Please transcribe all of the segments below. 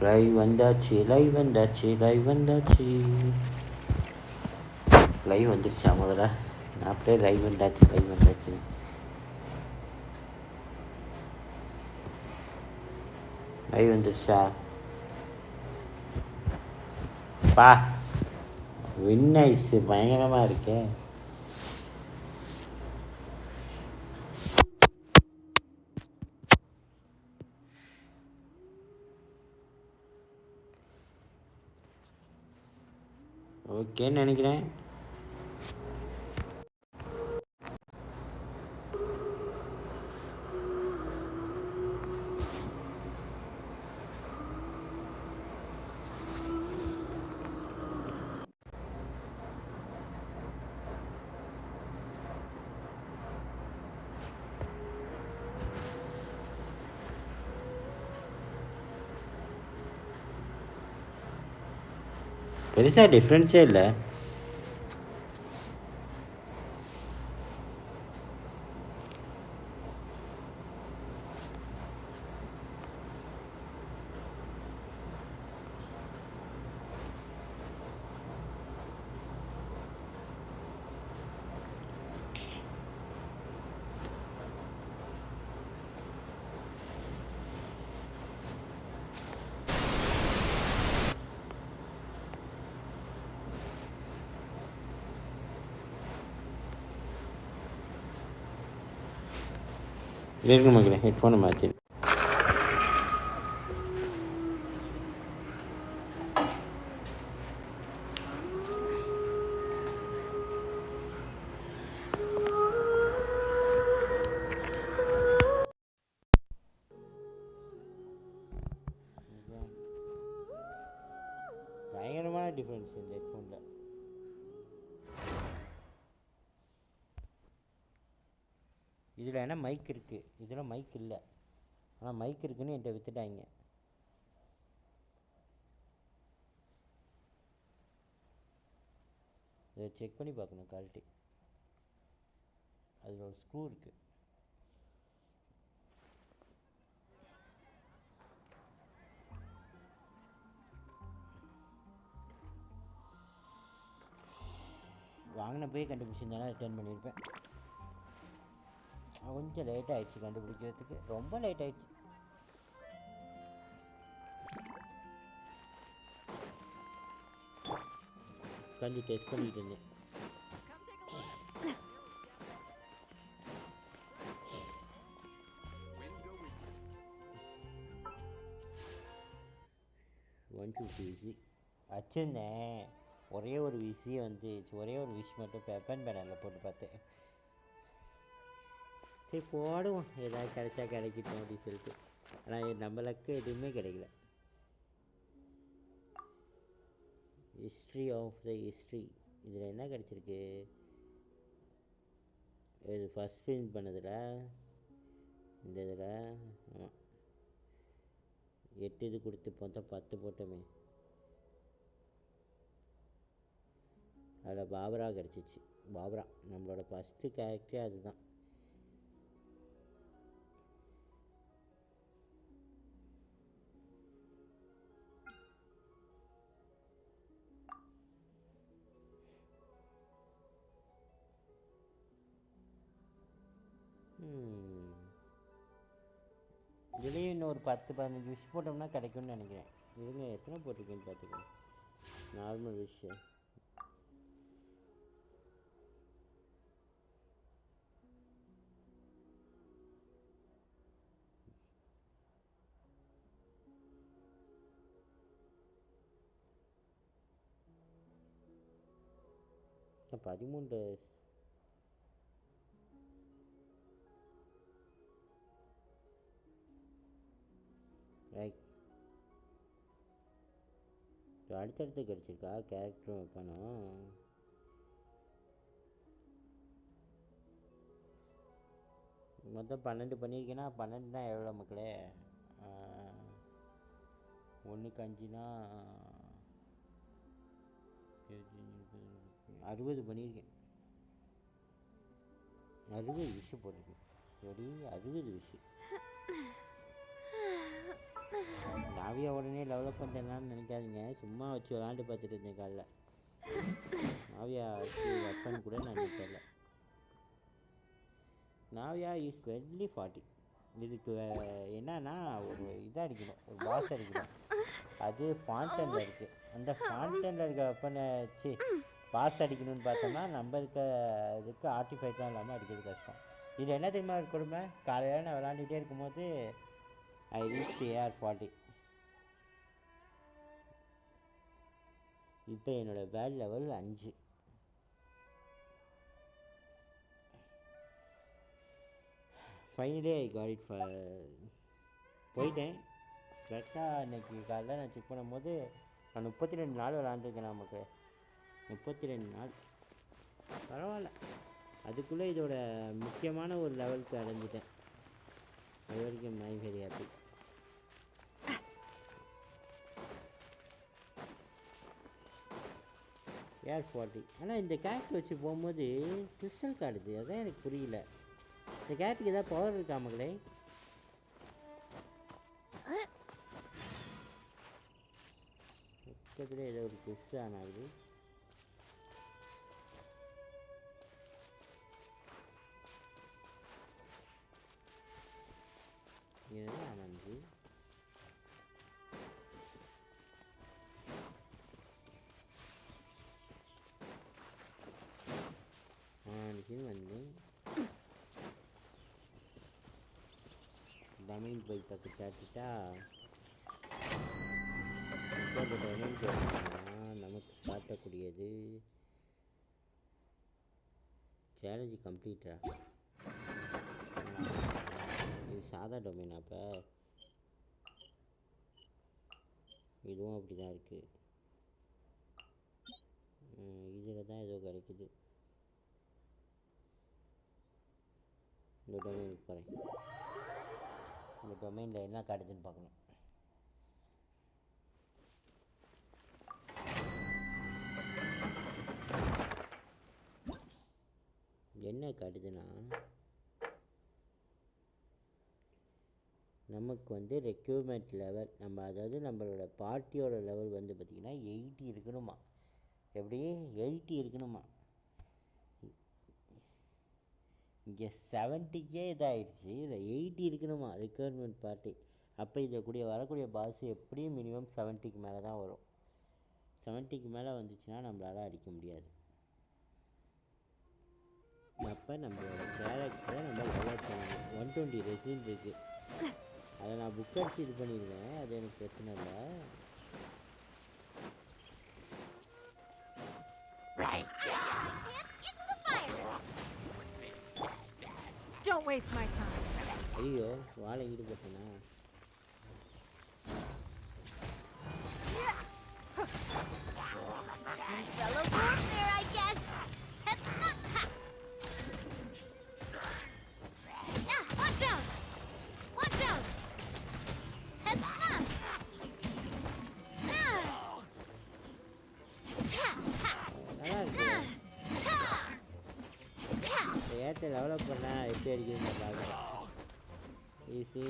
Live வந்தாச்சு live வந்துருச்சா முதல்ல நான் அப்படியே லைவ் வந்தாச்சு லைவ் வந்துருச்சா பா வின் ஐஸ் பயங்கரமாக இருக்கே ஓகேன்னு நினைக்கிறேன் பெருசாக டிஃப்ரென்ஸே இல்லை இருக்கு மக்களே ஹெட்ஃபோனை மாற்றி பயங்கரமான டிஃப்ரென்ஸ் இந்த ஹெட்ஃபோனில் இதில் என்ன மைக் இருக்குது இதில் மைக் இல்லை ஆனால் மைக் இருக்குன்னு என்கிட்ட விற்றுட்டாங்க இதை செக் பண்ணி பார்க்கணும் குவாலிட்டி அதில் ஒரு ஸ்க்ரூ இருக்குது வாங்கின போய் கண்டுபிடிச்சிருந்தாலும் ரிட்டர்ன் பண்ணியிருப்பேன் கொஞ்சம் லேட் ஆகிடுச்சு கண்டுபிடிக்கிறதுக்கு ரொம்ப லேட் ஆகிடுச்சு உட்காந்து டெஸ்ட் பண்ணிட்டு இருந்தேன் வச்சுருந்தேன் ஒரே ஒரு விஷயம் வந்து ஒரே ஒரு விஷ் மட்டும் பெப்பன் பேனரில் போட்டு பார்த்தேன் சரி போடுவோம் ஏதாவது கிடைச்சா கிடைக்கட்டும் அப்படின்னு சொல்லிட்டு ஆனால் நம்மளுக்கு எதுவுமே கிடைக்கல ஹிஸ்ட்ரி ஆஃப் த ஹிஸ்ட்ரி இதில் என்ன கிடச்சிருக்கு இது ஃபஸ்ட் பிரிண்ட் பண்ணதில் இந்த இதில் ஆமாம் 8 இது கொடுத்து பார்த்தா 10 போட்டோமே அதில் பாபரா கிடச்சிச்சு பாபரா நம்மளோட ஃபஸ்ட்டு கேரக்டரே அதுதான் இதுலேயும் இன்னும் ஒரு 10-15 விஷ் போட்டோம்னா கிடைக்கும்னு நினைக்கிறேன் இதுங்க எத்தனை போட்டிருக்கேன்னு பார்த்துக்கோங்க நார்மல் விஷயம் பதிமூன்று ரைட் அடுத்தடுத்து கிடச்சிருக்கா கேரக்டரும் வைப்பானோ மொத்தம் 12 பண்ணியிருக்கேன்னா 12னா எவ்வளோ மக்களே 1க்கு 5னா 60 பண்ணியிருக்கேன் 60 விஷயம் போட்டிருக்கேன் சரி 60 விஷயம் நாவியா உடனே டெவலப் பண்ணுறேன்னான்னு நினைக்காதீங்க, சும்மா வச்சு விளாண்டு பார்த்துட்டு இருந்தேன் காலைல. நாவியா வச்சு வெப்பன் கூட நான் தெரியல. Navya is Wenli 40. இதுக்கு என்னன்னா ஒரு இதாக அடிக்கணும், ஒரு பாஸ் அடிக்கணும். அது ஃபாண்டனில் இருக்குது. அந்த ஃபாண்டனில் இருக்க வெப்பனை வச்சு பாஸ் அடிக்கணும்னு பார்த்தோம்னா நம்ம இருக்க இதுக்கு ஆர்டிஃபைட்லாம் இல்லாமல் அடிக்கிறது கஷ்டம். இதில் என்ன தெரியுமா கொடுமை, காலையில் நான் விளாண்டுகிட்டே இருக்கும்போது ஐ ரீச் AR 40. இப்போ என்னோடய bad level 5. Finally I got it. போயிட்டேன் கரெக்டாக. இன்றைக்கி காலையில் நான் செக் பண்ணும்போது நான் 32 நாள் விளாண்டுருக்கேன். நமக்கு 32 நாள் பரவாயில்ல. அதுக்குள்ளே இதோட முக்கியமான ஒரு லெவலுக்கு அடைஞ்சிட்டேன். அது வரைக்கும் மை வெரி ஹாப்பி. AR 40. ஆனால் இந்த கேரக்டர் வச்சு போகும்போது கிறிஸ்டல் காடுது, அதான் எனக்கு புரியல. இந்த கேரக்டருக்கு ஏதாவது பவர் இருக்கா மகளே? பக்கத்தில் ஏதோ ஒரு கிறிஸ்டான் ஆகுது. இதுதான் ஆனந்து. ஆனந்துன்னு வந்து டொமைன் போய் பக்கம் காட்டிட்டா டொமைன் போயிட்டோம்னா நமக்கு காட்டக்கூடியது சேலஞ்சு கம்ப்ளீட்டா. இது சாதா டொமைன். அப்போ இதுவும் அப்படி தான் இருக்குது. இதில் தான் ஏதோ கிடைக்குது. இந்த டொமைனுக்கு போகிறேன். இந்த டொமைனில் என்ன காட்டுதுன்னு பார்க்கணும். என்ன காட்டுதுன்னா நமக்கு வந்து ரெக்யூர்மெண்ட் லெவல், நம்ம அதாவது நம்மளோட பார்ட்டியோட லெவல் வந்து பார்த்திங்கன்னா 80 இருக்கணுமா. எப்படி 80 இருக்கணுமா. இங்கே 70க்கே இதாகிடுச்சு, இதில் 80 இருக்கணுமா ரெக்யூர்மெண்ட் பார்ட்டி. அப்போ இதில் வரக்கூடிய பாஸ் எப்படியும் மினிமம் 70க்கு மேலே தான் வரும். 70க்கு மேலே வந்துச்சுன்னா நம்மளால் அடிக்க முடியாது. அப்போ நம்மளோட கேரக்டரை நம்ம டெவலப் பண்ணணும். 120 ரெசின் இருக்குது. அதை நான் புக் அடிச்சு இது பண்ணிடுவேன், அது எனக்கு பிரச்சனை இல்லை. Don't waste my time. ஐயோ வாழை ஈடுபட்டனா. Fellow warfare, I guess. Watch out! Watch out! ஏற்ற டெவலப் பண்ணால் எப்படி அடிக்குதுன்னு பார்க்குறேன். ஈஸி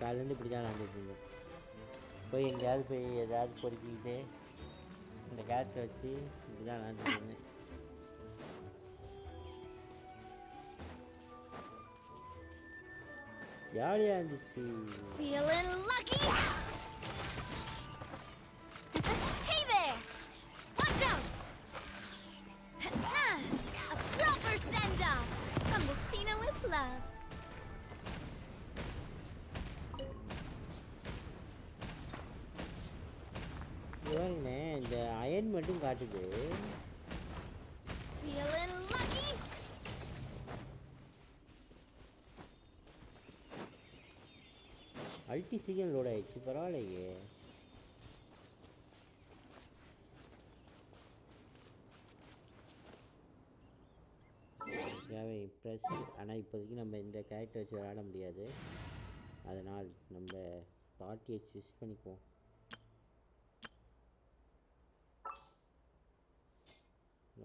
காலேருந்து இப்படி தான் விளாண்டுருக்கீங்க. போய் எங்கேயாவது போய் ஏதாவது பொறுக்கிக்கிட்டு இந்த கேரக்டரை வச்சு இப்படி தான் விளாண்டுருக்கீங்க. ஜாலியாக இருந்துச்சு. Feeling lucky? Hey there! Watch out! A proper send-off from the Spina with love. இவங்க இந்த அயன் மட்டும் காட்டுது. Feeling lucky? அல்டி சீக்கிரம் லோட் ஆயிடுச்சு, பரவாயில்லையே. தேவை இம்ப்ரெஸ். ஆனால் இப்போதைக்கு நம்ம இந்த கேரக்டர் வச்சு விளாட முடியாது, அதனால் நம்ம பார்ட்டியை ஸ்விட்ச் பண்ணிக்குவோம்.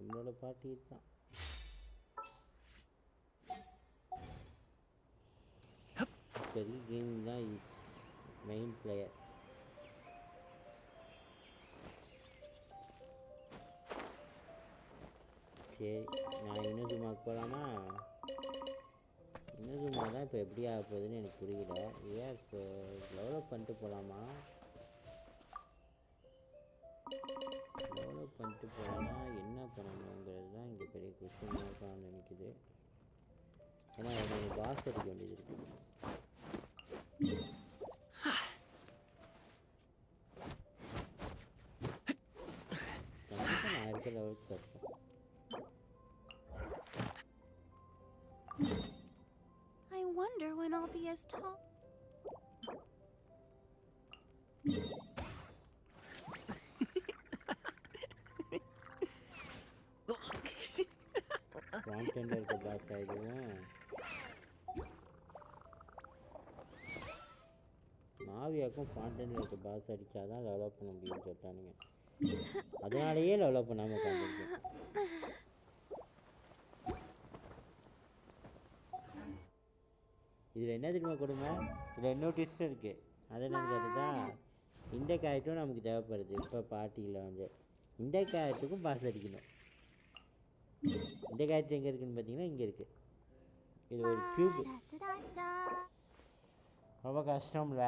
நம்மளோட பாட்டி தான். பெரிய கேமிங் தான் இஸ் மெயின் பிளேயர். சரி, நான் இன்னும் போகலாமா? இன்னும் தான் இப்போ எப்படி ஆக போகுதுன்னு எனக்கு புரியல. ஏன் இப்போ டெவலப் பண்ணிட்டு போகலாமா? டெவலப் பண்ணிட்டு போகலாமா, என்ன பண்ணணுங்கிறது தான் இங்கே பெரிய கொஸ்டின் மார்க்காக நினைக்குது. ஏன்னா எனக்கு பாஸ் அடிக்க வேண்டியது இருக்குது. கண்டிப்பாக நான் இருக்கிற லெவலுக்கு கஷ்டம். I wonder when I'll be as tall. Content இருக்க பாஸ் ஆகிடுவோம். நாவியாக்கும் கான்டென்ட் இருக்க பாஸ் அடித்தாதான் டெவலப் பண்ண முடியும்னு சொல்லிட்டானுங்க. அதனாலேயே டெவலப் பண்ணாமல் உட்காந்துருக்கேன். இதில் என்ன தெரியுமா கொடுமை? இதில் இன்னொரு ட்விஸ்ட் இருக்குது. அது என்னன்னு கேட்டுதான், இந்த கேரக்டரும் நமக்கு தேவைப்படுது. இப்போ பார்ட்டியில் வந்து இந்த கேரக்டருக்கும் பாஸ் அடிக்கணும். இந்த கேரக்டர் எங்கே இருக்குன்னு பார்த்தீங்கன்னா இங்கே இருக்குது. இது ஒரு க்யூப். ரொம்ப கஷ்டம்ல.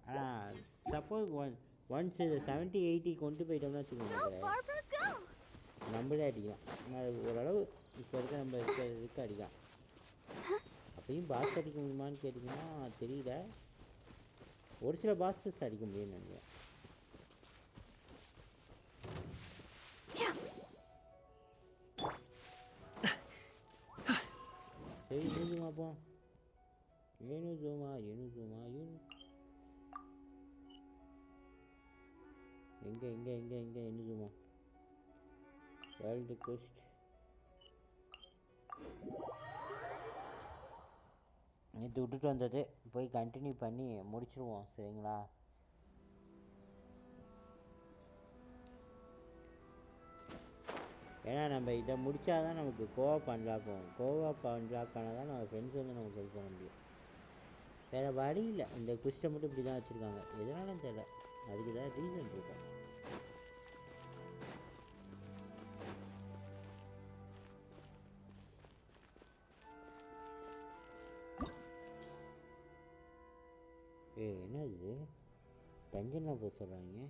ஆனால் சப்போஸ் ஒன்ஸ் இது 70-80 கொண்டு போயிட்டோம்னா வச்சுக்கோங்க, நம்மளே அடிக்கலாம். ஆனால் ஓரளவு இப்போ இருக்க நம்ம இருக்கிறதுக்கு அடிக்கலாம். அப்பயும் பாஸ் அடிக்க முடியுமான்னு கேட்டிங்கன்னா தெரியல. ஒரு சில பாஸஸ் அடிக்க முடியும்னு நினைக்கிறேன். சரி, ஜூமாப்போ ஏனு ஜூமா எங்கே என்ன ஜூமா வேர்ல்டு கோஸ்ட். நேற்று விட்டுட்டு வந்தது போய் கண்டினியூ பண்ணி முடிச்சிருவோம். சரிங்களா? ஏன்னா நம்ம இதை முடித்தாதான் நமக்கு கோவா அன்லாக் ஆகும். கோவா அன்லாக் ஆனால் தான் நம்ம ஃப்ரெண்ட்ஸ் வந்து நமக்கு ஹெல்ப் பண்ண முடியும். வேறு வழி இல்லை. இந்த குஸ்ட்டை மட்டும் இப்படி தான் வச்சுருக்காங்க. எதனாலும் தெரியல, அதுக்கு தான் ரீசன் இருக்கும். என்ன இது டஞ்சன்லாம் போக சொல்கிறாங்க?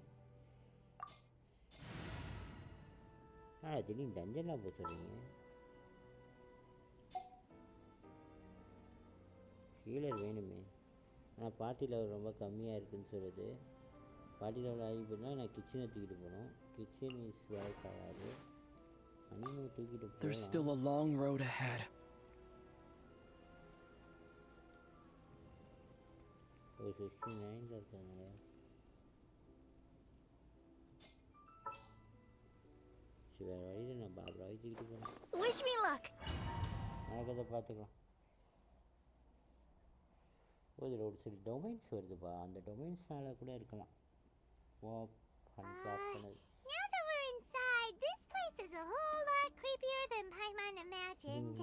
திடீர்னு டஞ்சன்லாம் போக சொல்கிறீங்க. ஹீலர் வேணுமே. ஆனால் பார்ட்டி லெவல் ரொம்ப கம்மியாக இருக்குதுன்னு சொல்லுது. பார்ட்டி லெவல் ஆகி போனால் நான் கிச்சனை தூக்கிட்டு போகணும். Kitchen is வேலைக்காகாது. அனிமல் தூக்கிட்டு போகலாம். There's still a long road ahead. ஒரு 69 இருக்காங்க. சரி, வேறு வழியில் நான் பாபராவை தூக்கிட்டு போகணும். Wish me luck. அதை பார்த்துக்கலாம். இதில் ஒரு சில டொமைன்ஸ் வருதுப்பா. அந்த டொமைன்ஸ்னால கூட இருக்கலாம். Now that we're inside, this place is a whole lot creepier than Paimon imagined.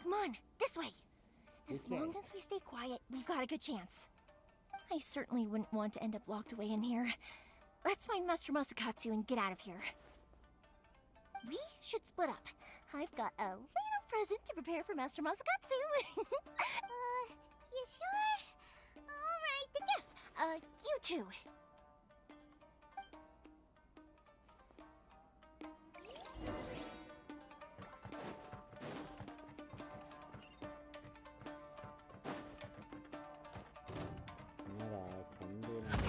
Come on, this way. As long as we stay quiet, we've got a good chance. I certainly wouldn't want to end up locked away in here. Let's find Master Masakatsu and get out of here. We should split up. I've got a little present to prepare for Master Masakatsu. You sure? All right, then yes. You two.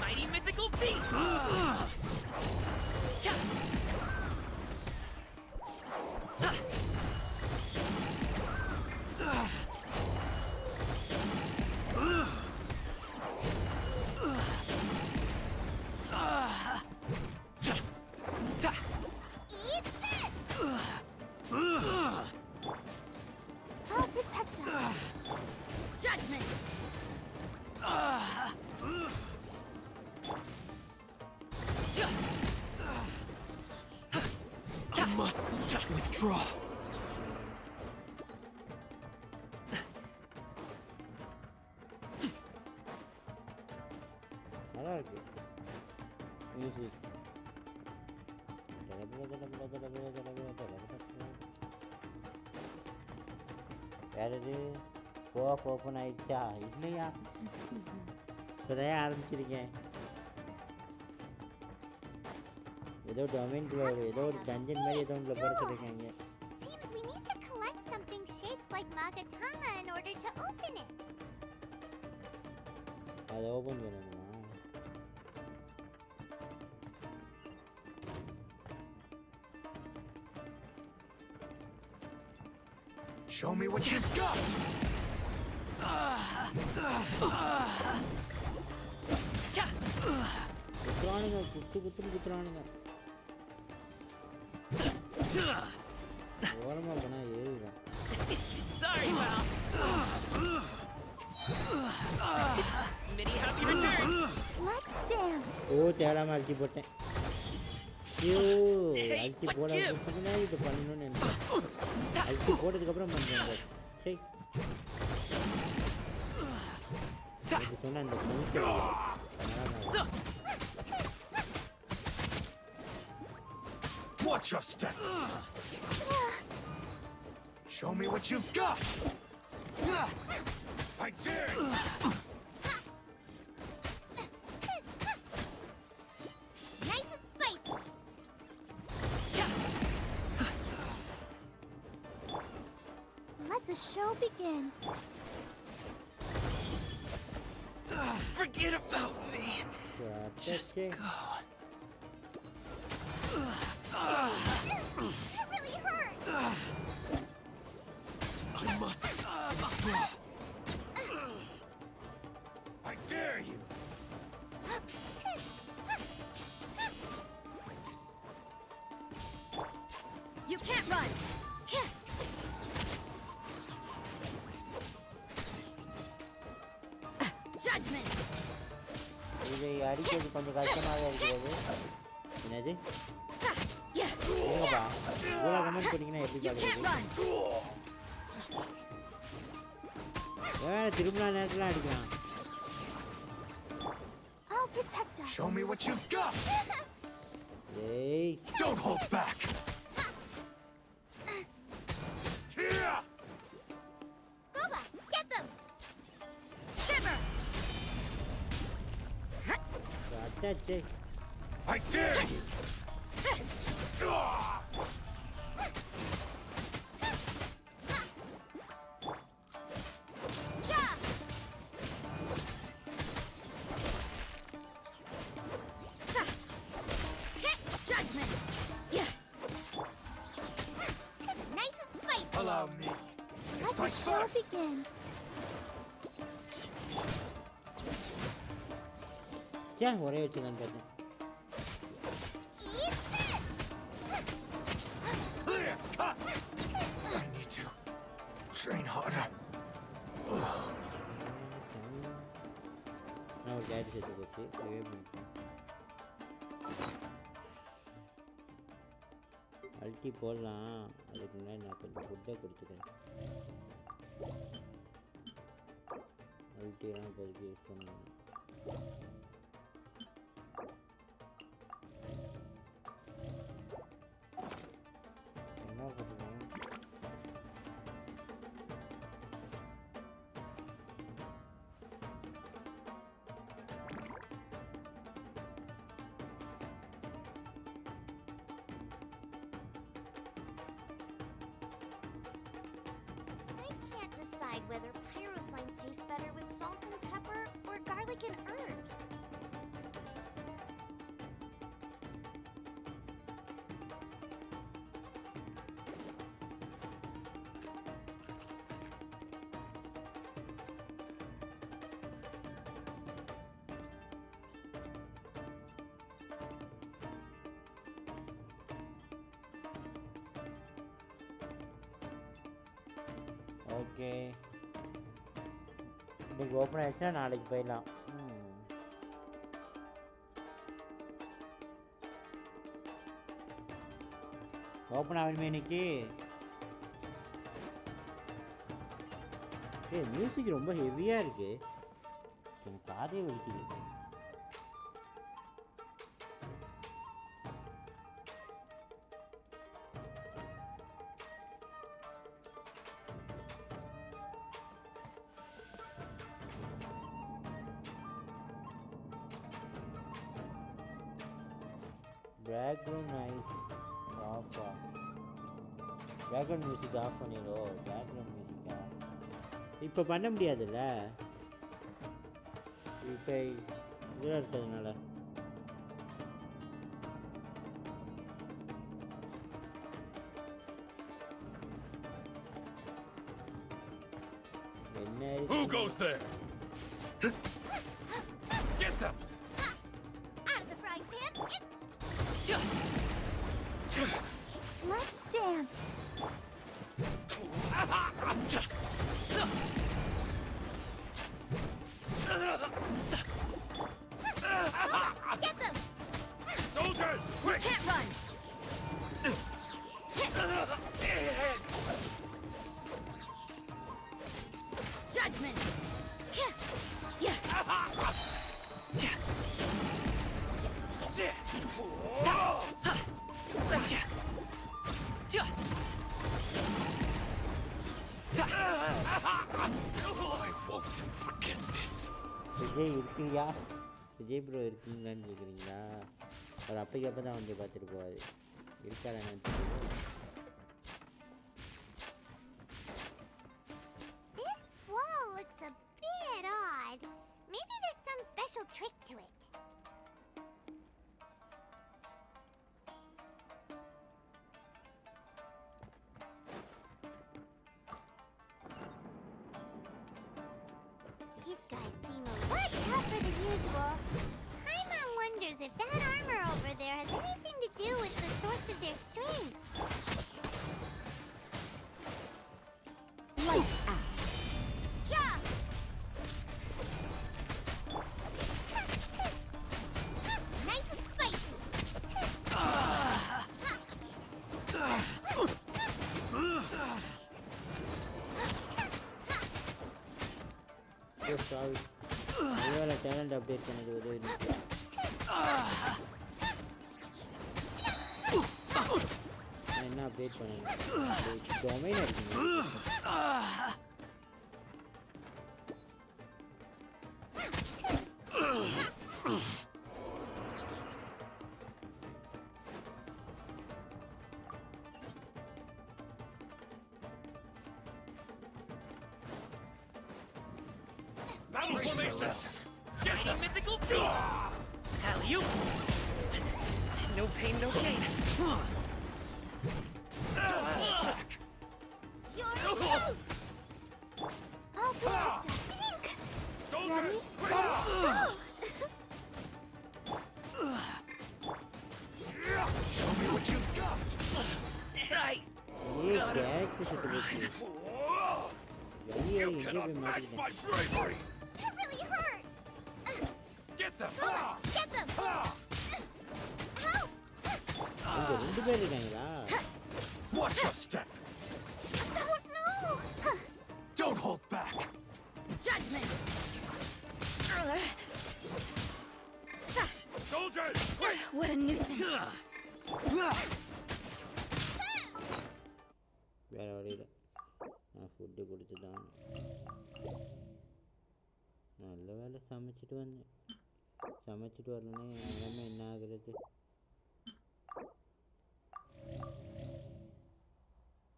Mighty mythical beast! Eat this! I'll protect us. Judgment! draw. நல்லா இருக்கு music. யாரது co-op open ஆயிடுச்சா? இல்லையா, இப்போதான் ஆரம்பிச்சிருக்கேன். ஏதோ டொமைன்குள்ள ஏதோ ஒரு டஞ்சன் மாதிரி ஏதோ ஒன்றில் படுத்துருக்காங்க. Seems we need to collect something shaped like Magatama in order to open it. அதை ஓப்பன் பண்ணணுமா? Show me what you've got! குத்துறானுங்க, குத்துறானுங்க. ஓரமாக போனால் ஏறிடும். Sorry, pal. Many happy returns. Let's dance. ஓ, தேடாமல் அழுத்தி போட்டேன். ஐயோ, அழுத்தி போட இது பண்ணணும்னு நினைச்சேன். அழுத்தி போட்டதுக்கப்புறம் பண்ணுறேன். சரி, சொன்ன அந்த Watch your step! Show me what you've got! I dare you! Nice and spicy. Let the show begin. Forget about me. Just go. That really hurt. I must. I dare you! You can't run. Judgment. இதை அடிக்கிறது கொஞ்சம் கஷ்டமாக இருக்கிறது. என்னது? Yeah. ஏங்கப்பா, இவ்வளோ comment பண்ணிங்கன்னா எப்படி You can't பார்க்குறது? run. வேற திரும்பினா நேரத்தில் அடிக்கலாம். I'll protect us. Show me what you've got! ஏய், Don't hold back! Here! Gooba, get them. Shiver. Attach. I dare you! Yeah. Judgment. Yeah. Nice and spicy. Allow me. Let the Strike show first! begin. சே, ஒரே வச்சுக்கலான்னு பார்த்தேன். Eat this. Clear cut! I need to train harder. நான் ஒரு கேட்டு சேர்த்து போச்சு, save பண்ணிட்டேன். அல்ட்டி போடலாம், அதுக்கு முன்னாடி நான் கொஞ்சம் ஃபுட்டை கொடுத்துக்கிறேன். அல்ட்டியெல்லாம் இப்போதைக்கு யூஸ் பண்ணுவேன். என்ன கொடுத்துக்கணும்? I can't decide whether pyroslime tastes better with salt and pepper or garlic and herbs. Okay, இன்னைக்கு ஓப்பன் ஆயிடுச்சுன்னா நாளைக்கு போயிடலாம். ஓப்பன் ஆகணுமே இன்னைக்கு. மியூசிக் ரொம்ப ஹெவியாக இருக்கு. எனக்கு காதே வலிக்குது. பேக்ரவுண்ட் நாய்ஸ் ஆஃபா. பேக்ரவுண்ட் மியூசிக் ஆஃப் பண்ணிடுவோம். பேக்ரவுண்ட் மியூசிக்கா இப்போ பண்ண முடியாதுல்ல, இப்போ இதில் இருக்கிறதுனால. என்ன Who goes there? Get them! Out of the frying pan, it's... Let's dance. Get them! Soldiers, quick! Can't run. Judgment. I won't forget this. Vijay இருக்கீங்களா? விஜய் ப்ரோ இருக்கீங்களான்னு கேட்குறீங்களா? அவர் அப்பைக்கு அப்போ தான் வந்து பார்த்துட்டு போவார். இருக்காரா என்னன்னு தெரியல. This wall looks a bit odd. Maybe there's some special trick to it. These guys seem a lot tougher than usual. Paimon wonders if that armor over there has anything to do with the source of their strength. Lights out. Yeah! Nice and spicy. Sorry, ஒருவேளை talent update பண்ணது உதவி நிற்கிறேன். என்ன update பண்ணணும்? Domain இருக்குங்க. Battle formation! Get Mighty them! mythical beast! Alley-oop! No pain, no gain. You're toast! I'll protect us. Soldiers, quick! Show me what you've got! Right. கேக்கு சுட்டு போச்சு. வெளியே You எங்கே cannot போய் match மாட்டிக்கிட்டேன். my bravery! That really hurt! Get them! Get them! Help! இங்கே 2 பேர் இருக்காங்களா? Watch your step! Oh no! Don't hold back! Judgment. Soldiers, quick! What a nuisance. வேறு வழியில் நான் ஃபுட்டு கொடுத்து தான். நல்ல வேலை சமைச்சிட்டு வந்தேன். சமைச்சிட்டு வரலன்னா என் நிலைமை என்ன ஆகுறது?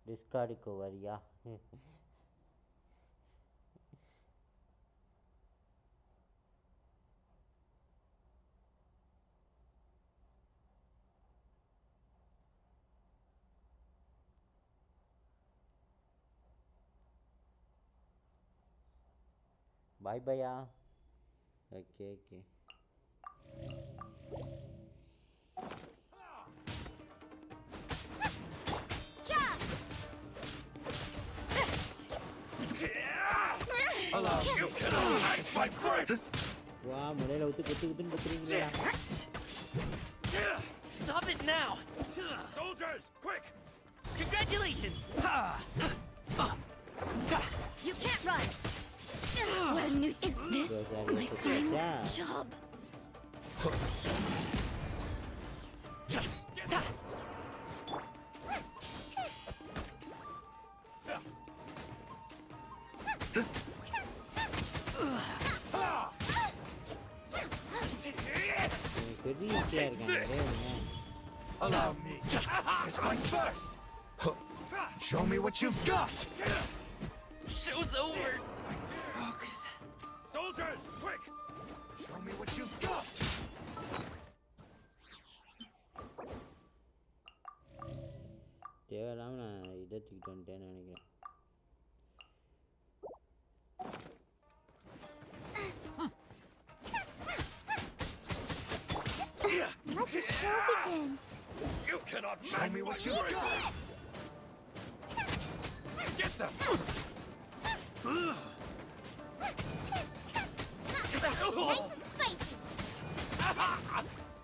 டிஸ்கார்டுக்கு வரியா? பாய் பையா. Okay okay. Allow you cannot match my bravery! வா முனையில் விட்டு குத்துன்னு குத்துறீங்களா? Stop it now. Soldiers, quick! Congratulations! You can't run! What a nuisance. Is this my final job? Allow me. Strike first. Show me what you've got. Show's over! Folks. Soldiers, quick! Show me what you've got. தேவையில்லாம நான் இதை தூக்கிட்டு வந்துட்டேன்னு நினைக்கிறேன். Let the show begin. You cannot show me what you've got. Get them. Nice and spicy.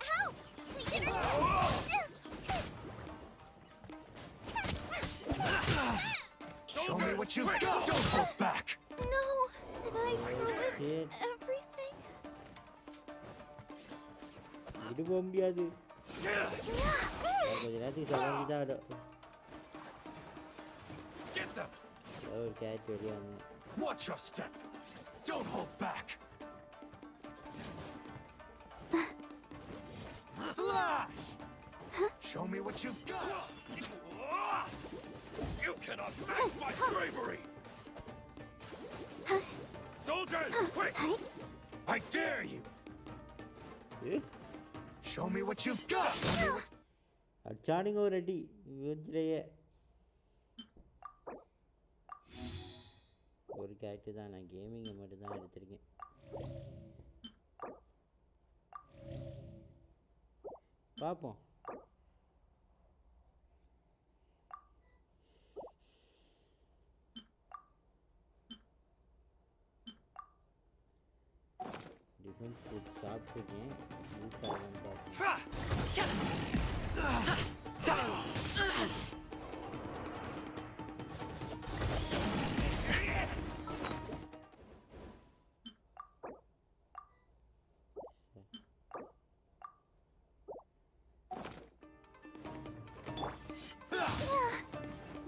Help! We didn't. Show me what you've got. Don't hold back. No! Did I ruin Shit. everything? இது போக முடியாது. கொஞ்ச நேரத்துக்கு சவாரி தான் விடும். Get them. ஒரு gate வெளியே வந்து Watch your step. Don't hold back. Slash! Show me what you've got. You cannot match my bravery. Soldiers, quick! I dare you. Show me what you've got. அடிச்சானுங்க ஒரு அடி யோசிச்சிலேயே. ஒரு கேரக்டர் தான், நான் கேமிங்கை மட்டும் தான் எடுத்திருக்கேன். பார்ப்போம். டிஃபென்ஸ் ஃபுட் சாப்பிட்டுருக்கேன், யூஸ் ஆகலான்னு பார்ப்போம்.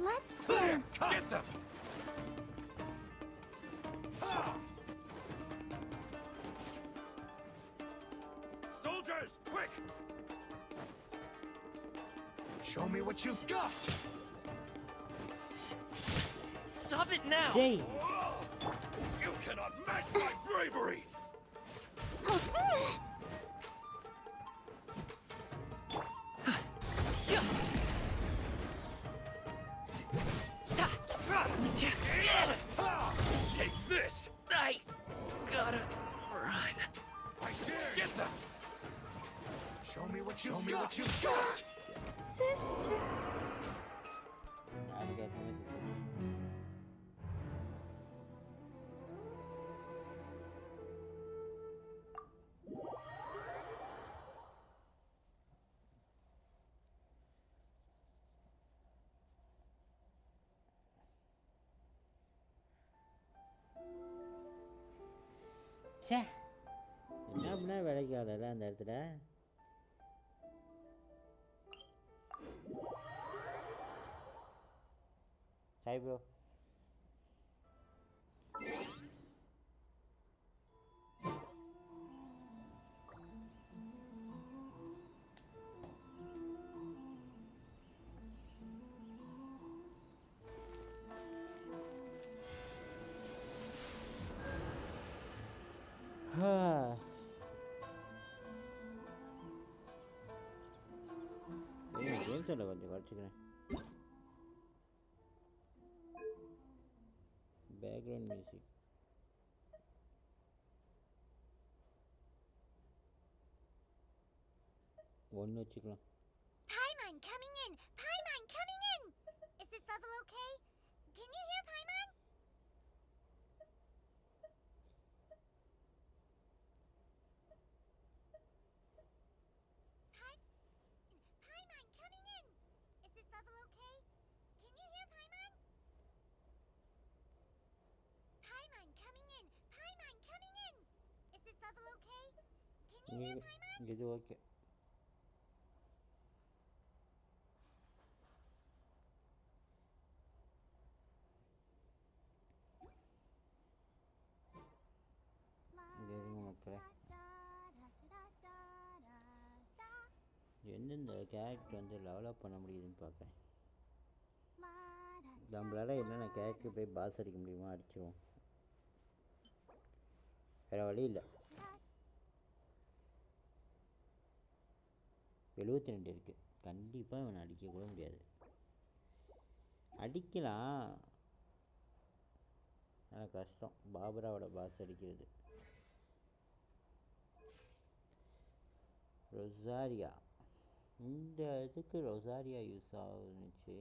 Let's dance. Get them. Soldiers, quick! Show me what you've got. Stop it now! டேய் You cannot match my bravery. Take this. I gotta run. I dare get them. Show me what you've got. Sister. நாலு கேரக்டருமே சுத்தம். ச்சே, என்ன பண்ணா வேலைக்கு ஆகல அந்த இடத்துல. Hi bro. கேம் சொல்ல கொஞ்சம் குறைச்சிக்கிறேன். பேக்ரவுண்ட் மியூசிக் ஒன்று வச்சுக்கலாம். Paimon coming in! Paimon coming in! Is this level okay? Can you hear Paimon? Paimon coming in! Is this level okay? இது ஓகே. மக்களே எந்தெந்த கேரக்டர் வந்து டெவலப் பண்ண முடியுதுன்னு பார்க்குறேன். நம்மளால என்னென்ன கேரக்டர் போய் பாஸ் அடிக்க முடியுமோ அடிச்சிடுவோம். வேறு வழி இல்லை. 72 இருக்குது. கண்டிப்பாக இவனை அடிக்கக்கூட முடியாது. அடிக்கலாம், ஆனால் கஷ்டம் பாபராவோட பாஸ் அடிக்கிறது. ரொசாரியா, இந்த இதுக்கு ரொசாரியா யூஸ் ஆகுச்சு.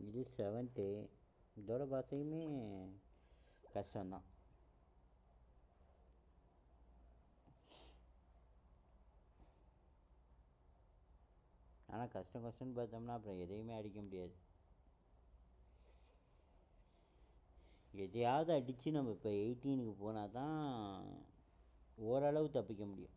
இது 7th. இதோட பாசையுமே கஷ்டம்தான். ஆனால் கஷ்டம்னு பார்த்தோம்னா அப்புறம் எதையுமே அடிக்க முடியாது. எதையாவது அடித்து நம்ம இப்போ 18க்கு போனால் தான் ஓரளவு தப்பிக்க முடியும்.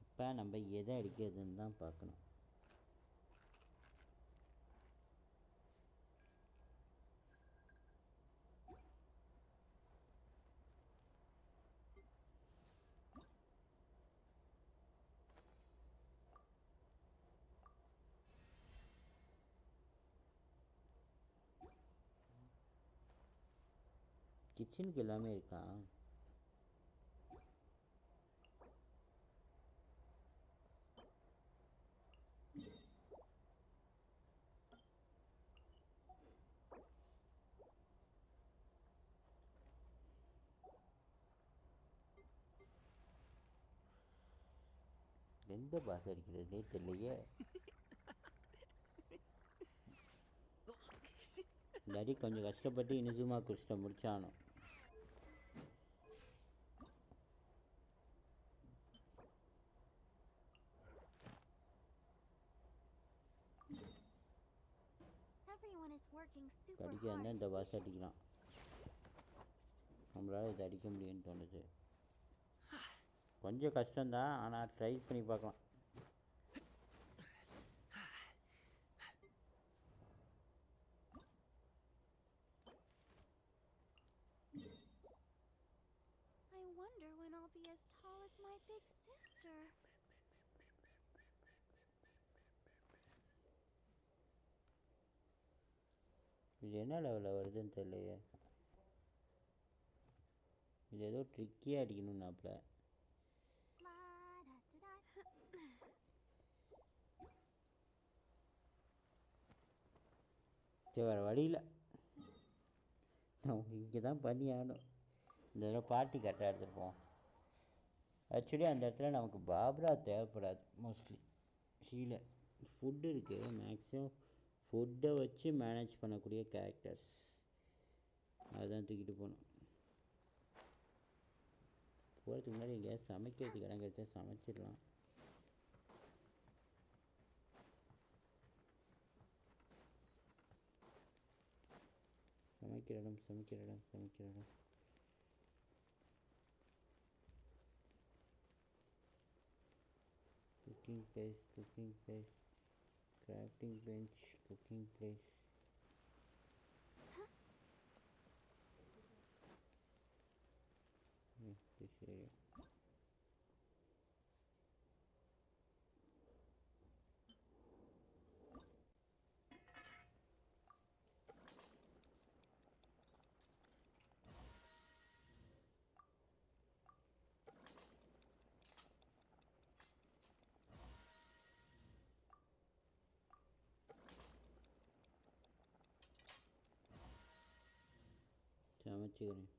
இப்போ நம்ம எதை அடிக்கிறதுன்னு தான் பார்க்கணும். கிச்சனுக்கு எல்லாமே இருக்கா? எந்த பாஸ் அடிக்கிறதுனே தெரியலையே. இல்லாட்டி கொஞ்சம் கஷ்டப்பட்டு இனிசுமா குஷ்டம் முடிச்சானோ. அடிக்க இருந்தால் இந்த பாஸ் அடிக்கலாம். நம்மளால் இதை அடிக்க முடியும்னு தோணுது. கொஞ்சம் கஷ்டம்தான், ஆனால் ட்ரை பண்ணி பார்க்கலாம். I wonder when I'll be as tall as my big sister. இது என்ன லெவலில் வருதுன்னு தெரியலையே. இது ஏதோ ட்ரிக்கியாக அடிக்கணும்னாப்ல. சரி, வேறு வழியில் நம்ம இங்கே தான் பண்ணி ஆகணும். இந்த தடவை பார்ட்டி கரெக்டாக எடுத்துருப்போம். ஆக்சுவலி அந்த இடத்துல நமக்கு பாப்ரா தேவைப்படாது மோஸ்ட்லி. கீழே ஃபுட்டு இருக்குது. மேக்ஸிமம் ஃபுட்டை வச்சு மேனேஜ் பண்ணக்கூடிய கேரக்டர்ஸ் அதுதான் தூக்கிட்டு போகணும். போகிறதுக்கு முன்னாடி எங்கேயாவது சமைக்கிறதுக்கு இடம் கிடைச்சா சமைச்சிடலாம். சமைக்கிற இடம் சமைக்கிற இடம் சமைக்கிற இடம். Cooking place, cooking place, crafting bench, cooking place. This area. சமைச்சுக்கிறேன்.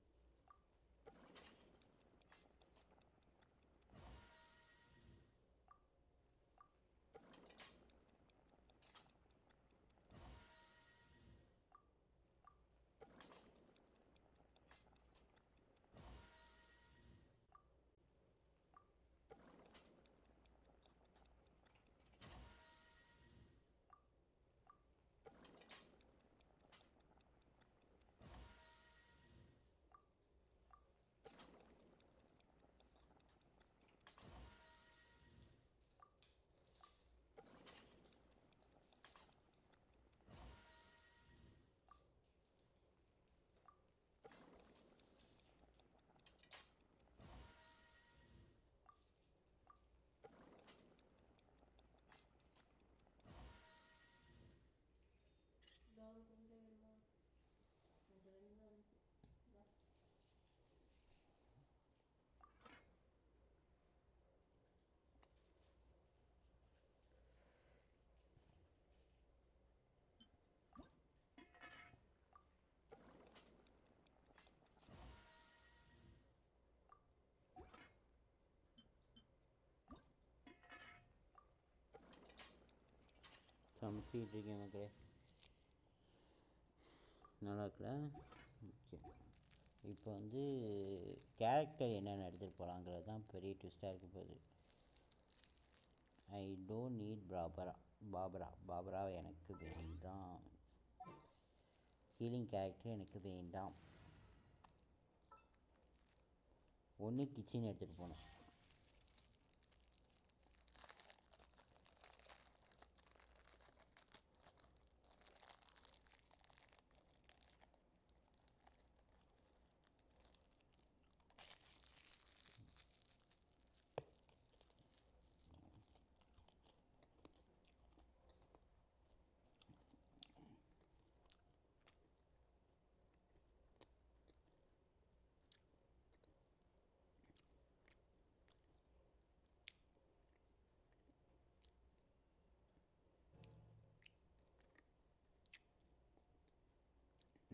சமைச்சிக்கிட்டு இருக்கேன் மக்களே. நல்லா இருக்குல்ல? ஓகே. இப்போ வந்து கேரக்டர் என்னென்ன எடுத்துகிட்டு போகலாங்கிறது தான் பெரிய ட்விஸ்ட்டாக இருக்க போகுது. ஐ டோன்ட் நீட் பாபரா எனக்கு வேண்டாம். ஹீலிங் கேரக்டர் எனக்கு வேண்டாம். ஒன்று கிச்சன் எடுத்துகிட்டு போகணும்.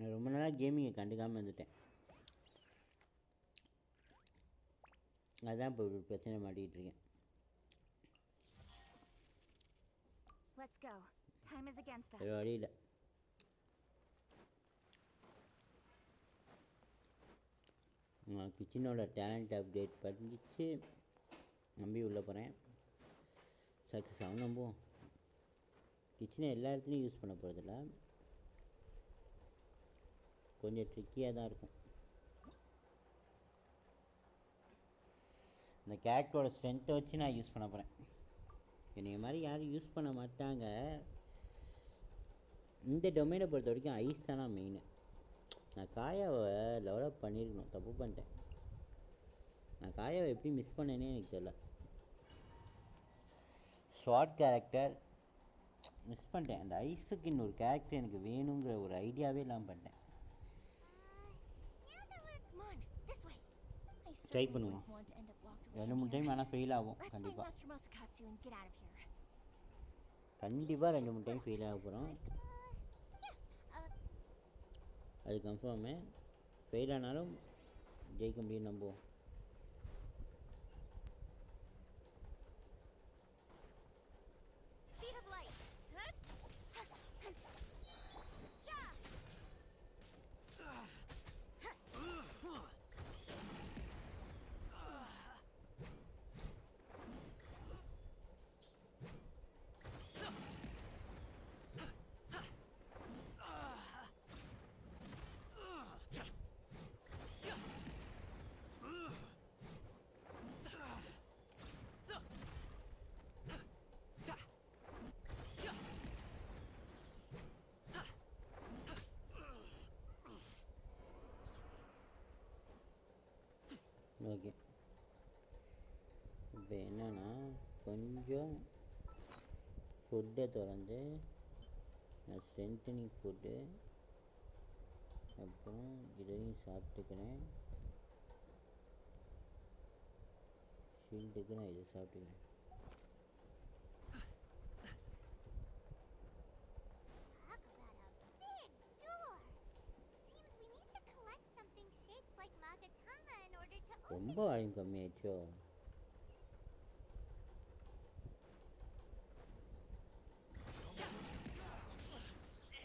நான் ரொம்ப நாளாக கேமிங்கை கண்டுக்காமல் இருந்துட்டேன். அதான் இப்போ ஒரு பிரச்சனை மாட்டிகிட்டு இருக்கேன். Let's go. Time is against us. வேறு வழி இல்லை. நான் கிச்சனோட டேலண்ட் அப்டேட் பண்ணிச்சு நம்பி உள்ளே போகிறேன். சக்ஸஸ் ஆகும் நம்புவோம். கிச்சனை எல்லா இடத்துலையும் யூஸ் பண்ண போகிறதில்ல, கொஞ்சம் ட்ரிக்கியாக தான் இருக்கும். இந்த கேரக்டரோட ஸ்ட்ரென்த்தை வச்சு நான் யூஸ் பண்ண போகிறேன். என்னைய மாதிரி யாரும் யூஸ் பண்ண மாட்டாங்க. இந்த டொமைனை பொறுத்த வரைக்கும் ஐஸ் தானா மெயின். நான் காயாவை டெவலப் பண்ணியிருக்கணும், தப்பு பண்ணிட்டேன். நான் காயாவை எப்படி மிஸ் பண்ணேனே எனக்கு தெரியல. ஷார்ட் கேரக்டர் மிஸ் பண்ணிட்டேன். அந்த ஐஸுக்கு இன்னொரு கேரக்டர் எனக்கு வேணுங்கிற ஒரு ஐடியாவே இல்லாமல் பண்ணிட்டேன். ட்ரை பண்ணுவோம். 2-3 டைம் ஆனால் ஃபெயில் ஆகும் கண்டிப்பாக. கண்டிப்பாக 2-3 டைம் ஃபெயில் ஆக போகிறோம். அது கன்ஃபார்மு. ஃபெயில் ஆனாலும் ஜெயிக்க முடியும் நம்புவோம். ஓகே இப்போ என்னன்னா கொஞ்சம் ஃபுட்டை திறந்து நான் ஸ்ட்ரென்த்தனிங் ஃபுட்டு அப்புறம் இதையும் சாப்பிட்டுக்கிறேன். ஷீல்டுக்கு நான் இதை சாப்பிட்டுக்கிறேன். Talk about a big door. Seems we need to collect something shaped like Magatama in order to open ரொம்ப ஆழம் கம்மியாயிடுச்சோ.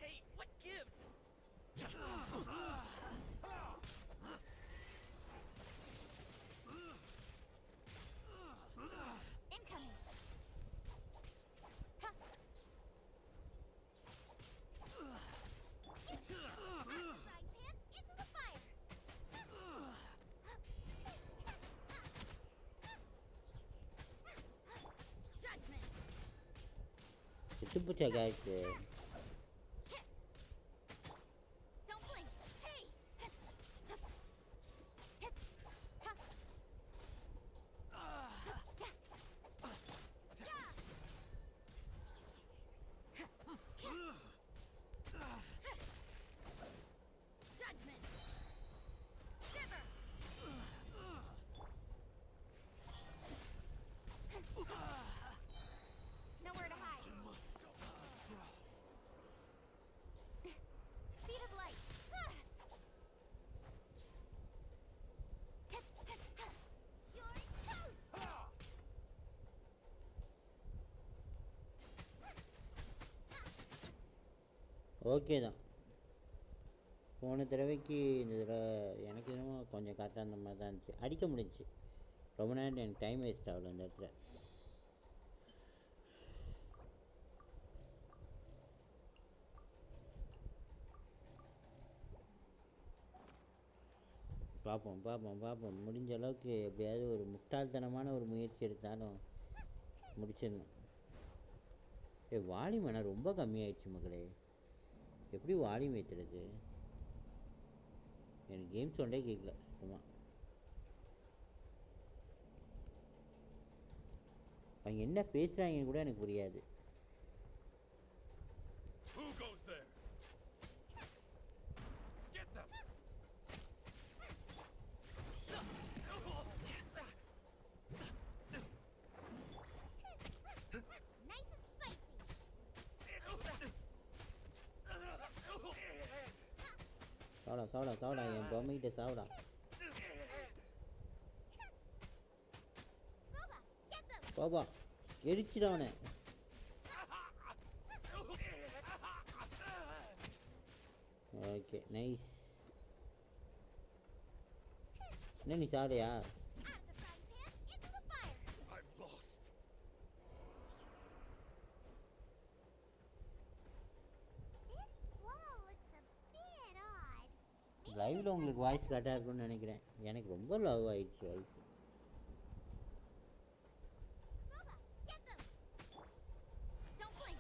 Hey, what gives? Incoming. frying pan into the fire. Judgment. செத்துப்போச்சா காய்ச்சி? Don't blink. Hey. Judgment. Shiver. Nowhere to hide. Speed of light. You're toast. Okay தான். போன தடவைக்கு இந்த தடவை எனக்கு என்னமோ கொஞ்சம் கரெக்டாக அந்த மாதிரி தான் இருந்துச்சு. அடிக்க முடிஞ்சுச்சு. ரொம்ப நேரம் எனக்கு டைம் வேஸ்ட் ஆகல அந்த இடத்துல. பார்ப்போம் பார்ப்போம் பார்ப்போம். முடிஞ்ச அளவுக்கு எப்படியாவது ஒரு முட்டாள்தனமான ஒரு முயற்சி எடுத்தாலும் முடிச்சிடணும். வால்யூம் ஆனால் ரொம்ப கம்மியாயிடுச்சு மக்களே. எப்படி வால்யூம் ஏற்றுறது? எனக்கு கேம் சவுண்டே கேட்கல சுத்தமாக. அவங்க என்ன பேசுகிறாங்கன்னு கூட எனக்கு புரியாது. Who goes there? Get them! Nice and spicy. சாவடா சாவடா சாவடா, என் பொம்மைகிட்ட சாவடா. Booba, get them. பாபா எரிச்சிடாவனே. Okay nice. என்ன நீ சாவலையா? Out of the frying pan into the fire. I've lost. This wall looks a bit odd. லைவில் உங்களுக்கு வாய்ஸ் கரெக்டாக இருக்கும்னு நினைக்கிறேன். எனக்கு ரொம்ப லவ் ஆயிடுச்சு voice. Booba, get them. Don't blink.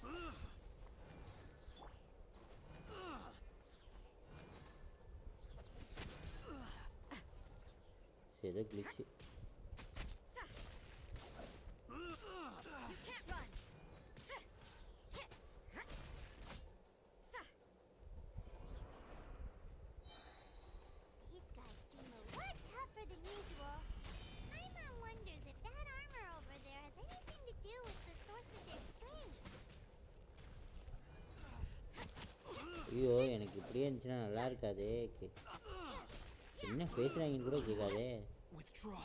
சரி ஏதோ கிளிச்சு. You can't run. These guys seem a lot tougher than usual. Paimon wonders if that armor over there has anything to do with the source of their strength. ஐயோ எனக்கு இப்படியே இருந்துச்சுன்னா நல்லா இருக்காதே. என்ன பேசுகிறாங்கன்னு கூட கேட்காதே. Withdraw.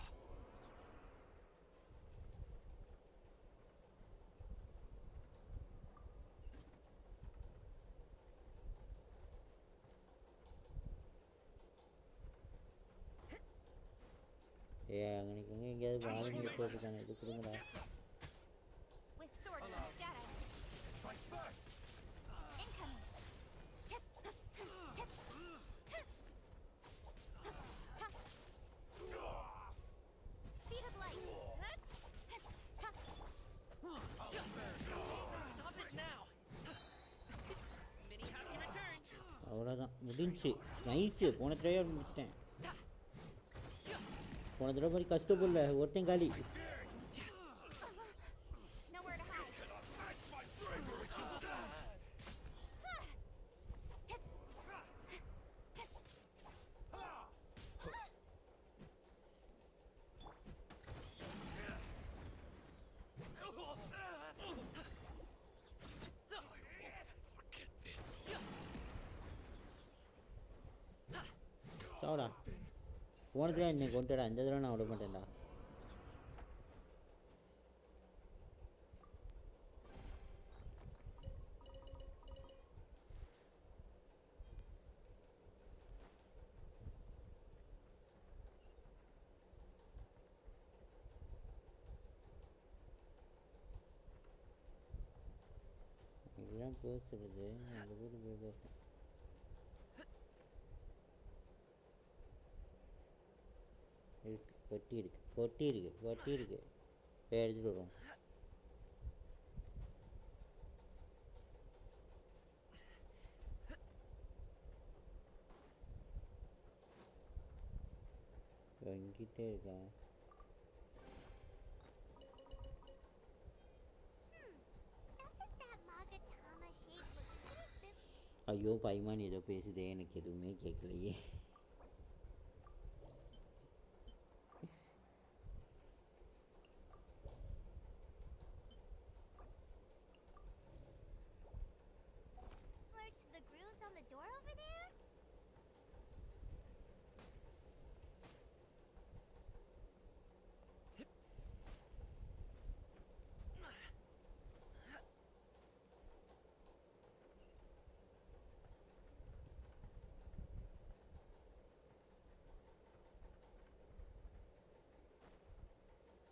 அங்கே எங்கேயாவது வாங்கி போட்டுருக்காங்க. இது கொடுங்கடா. With sword from shadow. Strike first! Incoming. Speed of light. Stop it now. Mini happy returns. அவ்வளோதான் முடிஞ்சுச்சு. நைஸு. போன தடவையாக முடிச்சிட்டேன். போன தடவை மாதிரி கஷ்டப்படல ஒருத்தன் காலி. Nowhere to hide. சாவுடா. போன தடவை என்னை கொண்டுடா, இந்த தடவை நான் விட மாட்டேன்டா. இதெல்லாம் பேசுறது அந்த வீடு போய் பேசுறேன். இருக்கு பொட்டி இருக்கு பொட்டி இருக்கு பொட்டி இருக்கு போய் எடுத்துட்டு வருவோம். எங்கிட்டே இருக்கேன். Doesn't that Magatama shape look pretty simple? ஐயோ பைமான் ஏதோ பேசுதே, எனக்கு எதுவுமே கேட்கலையே. Similar to the grooves on the door over there?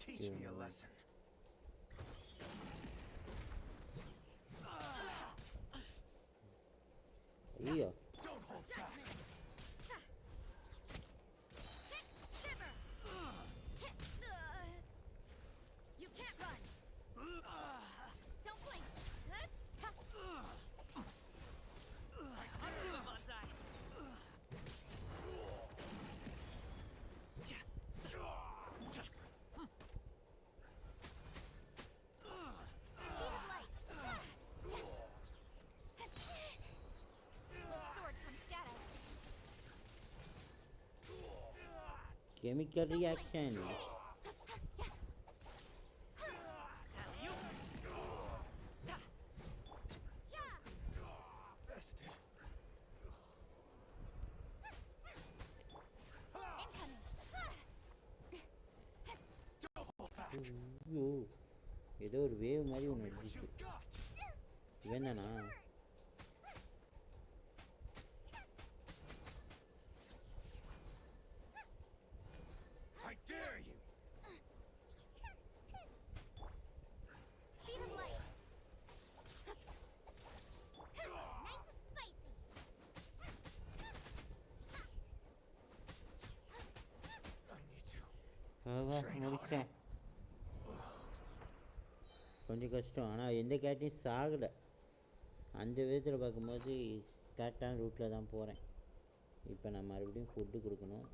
Teach me a lesson. ஐயோ Don't hold back. You can't run. Don't blink. I'm doing bonsai. Speed of light. Sword comes shadow. Chemical reaction. Bested. ஐயோ ஏதோ ஒரு wave மாதிரி ஒன்று What இருந்துச்சு. you got? இவன் தானா? I dare you. Speed of light. Nice and spicy. I need to. முடிச்சிட்டேன். கொஞ்சம் கஷ்டம், ஆனால் எந்த கேட்டையும் சாகலை. அந்த விதத்தில் பார்க்கும்போது கரெக்டான ரூட்டில் தான் போகிறேன். இப்போ நான் மறுபடியும் ஃபுட்டு கொடுக்கணும்.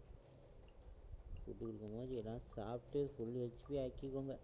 ஃபுட்டு கொடுக்கும்போது எல்லாம் சாப்பிட்டு ஃபுல் ஹெச்பி ஆக்கிக்கோங்க.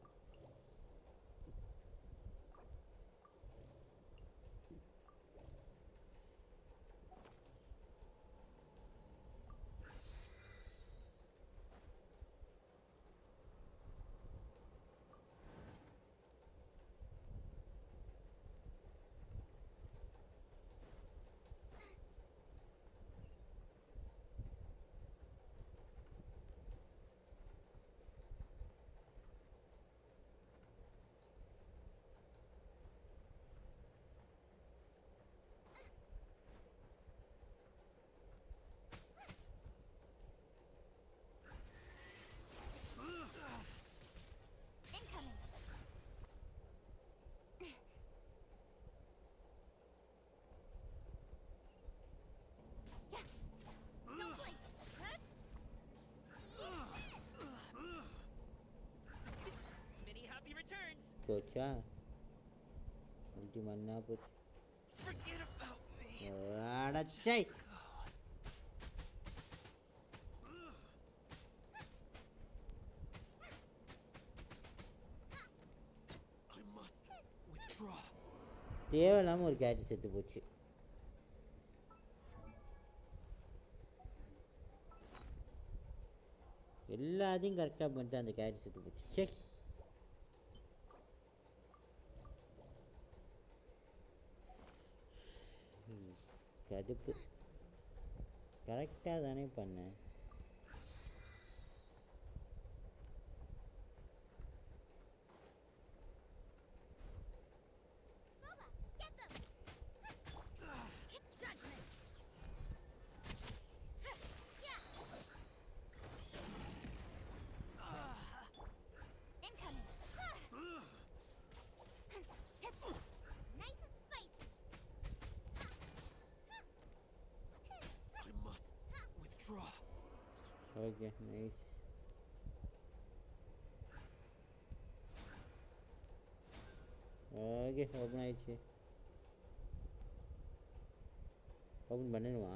Incoming. Don't blink. Many happy returns. போச்சா? அஞ்சு மண்ணா போச்சு. Forget about me. அடச்சை. தேவையில்லாமல் ஒரு கேரட் செத்து போச்சு. எல்லாத்தையும் கரெக்டாக பண்ணிட்டு அந்த கேரட் செத்து போச்சு. சரி, கடுப்பு. கரெக்டாக தானே பண்ணேன். Nice and spicy. I must withdraw. Okay, nice. Okay, open ஆயிடுச்சு. ஓப்பன் பண்ணணுமா?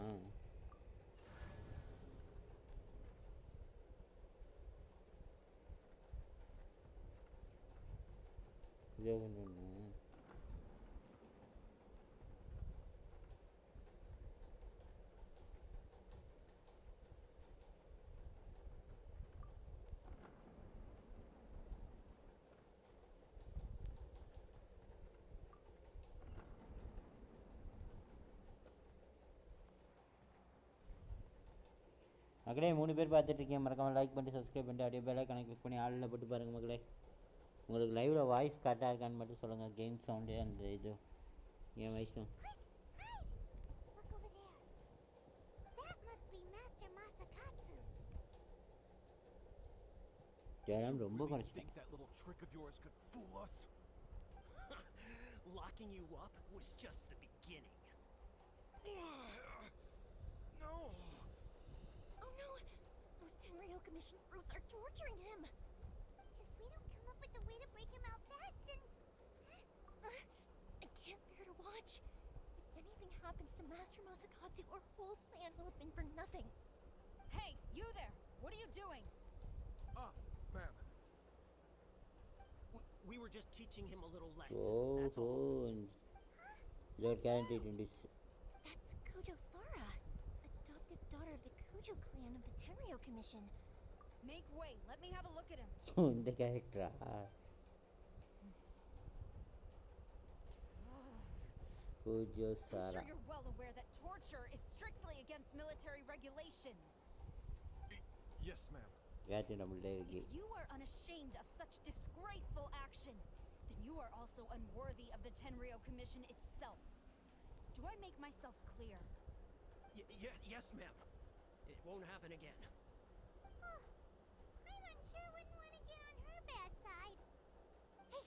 இது ஓப்பன் பண்ணணும். மக்களே 3 பேர் பார்த்துட்ருக்கீங்க. மறக்காமல் லைக் பண்ணிட்டு சப்ஸ்கிரைப் பண்ணிட்டு அப்படியே பெல் ஐகானை கிளிக் பண்ணி ஆளில் போட்டு பாருங்கள் மக்களே. உங்களுக்கு லைவில் வாய்ஸ் கரெக்டாக இருக்கான்னு மட்டும் சொல்லுங்கள். கேம் சவுண்டு அந்த இது என் வயசும். Look over there. That must be Master Masakatsu. ஜனம் ரொம்ப Really குறைச்சிட்டேன். think that little trick of yours could fool us? Locking you up was just the beginning. No. Oh no! Those Tenryo Commission brutes are torturing him! If we don't come up with a way to break him out fast, then... I can't bear to watch. If anything happens to Master Masakatsu, our whole plan will have been for nothing. Hey, you there! What are you doing? Ma'am. We were just teaching him a little lesson. That's ஓஹோ, all. you're guaranteed in this. That's Kojo Sara, adopted daughter of the Kojo clan of the Tenryo Commission. Make way. Let me have a look at him. இந்த கேரக்டரா? Kojo I'm Sara. sure you're well aware that torture is strictly against military regulations. Yes, ma'am. Character நம்மள்ட்ட இருக்கு. If you are unashamed of such disgraceful action, then you are also unworthy of the Tenryo Commission itself. Do I make myself clear? Yes, ma'am. It won't happen again. I'm unsure wouldn't want to get on her bad side. Hey,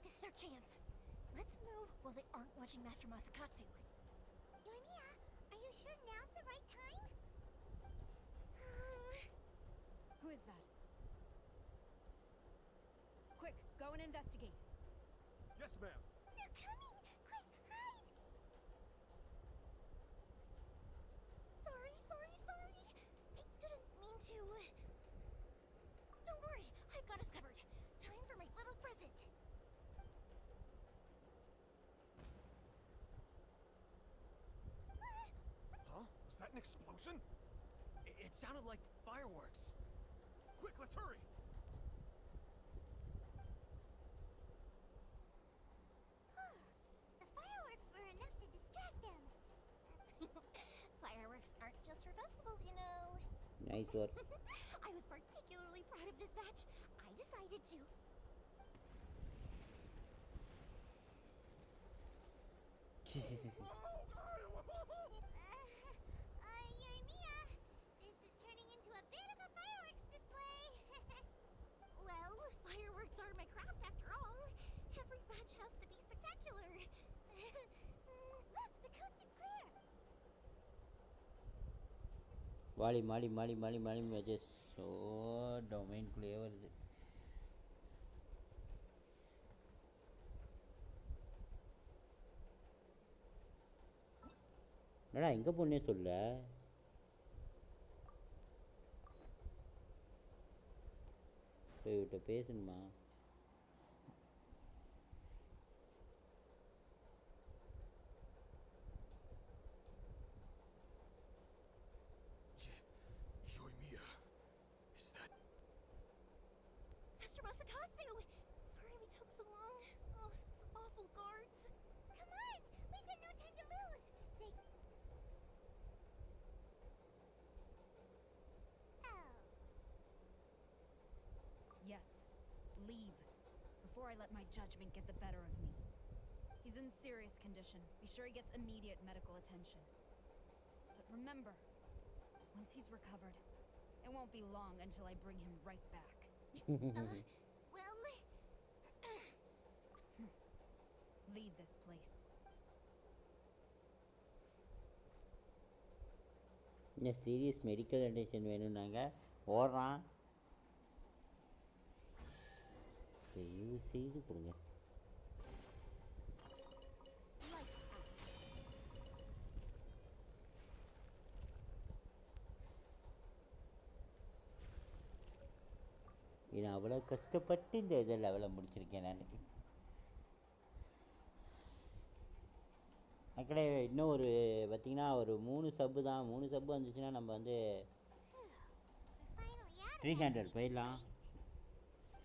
this is our chance. Let's move while they aren't watching Master Masakatsu. Yoimiya, are you sure now's the right time? Who is that? Quick, go and investigate. Yes, ma'am. They're coming! Quick, hide! Sorry. I didn't mean to. Don't worry, I've got us covered. Time for my little present. Huh? Was that an explosion? It sounded like fireworks. Quick, let's hurry. The fireworks were enough to distract them. Fireworks aren't just for festivals, you know. Nice work. I was particularly proud of this batch. I decided to. Yoimiya, this is turning into a bit of a fireworks display. Well, fireworks are my craft after all. Every batch has to be spectacular. Look, the coast is clear. மாலி மேஜஸ். So டொமைன்குள்ளேயே வருது. என்னடா எங்கே போனே சொல்ல? போய் விட்ட பேசணுமா? Hey, look, the coast is clear. Let's head back. Hey, what a patient, ma. Nice work. Huh? The fireworks were enough to distract them. Nice work. Fireworks aren't just for festivals, you know. Nice work. leave before I let my judgment get the better of me. He's in serious condition. Be sure he gets immediate medical attention. But remember, once he's recovered, it won't be long until I bring him right back. Well, Leave this place. இந்த serious medical attention வேணும்னாங்க ஓடுறான். தயவு செய்து கொடுங்க. இது அவ்வளோ கஷ்டப்பட்டு இந்த இதை லெவலில் முடிச்சிருக்கேன் நான். மக்களே இன்னும் ஒரு பார்த்திங்கன்னா ஒரு 3 சப்பு தான். 3 சப்பு வந்துச்சுன்னா நம்ம வந்து we're finally out of 300 போயிடலாம்.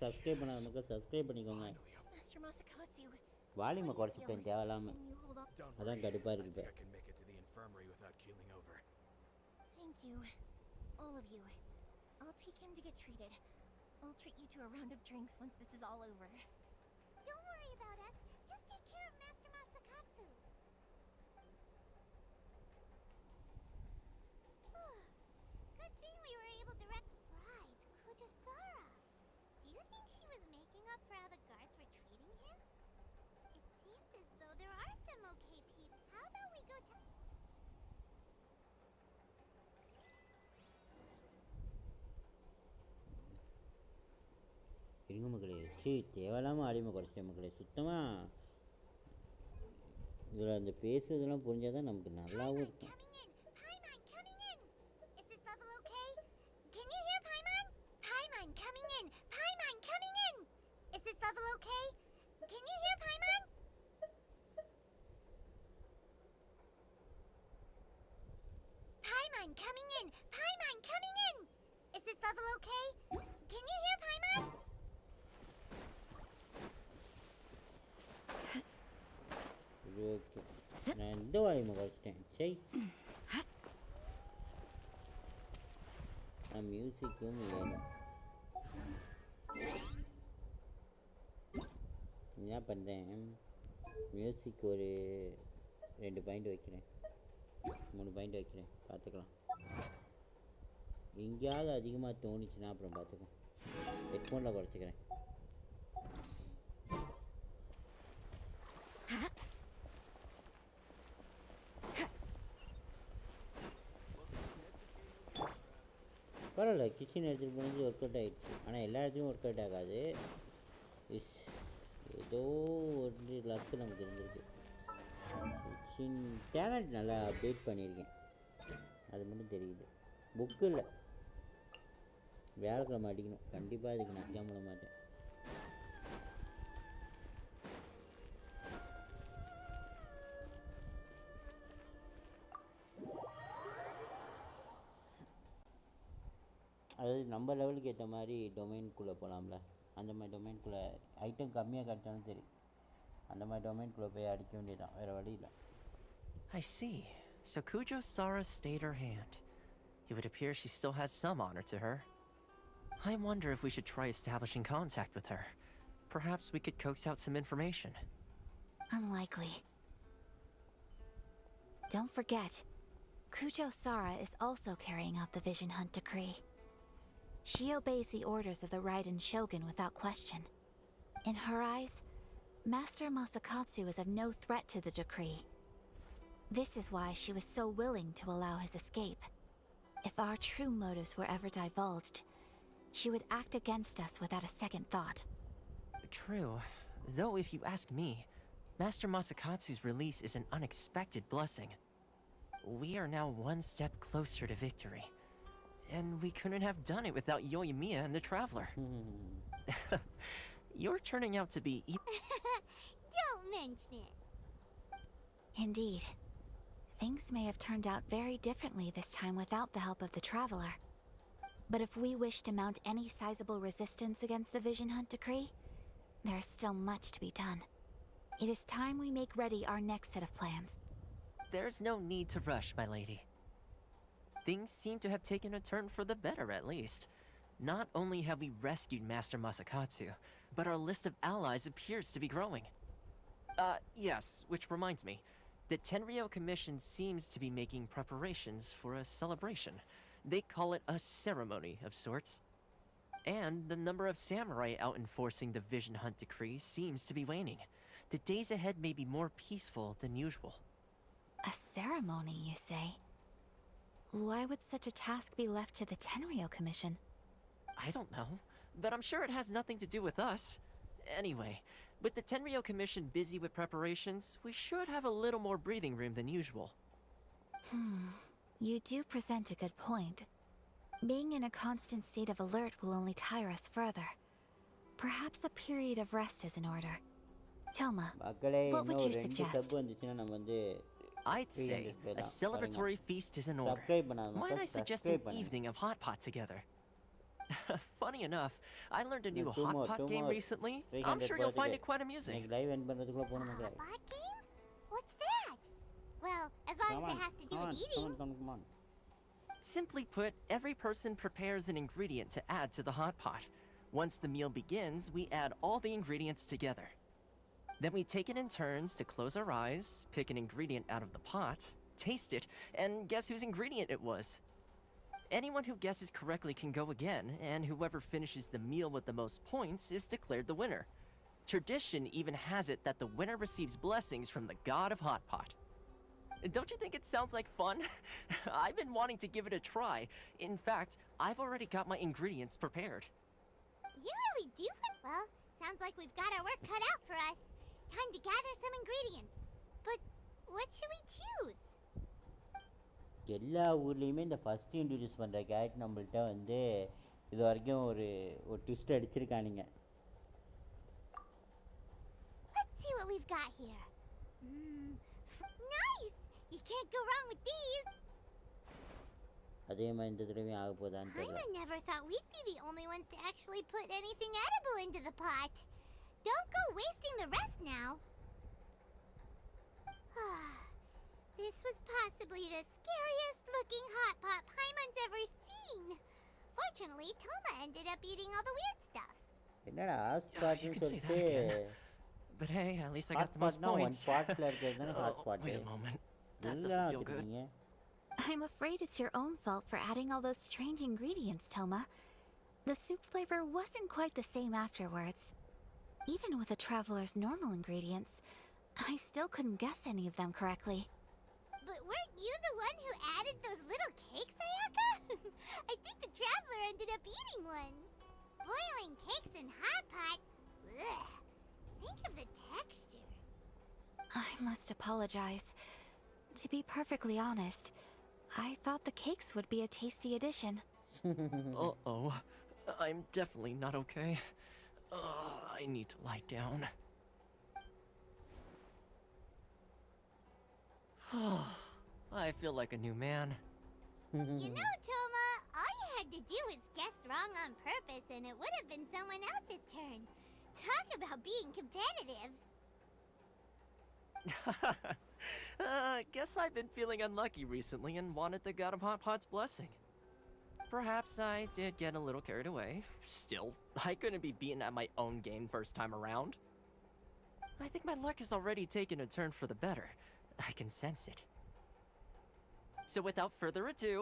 சப்ஸ்கிரைப் பண்ணாத மக்கள் சப்ஸ்கிரைப் பண்ணிக்கோங்க. Master Masakatsu, வால்யூமை குறைச்சிட்டேன் தேவையில்லாமல். can you hold on? Don't அதான் worry. கடுப்பாக I இருக்குது think I இப்போ. can make it to the infirmary without keeling over. Thank you, all of you. I'll take him to get treated. I'll treat you to a round of drinks once this is all over. Don't worry about us. Just take care of Master Masakatsu. Good thing we were able to Right, Kujasara. Do you think she was making up for how the guards were treating him? It seems as though there are some okay people. How about we go to... இருங்க மக்களே. தேவையில்லாமல் வால்யூமை குறைச்சிட்டேன் மக்களே. சுத்தமாக இதில் அந்த பேசுறதெல்லாம் புரிஞ்சால் தான் நமக்கு நல்லாவும் இருக்கும். Paimon coming in! Is this level okay? Can you hear Paimon? Paimon coming in! Paimon coming in! Is this level okay? Can you hear Paimon? Paimon coming in! Paimon coming in! Is this level okay? Can you hear Paimon? இது okay. நான் இந்த வால்யூமை குறைச்சிட்டேன். சரி, நான் மியூசிக்கும் வேணும். என்ன பண்ணுறேன், மியூசிக் ஒரு 2 பாயிண்ட் வைக்கிறேன், 3 பாயிண்ட் வைக்கிறேன். பார்த்துக்கலாம். எங்கேயாவது அதிகமாக தோணுச்சுன்னா அப்புறம் பார்த்துக்கலாம். ஹெட்ஃபோனில் குறைச்சிக்கிறேன். பரவாயில்ல, கிச்சன் எடுத்துகிட்டு போனது ஒர்க் அவுட் ஆகிடுச்சு. ஆனால் எல்லா இடத்துலையும் ஒர்க் அவுட் ஆகாது. ஏதோ ஒரு லக்கு நமக்கு இருந்திருக்கு. கிச்சன் டேலண்ட் நல்லா அப்டேட் பண்ணியிருக்கேன், அது மட்டும் தெரியுது. புக்கு இல்லை, வியாழக்கிழமை அடிக்கணும். கண்டிப்பாக இதுக்கு நான் எக்ஸாம் பண்ண மாட்டேன். அதாவது நம்ம லெவலுக்கு ஏற்ற மாதிரி டொமைனுக்குள்ளே போகலாம்ல. அந்த மாதிரி டொமைனுக்குள்ளே ஐட்டம் கம்மியாக கிடச்சாலும் சரி, அந்த மாதிரி டொமைனுக்குள்ளே போய் அடிக்க வேண்டியதான், வேறு வழி இல்லை. I see. So Kujo Sara stayed her hand. It would appear she still has some honor to her. I wonder if we should try establishing contact with her. Perhaps we could coax out some information. Unlikely. Don't forget, Kujo Sara is also carrying out the Vision Hunt decree. She obeys the orders of the Raiden Shogun without question. In her eyes, Master Masakatsu is of no threat to the decree. This is why she was so willing to allow his escape. If our true motives were ever divulged, she would act against us without a second thought. True. Though if you ask me, Master Masakatsu's release is an unexpected blessing. We are now one step closer to victory. And we couldn't have done it without Yoimiya and the Traveler. You're turning out to be Don't mention it. Indeed. Things may have turned out very differently this time without the help of the Traveler. But if we wish to mount any sizable resistance against the Vision Hunt decree, there is still much to be done. It is time we make ready our next set of plans. There's no need to rush, my lady. Things seem to have taken a turn for the better, at least. Not only have we rescued Master Masakatsu, but our list of allies appears to be growing. Yes, which reminds me. The Tenryou Commission seems to be making preparations for a celebration. They call it a ceremony of sorts. And the number of samurai out enforcing the Vision Hunt decree seems to be waning. The days ahead may be more peaceful than usual. A ceremony, you say? Why would such a task be left to the Tenryou Commission? I don't know, but I'm sure it has nothing to do with us. Anyway, with the Tenryou Commission busy with preparations, we should have a little more breathing room than usual. You do present a good point. Being in a constant state of alert will only tire us further. Perhaps a period of rest is in order. Toma, மக்களே what would இன்னும் you 2 suggest? Sub வந்துச்சுன்னா நம்ம வந்து I'd say 300 பேர் a தான். celebratory feast is in order. Subscribe பண்ணாத Might I மக்கள் suggest subscribe an பண்ணுங்க. evening of hot pot together? Funny enough, I learned a new Two hot more, pot two game more. recently. I'm 300 sure you'll find it போறதுக்கு quite amusing. எனக்கு live end பண்றதுக்குள்ள போணும் மக்களே. Bot game? What's that? Well, as long as it has to do with eating. Come on. Simply put, every person prepares an ingredient to add to the hot pot. Once the meal begins, we add all the ingredients together. Then we take it in turns to close our eyes, pick an ingredient out of the pot, taste it, and guess whose ingredient it was. Anyone who guesses correctly can go again, and whoever finishes the meal with the most points is declared the winner. Tradition even has it that the winner receives blessings from the god of hot pot. Don't you think it sounds like fun? I've been wanting to give it a try. In fact, I've already got my ingredients prepared. You really do? Well, sounds like we've got our work cut out for us. Time to gather some ingredients. But what should we choose? எல்லா ஊர்லேயுமே இந்த first introduce பண்ணுற character நம்மள்ட்ட வந்து இது வரைக்கும் ஒரு twist அடிச்சிருக்கானுங்க. Let's see what we've got here. Nice! You can't go wrong with these. அதே மாதிரி இந்த தடவையும் ஆக போதான்னு தெரியல. Paimon never thought we'd be the only ones to actually put anything edible into the pot. Don't go wasting the rest now. This was possibly the scariest looking hot pot Paimon's ever seen. Fortunately, Toma ended up eating all the weird stuff. என்னடா You ஹாட்ஸ்பாட்னு could say that சொல்லிட்டு again. But hey, at least I got the most ஹாட்ஸ்பாட்னா one points. ஸ்பாட்ல இருக்கிறது தானே hotspot. Wait a moment. That எல்லாம் doesn't feel good. வச்சிருக்கீங்க. I'm afraid it's your own fault for adding all those strange ingredients, Toma. The soup flavor wasn't quite the same afterwards. Even with the traveler's normal ingredients, I still couldn't guess any of them correctly. But weren't you the one who added those little cakes, Ayaka? I think the traveler ended up eating one. Boiling cakes in hot pot? Ugh. Think of the texture. I must apologize. To be perfectly honest, I thought the cakes would be a tasty addition. Uh-oh. I'm definitely not okay. I need to lie down. I feel like a new man. You know, Toma, all you had to do was guess wrong on purpose and it would have been someone else's turn. Talk about being competitive. Guess I've been feeling unlucky recently and wanted the God of Hot Pot's blessing. Perhaps I did get a little carried away. Still, I couldn't be beaten at my own game first time around. I think my luck has already taken a turn for the better. I can sense it. So without further ado,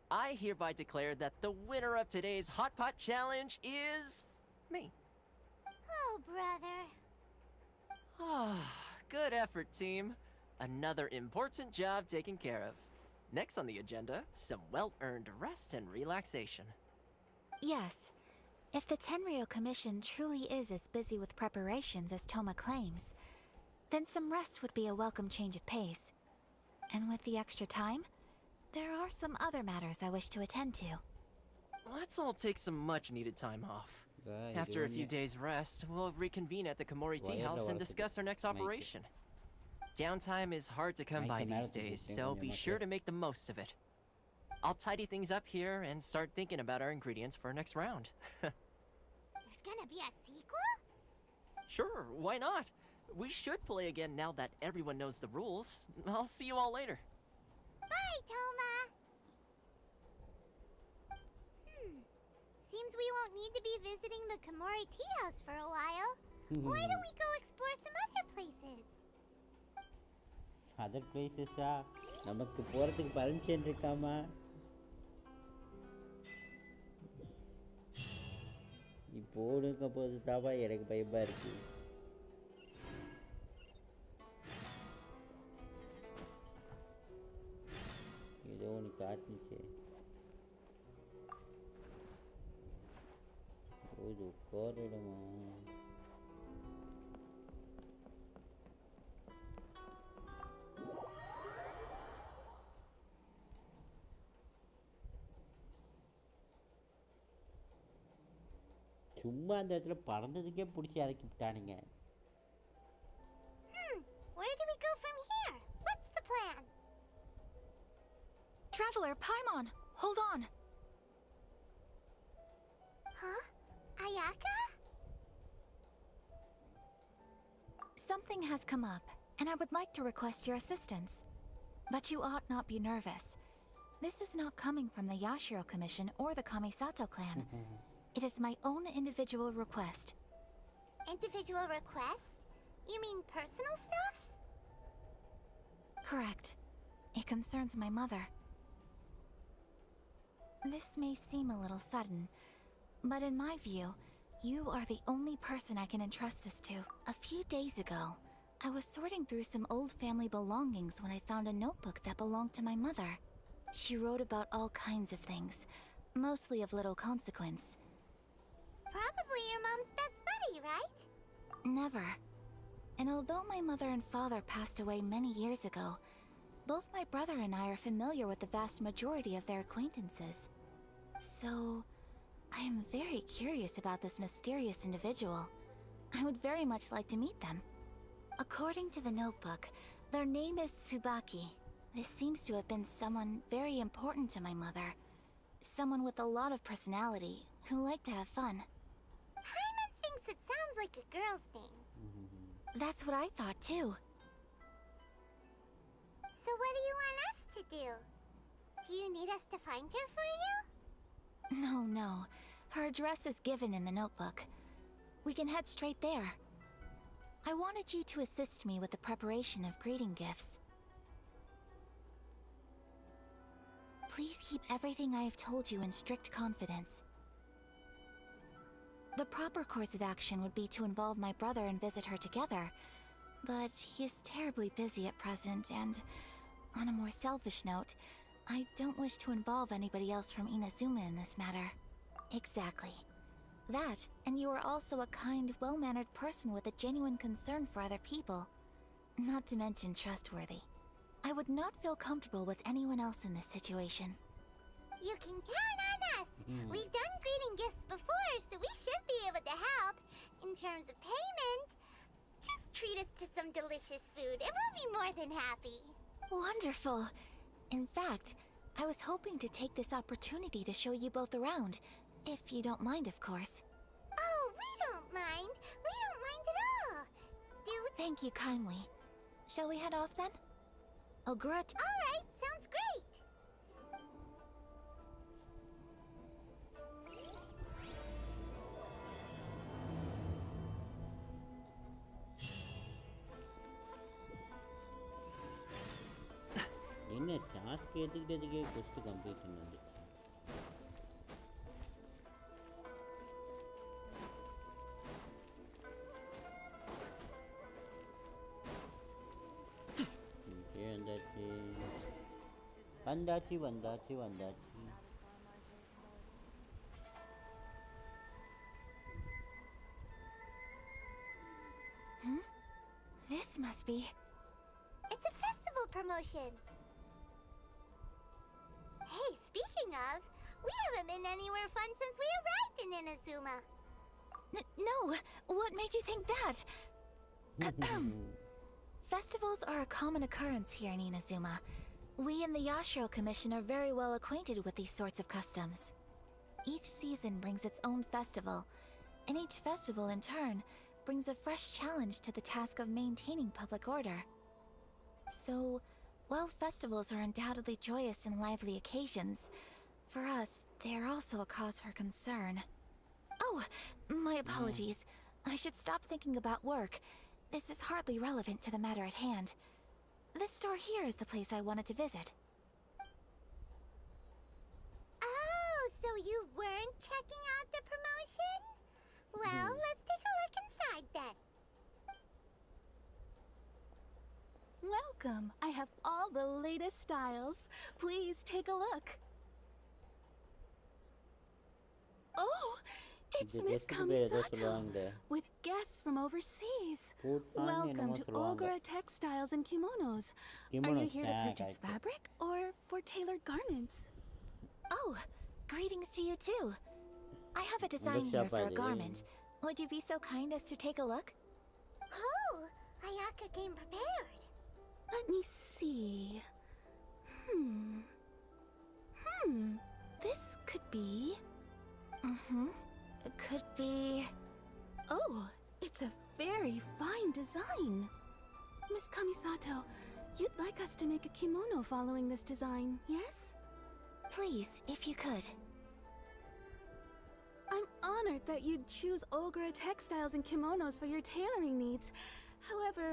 I hereby declare that the winner of today's Hot Pot Challenge is me. Oh, brother. Good effort, team. Another important job taken care of. Next on the agenda, some well-earned rest and relaxation. Yes, if the Tenryou Commission truly is as busy with preparations as Toma claims, then some rest would be a welcome change of pace. And with the extra time, there are some other matters I wish to attend to. Let's all take some much-needed time off. After a few days' rest, we'll reconvene at the Komori Tea House and discuss our next operation. Downtime is hard to come by these days, so be sure to make the most of it. I'll tidy things up here and start thinking about our ingredients for our next round. There's gonna be a sequel? Sure, why not? We should play again now that everyone knows the rules. I'll see you all later. Bye, Toma. seems we won't need to be visiting the Komori tea house for a while. Why don't we go explore some other places? Other பிளேசஸா? நமக்கு போகிறதுக்கு permission இருக்காமா? நீ போடுங்க போது தாப்பா எனக்கு பயமா இருக்கு. ஏதோ ஒன்று காட்டுச்சு. இது உட்காரிடுமா? சும்மா அந்த இடத்துல பறந்ததுக்கே பிடிச்சி இறக்கி விட்டானுங்க. Where do we go from here? What's the plan? Traveler, Paimon, hold on. Huh? Ayaka? Something has come up, and I would like to request your assistance. But you ought not be nervous. This is not coming from the Yashiro Commission or the Kamisato clan. It is my own individual request. Individual request? You mean personal stuff? Correct. It concerns my mother. This may seem a little sudden, but in my view, you are the only person I can entrust this to. A few days ago, I was sorting through some old family belongings when I found a notebook that belonged to my mother. She wrote about all kinds of things, mostly of little consequence. Probably your mom's best buddy, right? Never. And although my mother and father passed away many years ago, both my brother and I are familiar with the vast majority of their acquaintances. So, I am very curious about this mysterious individual. I would very much like to meet them. According to the notebook, their name is Tsubaki. This seems to have been someone very important to my mother. Someone with a lot of personality, who liked to have fun. Paimon thinks it sounds like a girl's name. That's what I thought too. So what do you want us to do? Do you need us to find her for you? No. Her address is given in the notebook. We can head straight there. I wanted you to assist me with the preparation of greeting gifts. Please keep everything I have told you in strict confidence. The proper course of action would be to involve my brother and visit her together, but he is terribly busy at present, and on a more selfish note, I don't wish to involve anybody else from Inazuma in this matter. Exactly. That, and you are also a kind, well-mannered person with a genuine concern for other people. Not to mention trustworthy. I would not feel comfortable with anyone else in this situation. You can count on us. We've done greeting gifts before, so we should be able to help. In terms of payment, just treat us to some delicious food and we'll be more than happy. Wonderful. In fact, I was hoping to take this opportunity to show you both around, if you don't mind, of course. Oh, we don't mind. We don't mind at all. Thank you kindly. Shall we head off then? Ogura. All right, sounds great. என்ன task ஏற்றுக்கிட்டதுக்கே கொஸ்ட் complete வந்துச்சு. வந்தாச்சு வந்தாச்சு வந்தாச்சு. This must be... It's a festival promotion. Hey, speaking of, we haven't been anywhere fun since we arrived in Inazuma. No! What made you think that? Festivals are a common occurrence here in Inazuma. We in the Yashiro Commission are very well acquainted with these sorts of customs. Each season brings its own festival, and each festival in turn brings a fresh challenge to the task of maintaining public order. So, while festivals are undoubtedly joyous and lively occasions, for us, they're also a cause for concern. Oh, my apologies. I should stop thinking about work. This is hardly relevant to the matter at hand. This store here is the place I wanted to visit. Oh, so you weren't checking out the promotion? Well, let's take a look inside then. Welcome. I have all the latest styles. Please take a look. Oh, it's இது Miss dress பேர் ஏதோ Kamisato சொல்லுவாங்க. with guests from overseas. கூட்டான்னு Welcome என்னமோ to சொல்லுவாங்க. Ogura Textiles and Kimonos. Are Kimonos, you here to yeah, purchase right. fabric or for tailored garments? Oh, greetings to you too. I have a design shop here for a idea. garment. Would you be so kind as to take a look? Oh, Ayaka came prepared. Let me see. This could be... Could be... Oh, it's a very fine design. Miss Kamisato, you'd like us to make a kimono following this design, yes? Please, if you could. I'm honored that you'd choose Ogura Textiles and Kimonos for your tailoring needs. However,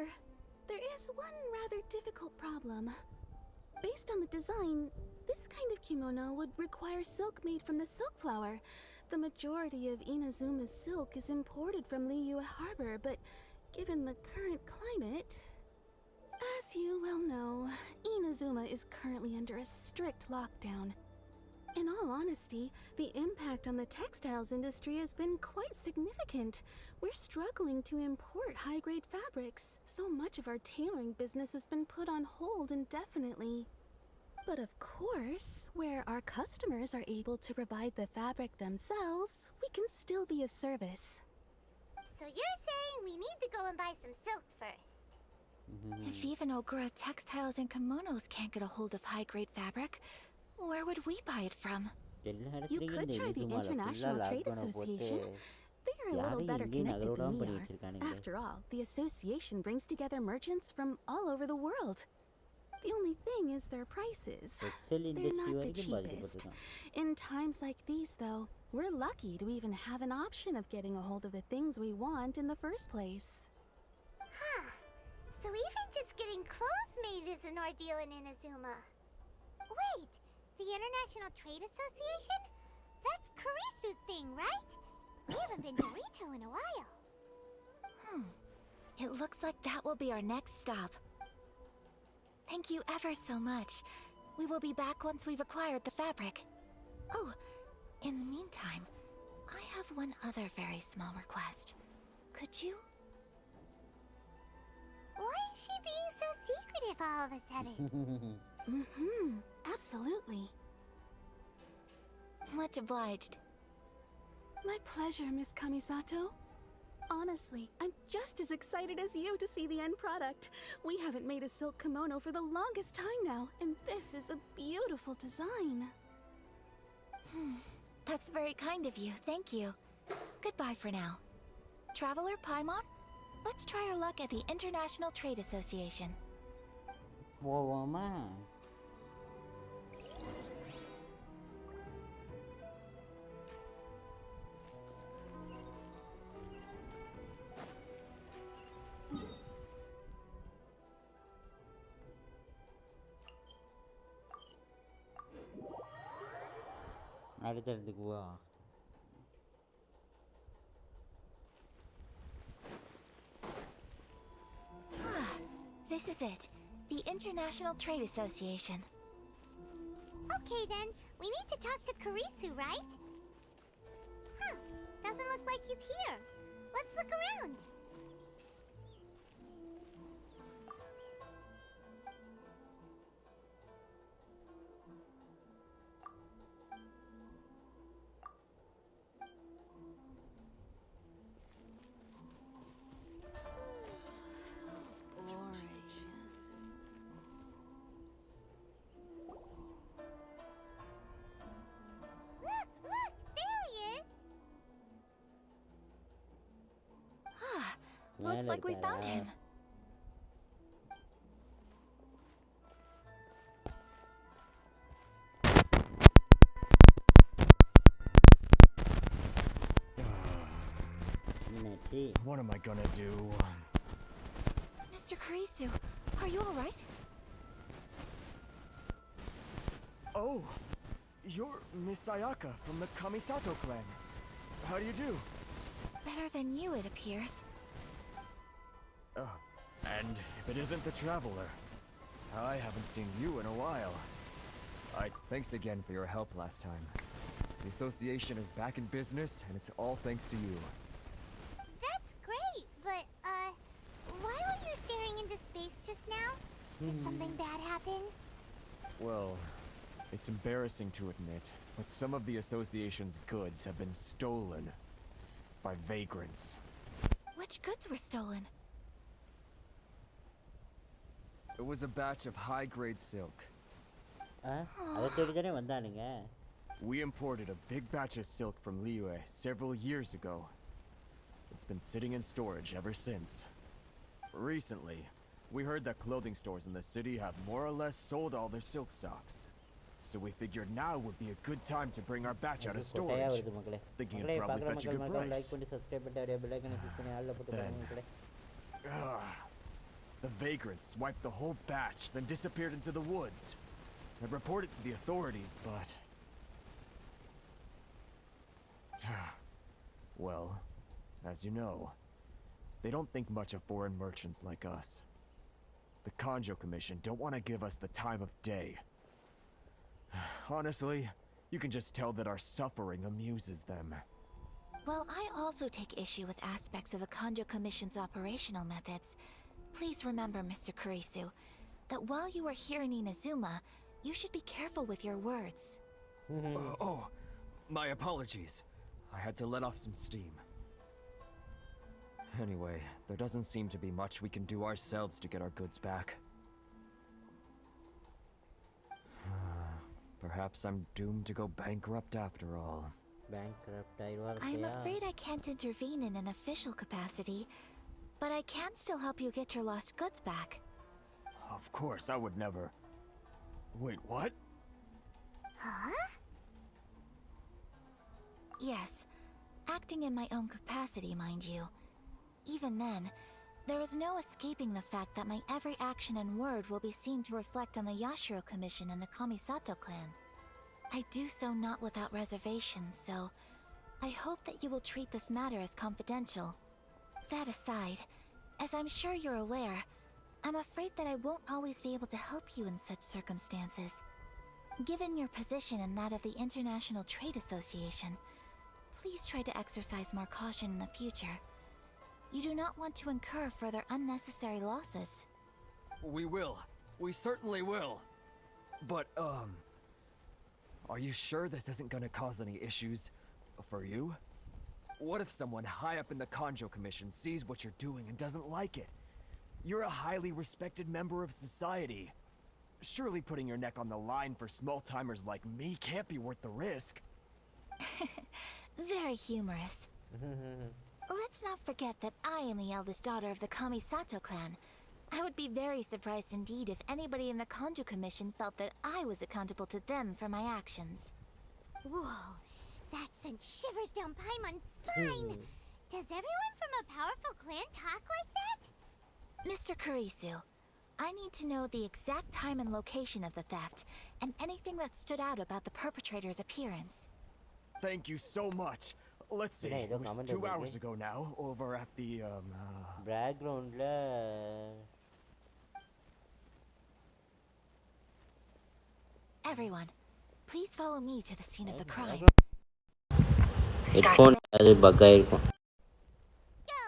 there is one rather difficult problem. Based on the design, this kind of kimono would require silk made from the silk flower. The majority of Inazuma's silk is imported from Liyue Harbor, but given the current climate... As you well know, Inazuma is currently under a strict lockdown. In all honesty, the impact on the textiles industry has been quite significant. We're struggling to import high-grade fabrics. So much of our tailoring business has been put on hold indefinitely. But of course, where our customers are able to provide the fabric themselves, we can still be of service. So you're saying we need to go and buy some silk first? If even Ogura Textiles and Kimonos can't get a hold of high-grade fabric, where would we buy it from? எல்லா You இடத்துலயும் could இந்த try the இனிசுமால ஃபுல்லா International Trade லாக்டவுனை போட்டு Association. They're a little யாரையும் better எங்கேயும் connected நகர than விடாம we பண்ணி are. வச்சிருக்கானுங்க. After all, the association brings together merchants from all over the world. The only thing is their prices. Textile They're industry not the வரைக்கும் cheapest. பாதிக்கப்பட்டிருக்கான். In times like these, though, we're lucky to even have an option of getting a hold of the things we want in the first place. Huh. So even just getting clothes made is an ordeal in Inazuma. Wait, the International Trade Association? That's Kurisu's thing, right? We haven't been to Rito in a while. It looks like that will be our next stop. Thank you ever so much. We will be back once we've acquired the fabric. Oh, in the meantime, I have one other very small request. Could you? Why is she being so secretive all of a sudden? Absolutely. Much obliged. My pleasure, Miss Kamisato. Honestly, I'm just as excited as you to see the end product. We haven't made a silk kimono for the longest time now, and this is a beautiful design. That's very kind of you. Thank you. Goodbye for now. Traveler Paimon, let's try our luck at the International Trade Association. போவோமா? அடுத்த இடத்துக்கு வா. This is it. The International Trade Association. Okay then, we need to talk to Kurisu, right? Huh, doesn't look like he's here. Let's look around. Look, there he is. Looks மேல like we found இருக்காரா? him. டேய் What am I gonna do? Mr. Kurisu, are you alright? Oh, you're Miss Sayaka from the Kamisato clan. How do you do? Better than you, it appears. And if it isn't the traveler, I haven't seen you in a while. Thanks again for your help last time. The association is back in business, and it's all thanks to you. That's great, but, why were you staring into space just now? Did something bad happen? Well, it's embarrassing to admit, but some of the association's goods have been stolen by vagrants. Which goods were stolen? It was a batch of high-grade silk. அதை தேடி தானே வந்தானுங்க We imported a big batch of silk from Liyue several years ago. It's been sitting in storage ever since. Recently, we heard that clothing stores in the city have more or less sold all their silk stocks. So we figured now would be a good time to bring our batch out of கொட்டையா storage. வருது மக்களே Thinking மக்களே it'd probably பார்க்குற fetch a மக்கள் good மக்கள் like price. பண்ணி subscribe பண்ணிட்டு அப்படியே bell ஐக்கனை கிளிக் பண்ணி ஆல்ல போட்டு பாருங்க மக்களே The vagrants swiped the whole batch, then disappeared into the woods. I reported to the authorities, but... Well, as you know, they don't think much of foreign merchants like us. The Kanjo Commission don't want to give us the time of day. Honestly, you can just tell that our suffering amuses them. Well, I also take issue with aspects of the Kanjo Commission's operational methods. Please remember, Mr. Kurisu, that while you are here in Inazuma, you should be careful with your words. My apologies. I had to let off some steam. Anyway, there doesn't seem to be much we can do ourselves to get our goods back. Perhaps I'm doomed to go bankrupt after all. bankrupt ஆயிடுவார் I'm afraid I can't intervene in an official capacity, but I can still help you get your lost goods back. Of course, I would never... Wait, what? Huh? Yes, acting in my own capacity, mind you. Even then, there is no escaping the fact that my every action and word will be seen to reflect on the Yashiro Commission and the Kamisato clan. I do so not without reservation, so I hope that you will treat this matter as confidential. That aside, as I'm sure you're aware, I'm afraid that I won't always be able to help you in such circumstances. Given your position and that of the International Trade Association, please try to exercise more caution in the future. You do not want to incur further unnecessary losses. We will. We certainly will. But, are you sure this isn't gonna cause any issues for you? What if someone high up in the Kanjo Commission sees what you're doing and doesn't like it? You're a highly respected member of society. Surely putting your neck on the line for small-timers like me can't be worth the risk. Very humorous. Let's not forget that I am the eldest daughter of the Kamisato clan. I would be very surprised indeed if anybody in the Kanjo Commission felt that I was accountable to them for my actions. Whoa, that sent shivers down Paimon's spine! Does everyone from a powerful clan talk like that? Mr. Kurisu, I need to know the exact time and location of the theft, and anything that stood out about the perpetrator's appearance. Thank you so much. Let's see, Yeah, it don't was comment 2 over hours here. ago now, over at the, பேக்ரவுண்டில் Everyone, please follow me to the scene of the crime. Headphone அது buck ஆகிருக்கும் Go!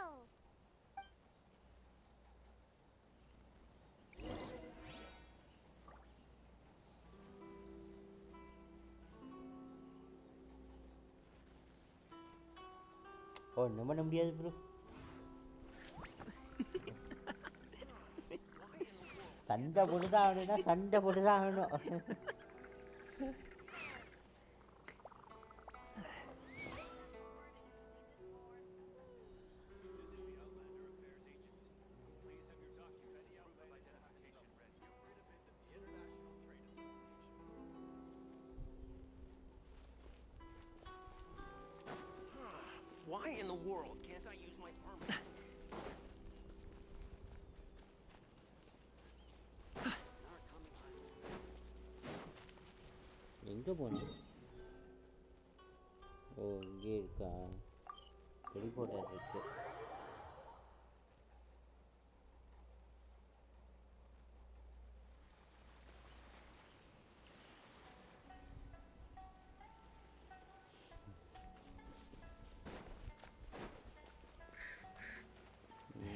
ஒன்றும் பண்ண முடியாது bro சண்டை போட்டுதான் ஆகணும்னா சண்டை போட்டுதான் ஆகணும் Why in the world can't I use my permit? எங்கே போகணும்? ஓ இங்கே இருக்கா? டெலிபோர்ட்டர் இருக்கு.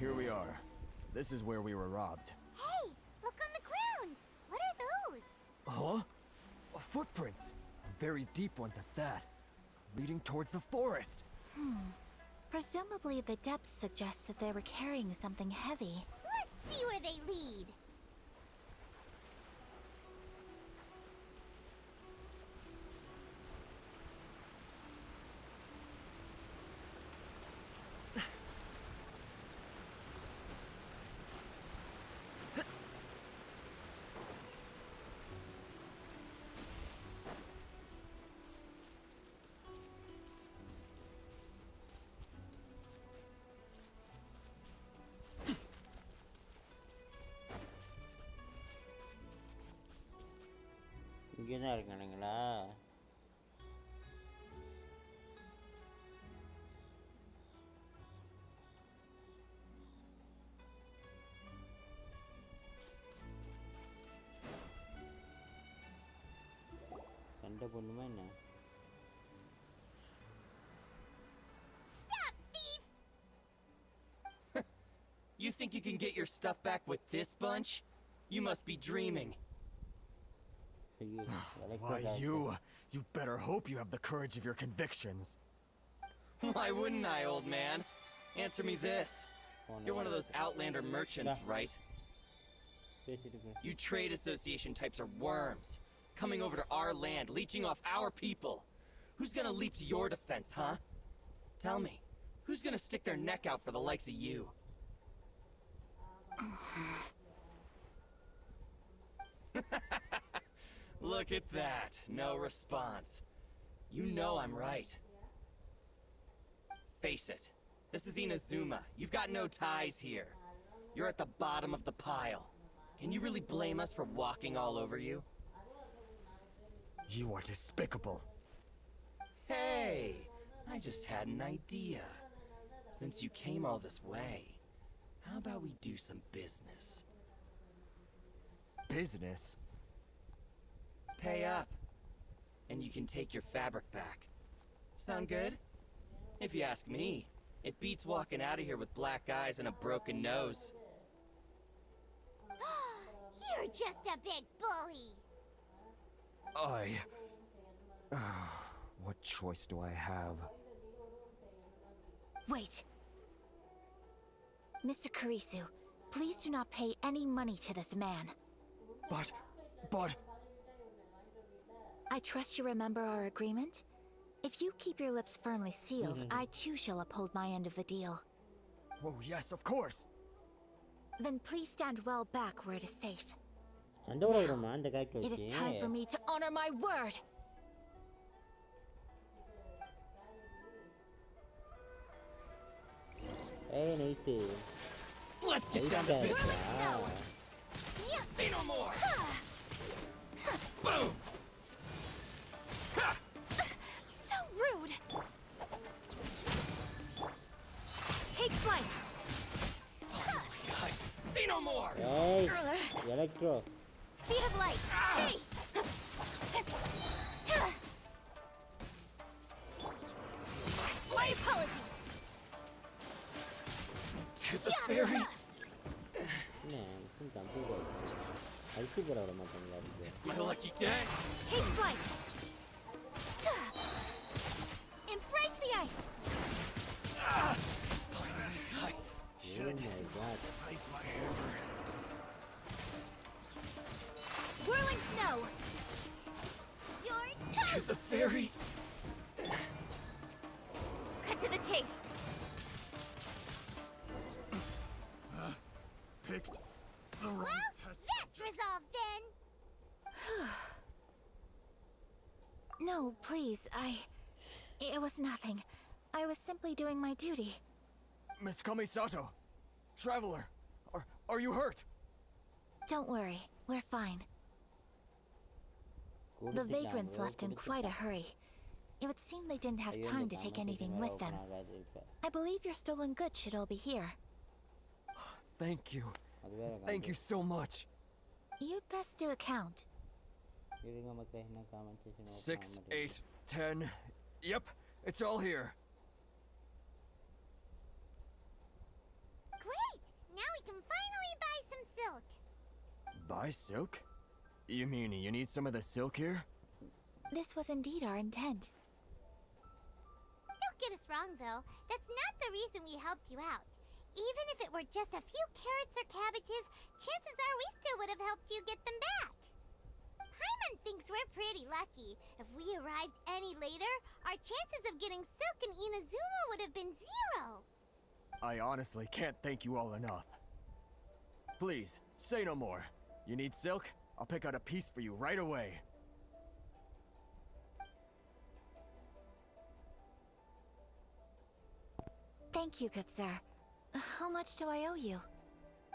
Here we are. This is where we were robbed. Hey, look on the ground. What are those? Huh? Footprints. Very deep ones at that. Leading towards the forest. Presumably the depth suggests that they were carrying something heavy. Let's see where they lead. இங்கே தான் இருக்கானுங்களா? சண்டை பொண்ணுமா என்ன? Stop, thief! You think you can get your stuff back with this bunch? You must be dreaming. ஐயோ, Why you better hope you have the courage of your convictions. Why wouldn't I, old man? Answer me this. You're one of those Outlander merchants, right? You trade association types are worms, coming over to our land, leeching off our people. Who's gonna leap to your defense, huh? Tell me, who's gonna stick their neck out for the likes of you? Look at that. No response. You know I'm right. Face it. This is Inazuma. You've got no ties here. You're at the bottom of the pile. Can you really blame us for walking all over you? You are despicable. Hey! I just had an idea. Since you came all this way, how about we do some business? Business? Pay up, and you can take your fabric back. Sound good? If you ask me, it beats walking out of here with black eyes and a broken nose. You're just a big bully. What choice do I have? Wait. Mr. Kurisu, please do not pay any money to this man. But... I trust you remember our agreement? If you keep your lips firmly sealed, I too shall uphold my end of the deal. Oh, yes, of course. Then please stand well back where it is safe. சண்டை விடுறோமா அந்த காய்க்கு It is வச்சு? time for me to honor my word! ஏய் nice. Let's get down to business. Say no more. Boom. So rude! Take flight! Say no more. ஏய் electro. Speed of light. Hey! My apologies. To the fairy. என்ன எனக்கு computer அழிச்சு போட விட மாட்டாங்களா இருக்கு? It's my lucky day. Take flight. Embrace the ice. Oh my god. Whirling snow. You're To toast! the fairy. Cut to the chase. Picked the wrong Well, test. that's resolved then. No, please, It was nothing. I was simply doing my duty. Miss Kamisato, traveler, are you hurt? Don't worry, we're fine. The vagrants left in quite a hurry. It would seem they didn't have time to take anything with them. I believe your stolen goods should all be here. Thank you. Thank you so much. You'd best do a count. 6, 8, 10. Yep, it's all here. Great! Now we can finally buy some silk. Buy silk? You mean you need some of the silk here? This was indeed our intent. Don't get us wrong, though. That's not the reason we helped you out. Even if it were just a few carrots or cabbages, chances are we still would have helped you get them back. Paimon thinks we're pretty lucky. If we arrived any later, our chances of getting silk in Inazuma would have been 0. I honestly can't thank you all enough. Please, say no more. You need silk? I'll pick out a piece for you right away. Thank you, good sir. How much do I owe you?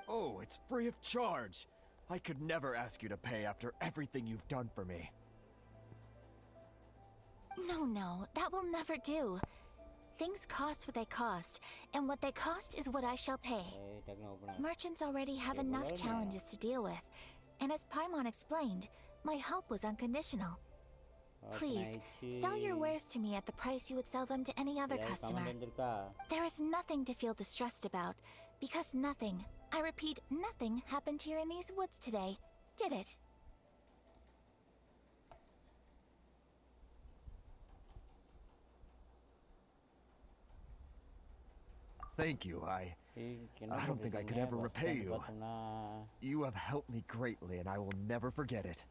Oh, it's free of charge. I could never ask you to pay after everything you've done for me. No, that will never do. Things cost what they cost, and what they cost is what I shall pay. Merchants already have enough challenges to deal with, and as Paimon explained, my help was unconditional. Please, sell your wares to me at the price you would sell them to any other customer. There is nothing to feel distressed about, because nothing, I repeat, nothing happened here in these woods today, did it? Thank you. I don't think I could ever repay you. You have helped me greatly, and I will never forget it.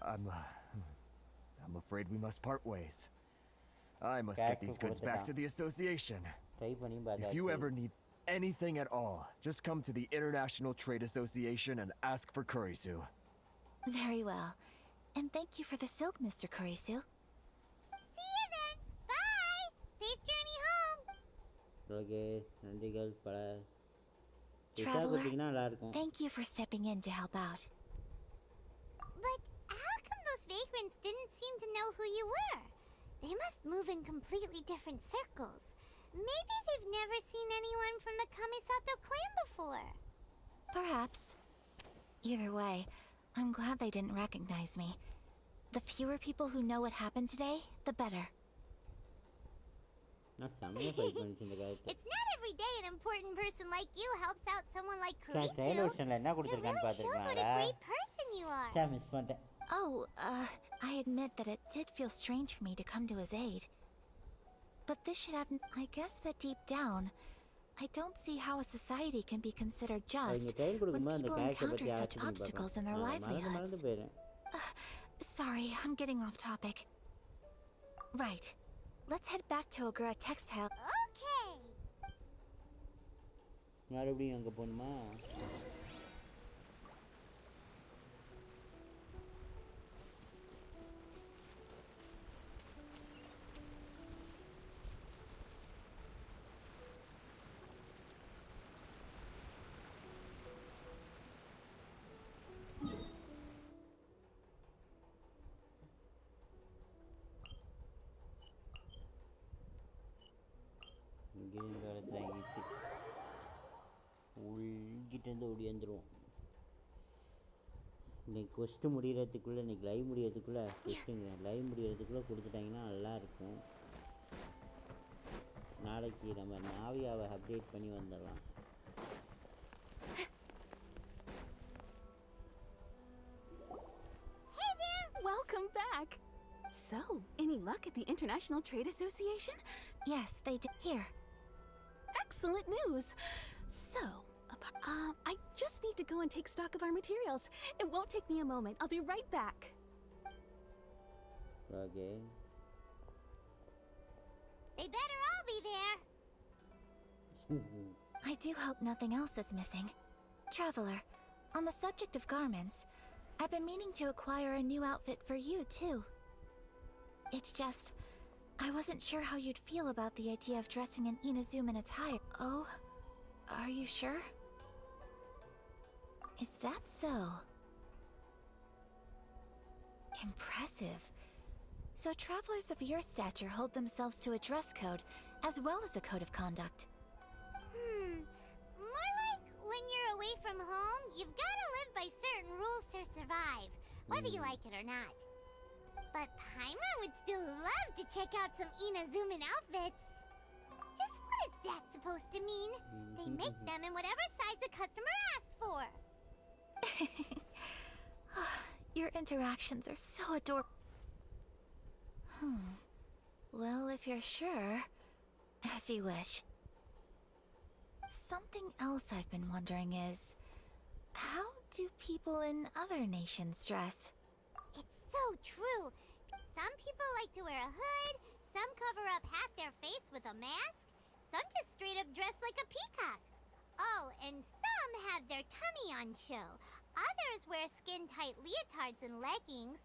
I'm afraid we must part ways. I must get these goods back to the association. If you ever need anything at all, just come to the International Trade Association and ask for Kurisu. Very well. And thank you for the silk, Mr. Kurisu. See you then! Bye! Safe journey home! Traveler, thank you for stepping in to help out. But how come those vagrants didn't seem to know who you were? They must move in completely different circles. Maybe they've never seen anyone from the Kamisato clan before. Perhaps. Either way, I'm glad they didn't recognize me. The fewer people who know what happened today, the better. It's not every day an important person like you helps out someone like Kurisu. It really shows what a great person you are. Oh, I admit that it did feel strange for me to come to his aid. But this should have... I guess that deep down, I don't see how a society can be considered just when people encounter such obstacles in their livelihoods. Sorry, I'm getting off topic. Right. Let's head back to Ogura Textile. Okay. உள்கிட்டேருந்து ஓடியாந்துருவோம். இன்னைக்கு cost முடிகிறதுக்குள்ளே, இன்னைக்கு live முடிகிறதுக்குள்ளே live முடிகிறதுக்குள்ளே கொடுத்துட்டாங்கன்னா நல்லாயிருக்கும். நாளைக்கு நம்ம நாவியாவை update பண்ணி வந்துடலாம். Hey there! Welcome back! So, any luck at the International Trade Association? Yes, they did. Here. Excellent news! So, I just need to go and take stock of our materials. It won't take me a moment. I'll be right back. Okay. They better all be there. I do hope nothing else is missing. Traveler, on the subject of garments, I've been meaning to acquire a new outfit for you, too. It's just... I wasn't sure how you'd feel about the idea of dressing in Inazuman attire. Oh? Are you sure? Is that so? Impressive. So travelers of your stature hold themselves to a dress code, as well as a code of conduct. More like when you're away from home, you've gotta live by certain rules to survive, whether you like it or not. But Paimon would still love to check out some Inazuman outfits. Just what is that supposed to mean? They make them in whatever size the customer asks for. Your interactions are so adorable. Well, if you're sure, as you wish. Something else I've been wondering is, how do people in other nations dress? It's so true. Some people like to wear a hood, some cover up half their face with a mask, some just straight up dress like a peacock. Oh, and some have their tummy on show. Others wear skin-tight leotards and leggings.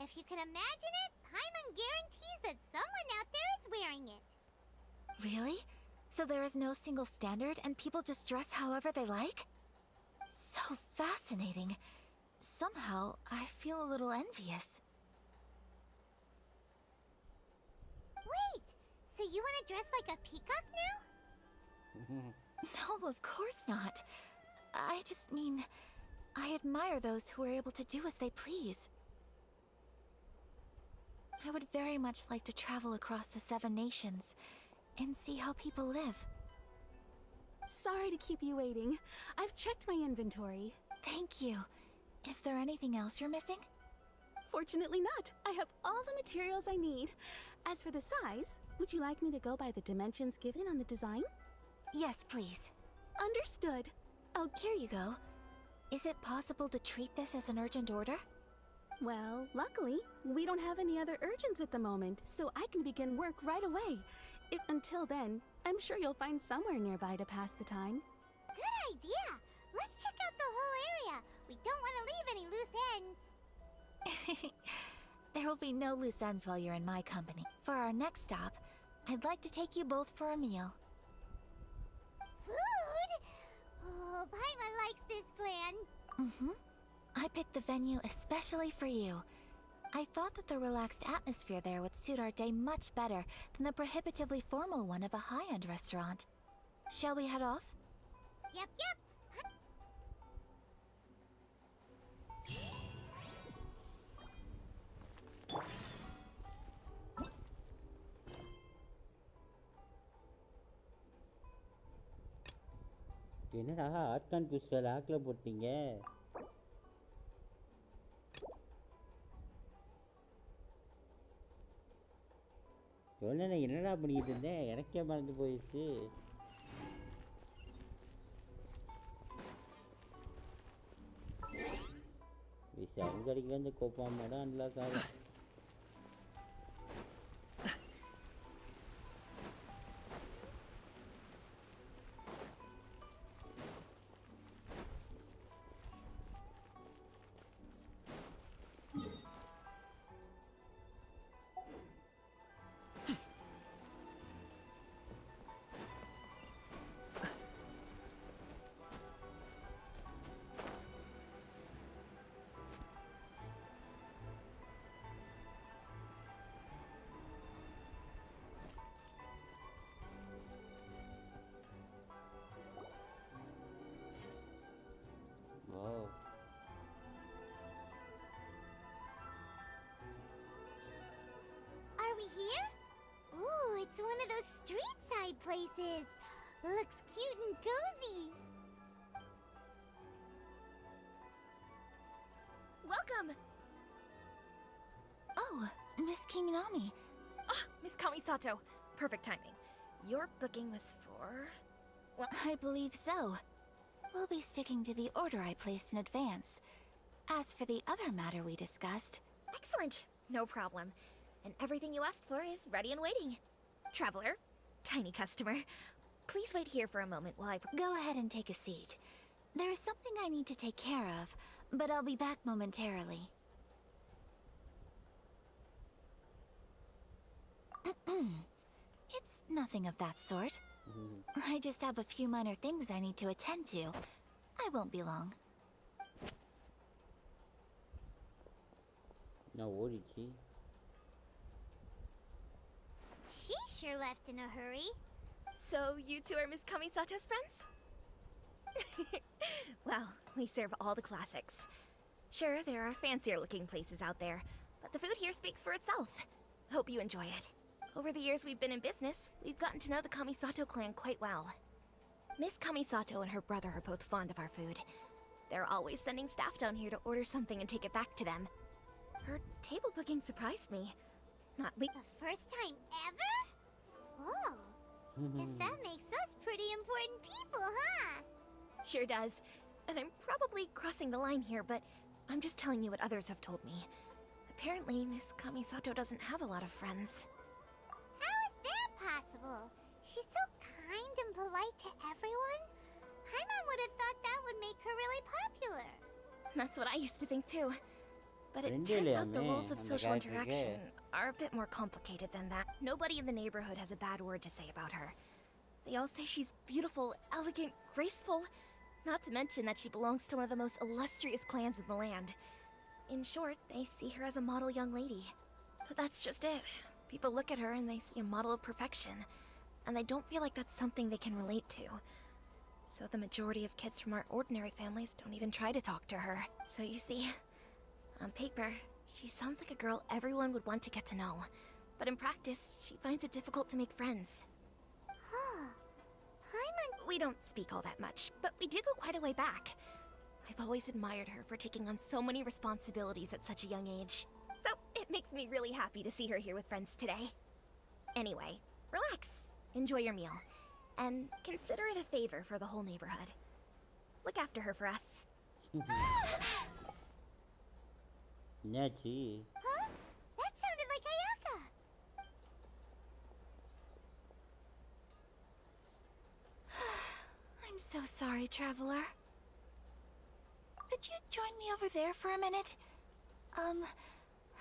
If you can imagine it, Paimon guarantees that someone out there is wearing it. Really? So there is no single standard and people just dress however they like? So fascinating. Somehow, I feel a little envious. Wait! So you want to dress like a peacock now? No, of course not. I just mean, I admire those who are able to do as they please. I would very much like to travel across the 7 nations and see how people live. Sorry to keep you waiting. I've checked my inventory. Thank you. Is there anything else you're missing? Fortunately not. I have all the materials I need. As for the size, would you like me to go by the dimensions given on the design? Yes, please. Understood. Oh, here you go. Is it possible to treat this as an urgent order? Well, luckily, we don't have any other urgents at the moment, so I can begin work right away. Until then, I'm sure you'll find somewhere nearby to pass the time. Good idea! Let's check out the whole area. We don't want to leave any loose ends. There will be no loose ends while you're in my company. For our next stop, I'd like to take you both for a meal. Food? Oh, Paimon likes this plan. I picked the venue especially for you. I thought that the relaxed atmosphere there would suit our day much better than the prohibitively formal one of a high-end restaurant. Shall we head off? Yep. என்னடா art குஸ்டல் ஆக்கில் போட்டீங்க? என்னடா பண்ணிக்கிட்டு இருந்தேன், எனக்கே மறந்து போயிடுச்சு. விஷயம் கிடைக்கல இந்த கோப்பா மேடம் அன்லாக் ஆகும். Wow. Are we here? Ooh, it's one of those street side places. Looks cute and cozy. Welcome! Oh, Miss Kiminami. Ah, Miss Kamisato. Perfect timing. Your booking was for... Well, I believe so. We'll be sticking to the order I placed in advance. As for the other matter we discussed... Excellent. No problem. And everything you asked for is ready and waiting. Traveler, tiny customer, please wait here for a moment while I... Go ahead and take a seat. There is something I need to take care of, but I'll be back momentarily. It's nothing of that sort. I just have a few minor things I need to attend to. I won't be long. நான் ஓடிச்சு. She sure left in a hurry. So you two are Miss Kamisato's friends? Well, we serve all the classics. Sure, there are fancier looking places out there, but the food here speaks for itself. Hope you enjoy it. Over the years we've been in business, we've gotten to know the Kamisato clan quite well. Miss Kamisato and her brother are both fond of our food. They're always sending staff down here to order something and take it back to them. Her table booking surprised me. Not The first time ever? Oh, guess that makes us pretty important people, huh? Sure does. And I'm probably crossing the line here, but I'm just telling you what others have told me. Apparently, Miss Kamisato doesn't have a lot of friends. How is that possible? She's so kind and polite to everyone. Paimon would have thought that would make her really popular. That's what I used to think too. But it Friendly turns out the ame, rules of and the social guy interaction forget. are a bit more complicated than that. Nobody in the neighborhood has a bad word to say about her. They all say she's beautiful, elegant, graceful, not to mention that she belongs to one of the most illustrious clans in the land. In short, they see her as a model young lady. But that's just it. People look at her and they see a model of perfection, and they don't feel like that's something they can relate to. So the majority of kids from our ordinary families don't even try to talk to her. So you see, on paper, she sounds like a girl everyone would want to get to know. But in practice, she finds it difficult to make friends. Huh. Paimon... We don't speak all that much, but we do go quite a way back. I've always admired her for taking on so many responsibilities at such a young age. So it makes me really happy to see her here with friends today. Anyway, relax, enjoy your meal, and consider it a favor for the whole neighborhood. Look after her for us. என்னாச்சு? Huh? That sounded like Ayaka. I'm so sorry, traveler. Could you join me over there for a minute?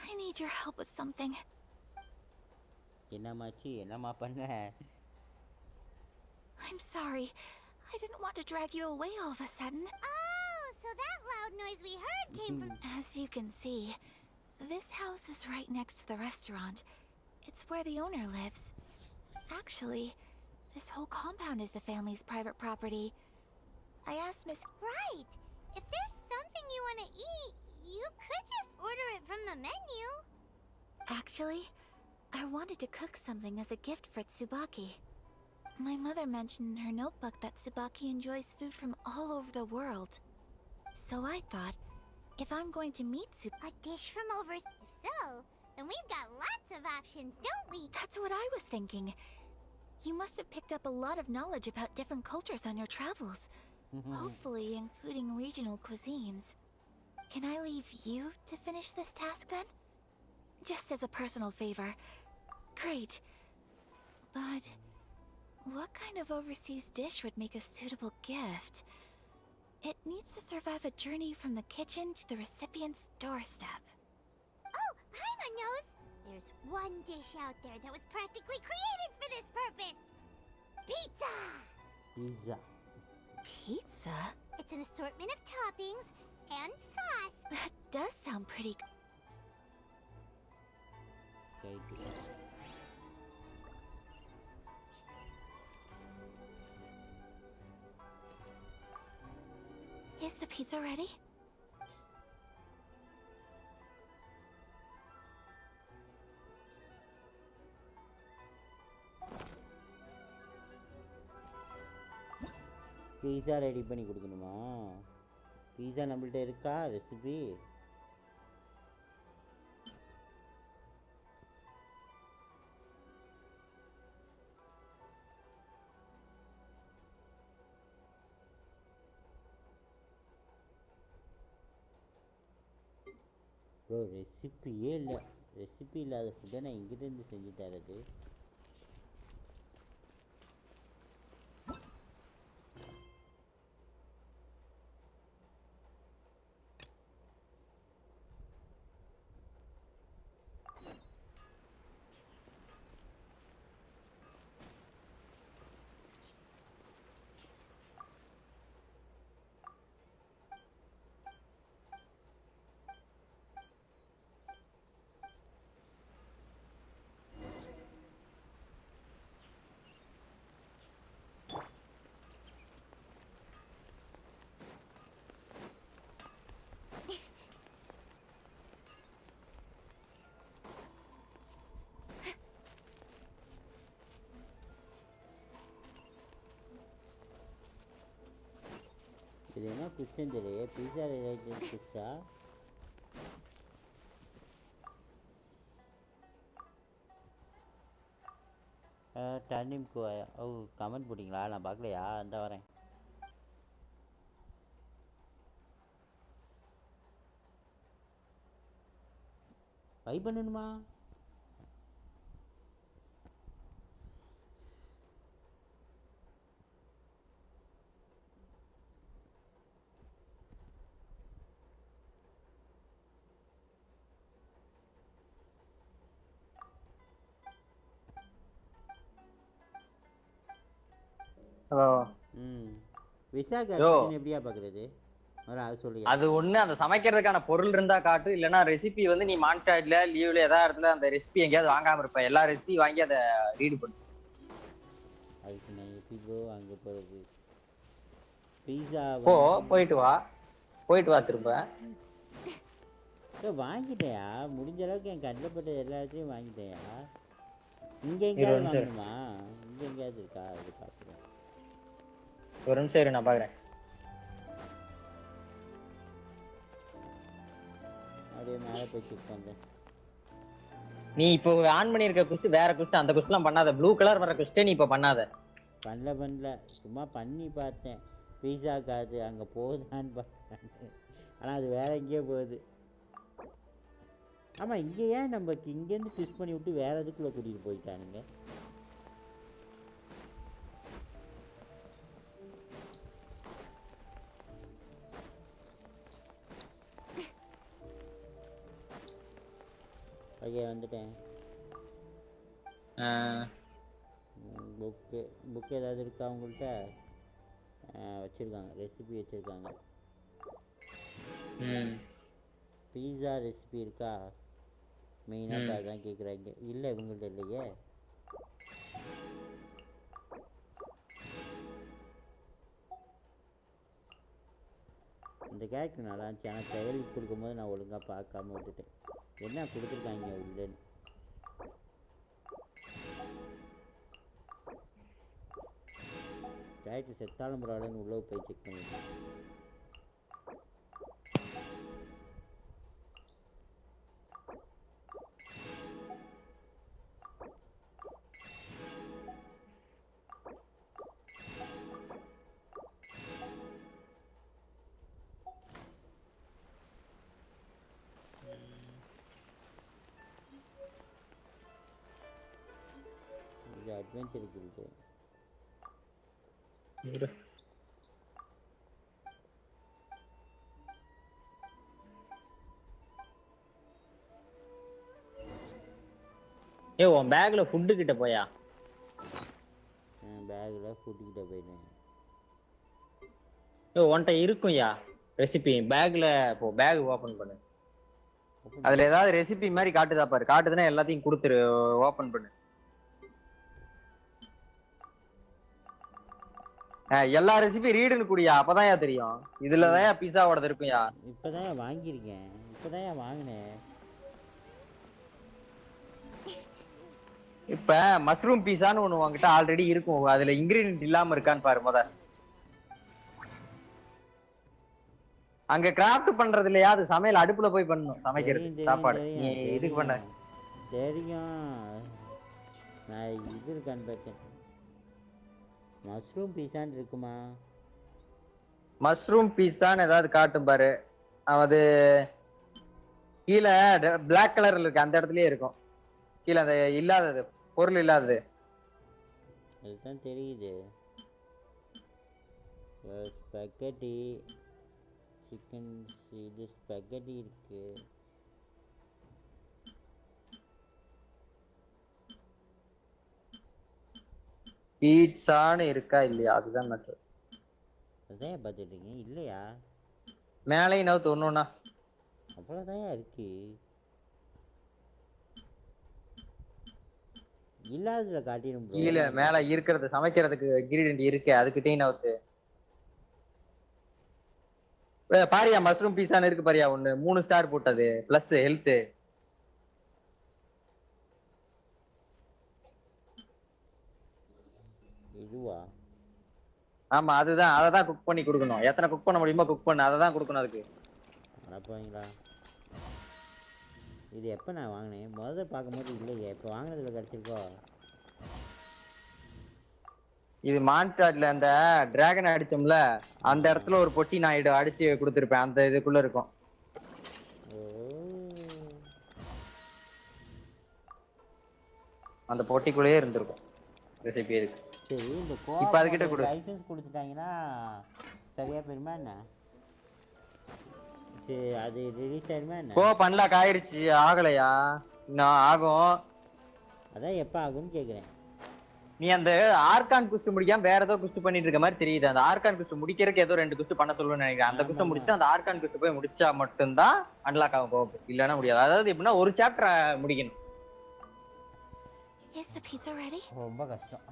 I need your help with something. என்னமாச்சு? என்னம்மா பண்ண? I'm sorry. I didn't want to drag you away all of a sudden. Oh, so that loud noise we heard came from... As you can see, this house is right next to the restaurant. It's where the owner lives. Actually, this whole compound is the family's private property. I asked Miss... Right. If there's something you want to eat, you could just order it from the menu. Actually, I wanted to cook something as a gift for Tsubaki. My mother mentioned in her notebook that Tsubaki enjoys food from all over the world. So I thought, if I'm going to meet Tsubaki... A dish from overseas. If so, then we've got lots of options, don't we? That's what I was thinking. You must have picked up a lot of knowledge about different cultures on your travels. Hopefully including regional cuisines. Can I leave you to finish this task then? Just as a personal favor. Great. But what kind of overseas dish would make a suitable gift? It needs to survive a journey from the kitchen to the recipient's doorstep. Oh, Paimon knows. There's one dish out there that was practically created for this purpose. Pizza! Pizza. Pizza? It's an assortment of toppings and sauce. That does sound pretty... right. Is the pizza ready? Pizza ready பண்ணி கொடுக்கணுமா? பீஸா நம்மள்ட்ட இருக்கா recipe? Bro ரெசிபியே இல்லை. Recipe இல்லாத ஃபுட்டை நான் இங்கிட்டேருந்து செஞ்சு தரது. இது என்ன குஸ்டன் தெரியல, பீஸா ரிலேட்டட் குஸ்டா? டர்னிம் கோயா? ஓ கமெண்ட் போட்டிங்களா? நான் பார்க்கலையா, அந்த வரேன். பை பண்ணணுமா? ஹலோ. விசா கார்டு எப்படியா பார்க்குறது? அது சொல்லுங்க. அது ஒண்ணு, அந்த சமைக்கிறதுக்கான பொருள் இருந்தா காட்டு, இல்லைன்னா ரெசிபி வந்து நீ மானிட்டர்ல லீவ்ல ஏதாவது இடத்துல அந்த ரெசிபி எங்கேயாவது வாங்காம இருப்ப, எல்லா ரெசிபி வாங்கி அதை ரீட் பண்ணு. அதுக்கு நான் எப்படி ப்ரோ அங்கே போகிறது? பீஸா போயிட்டு வா திரும்ப. வாங்கிட்டேயா? முடிஞ்ச அளவுக்கு என் கண்ணில் பட்ட எல்லா இடத்துலையும் வாங்கிட்டேயா? இங்கே எங்கேயாவது வாங்கணுமா? இங்கே எங்கேயாவது இருக்கா? அது பார்க்குறேன். ஒரு நிமிஷம் இரு, நான் பார்க்குறேன். அப்படியே மேலே போய் செக் பண்ணுறேன். நீ இப்போ ஆன் பண்ணியிருக்க குஸ்ட் வேற குஸ்ட், அந்த குஸ்ட்லாம் பண்ணாத. ப்ளூ கலர் வர குஸ்ட்டே நீ இப்போ பண்ணாத. பண்ணல, சும்மா பண்ணி பார்த்தேன். பீஸா கார்டு அங்கே போகுதான்னு பார்த்தேன், ஆனால் அது வேற எங்கேயோ போகுது. ஆமாம், இங்கே ஏன் நமக்கு இங்கேருந்து ஃபிஷ் பண்ணி விட்டு வேற இதுக்குள்ளே கூட்டிகிட்டு போயிட்டானுங்க? ஓகே, வந்துட்டேன். புக்கு ஏதாவது இருக்கா உங்கள்கிட்ட? வச்சுருக்காங்க, ரெசிபி வச்சுருக்காங்க. பீஸா ரெசிபி இருக்கா? மெயினாக அதான் கேட்குறாங்க. இல்லை, இவங்கள்ட்ட இல்லையே. இந்த கேரக்டர் நல்லா இருந்துச்சு, ஆனால் ட்ரையல் கொடுக்கும்போது நான் ஒழுங்காக பார்க்காம விட்டுட்டேன். என்ன கொடுத்துருக்காங்க உள்ளேன்னு. கேரக்டர் செத்தாலும் பரவாயில்லன்னு உள்ளே போய் செக் பண்ணிட்டேன். இது அட்வென்ச்சர் இருக்குது. உன் பேக்ல ஃபுட்டு கிட்ட போயா? பேக்ல ஃபுட்டு கிட்ட போயிட்டேன். உன்கிட்ட இருக்கும்யா ரெசிபி. பேக்ல போ, பேக் ஓபன் பண்ணு. அதுல ஏதாவது ரெசிபி மாதிரி காட்டுதா பாரு. காட்டுதுன்னா எல்லாத்தையும் கொடுத்துரு, ஓபன் பண்ணு. எல்லா ரெசிபி ரீடுன்னு கூடியா, அப்பதான் தெரியும். இதுலதான் பீஸாவோடது இருக்கும்யா. இப்பதான் வாங்கியிருக்கேன், இப்பதான் வாங்கினேன். இப்ப மஷ்ரூம் பீஸான்னு ஒண்ணு உங்ககிட்ட ஆல்ரெடி இருக்கும், அதுல இன்கிரீடியன்ட் இல்லாம இருக்கான்னு பாரு முத. அங்க கிராஃப்ட் பண்றது இல்லையா, அது சமையல் அடுப்புல போய் பண்ணணும், சமைக்கிறது சாப்பாடு. நீ இதுக்கு பண்ண தெரியும். நான் இது இருக்கான்னு பார்த்தேன். மஷ்ரூம் பீஸான்னு இருக்குமா? மஷ்ரூம் பீஸான்னு ஏதாவது காட்டும் பாரு. அது கீழே பிளாக் கலர்ல இருக்கு, அந்த இடத்துலயே இருக்கும். கீழே அந்த இல்லாதது, பொருள் இல்லாதது அதுதான் தெரியுது. ஸ்பெகட்டி சிக்கன், இது ஸ்பெகட்டி இருக்கு. பீட்சான்னு இருக்கா இல்லையா, அதுதான் மேட்டர். அதான் பார்த்துட்டீங்க இல்லையா? மேலையும் நவுத்து ஒண்ணுன்னா அவ்வளோதான் இருக்கு. இல்லாததுல காட்டிடும். கீழே மேல இருக்கிறது சமைக்கிறதுக்கு இன்கிரிடியன்ட் இருக்கு, அதுக்கிட்டையும் நவுத்து பாரியா. மஷ்ரூம் பீஸான்னு இருக்கு பாரியா, ஒண்ணு 3 ஸ்டார் போட்டது பிளஸ் ஹெல்த். இதுவா? ஆமா அதுதான் அதை தான் குக் பண்ணி கொடுக்கணும். எத்தனை குக் பண்ண முடியுமோ குக் பண்ணு, அதை தான் கொடுக்கணும் அதுக்கு. போவீங்களா? இது எப்போ நான் வாங்கினேன்? முதல்ல பார்க்கும்போது இல்லையே, இப்போ வாங்கினதுல கிடச்சிருக்கோ? இது மான்ஸ்டாட்ல அந்த டிராகன் அடிச்சோம்ல அந்த இடத்துல ஒரு பொட்டி நான் அடிச்சு கொடுத்துருப்பேன், அந்த இதுக்குள்ள இருக்கும். அந்த பொட்டிக்குள்ளேயே இருந்திருக்கும் ரெசிபி இருக்கு. சரி, இந்த இப்போ அதுக்கிட்ட கொடு. லைசன்ஸ் கொடுத்துட்டாங்கன்னா சரியா போயிருமா என்ன? சரி, அது ரிலீஸ் ஆயிருமா என்ன? பண்ணலாம் ஆயிருச்சு, ஆகலையா? இன்னும் ஆகும். அதான் எப்போ ஆகும்னு கேட்குறேன். நீ அந்த ஆர்கான் குஸ்ட் முடிக்காம வேற ஏதோ குஸ்ட் பண்ணிட்டு இருக்க மாதிரி தெரியுது. அந்த ஆர்கான் குஸ்ட் முடிக்கிறதுக்கு ஏதோ 2 குஸ்ட் பண்ண சொல்லுவேன்னு நினைக்கிறேன். அந்த குஸ்ட் முடிச்சுட்டு அந்த ஆர்கான் குஸ்ட் போய் முடிச்சா மட்டும்தான் அன்லாக் ஆகும் கோப், இல்லைன்னா முடியாது. அதாவது எப்படின்னா ஒரு சாப்டர் முடிக்கணும். Is the pizza ready? ரொம்ப கஷ்டம்.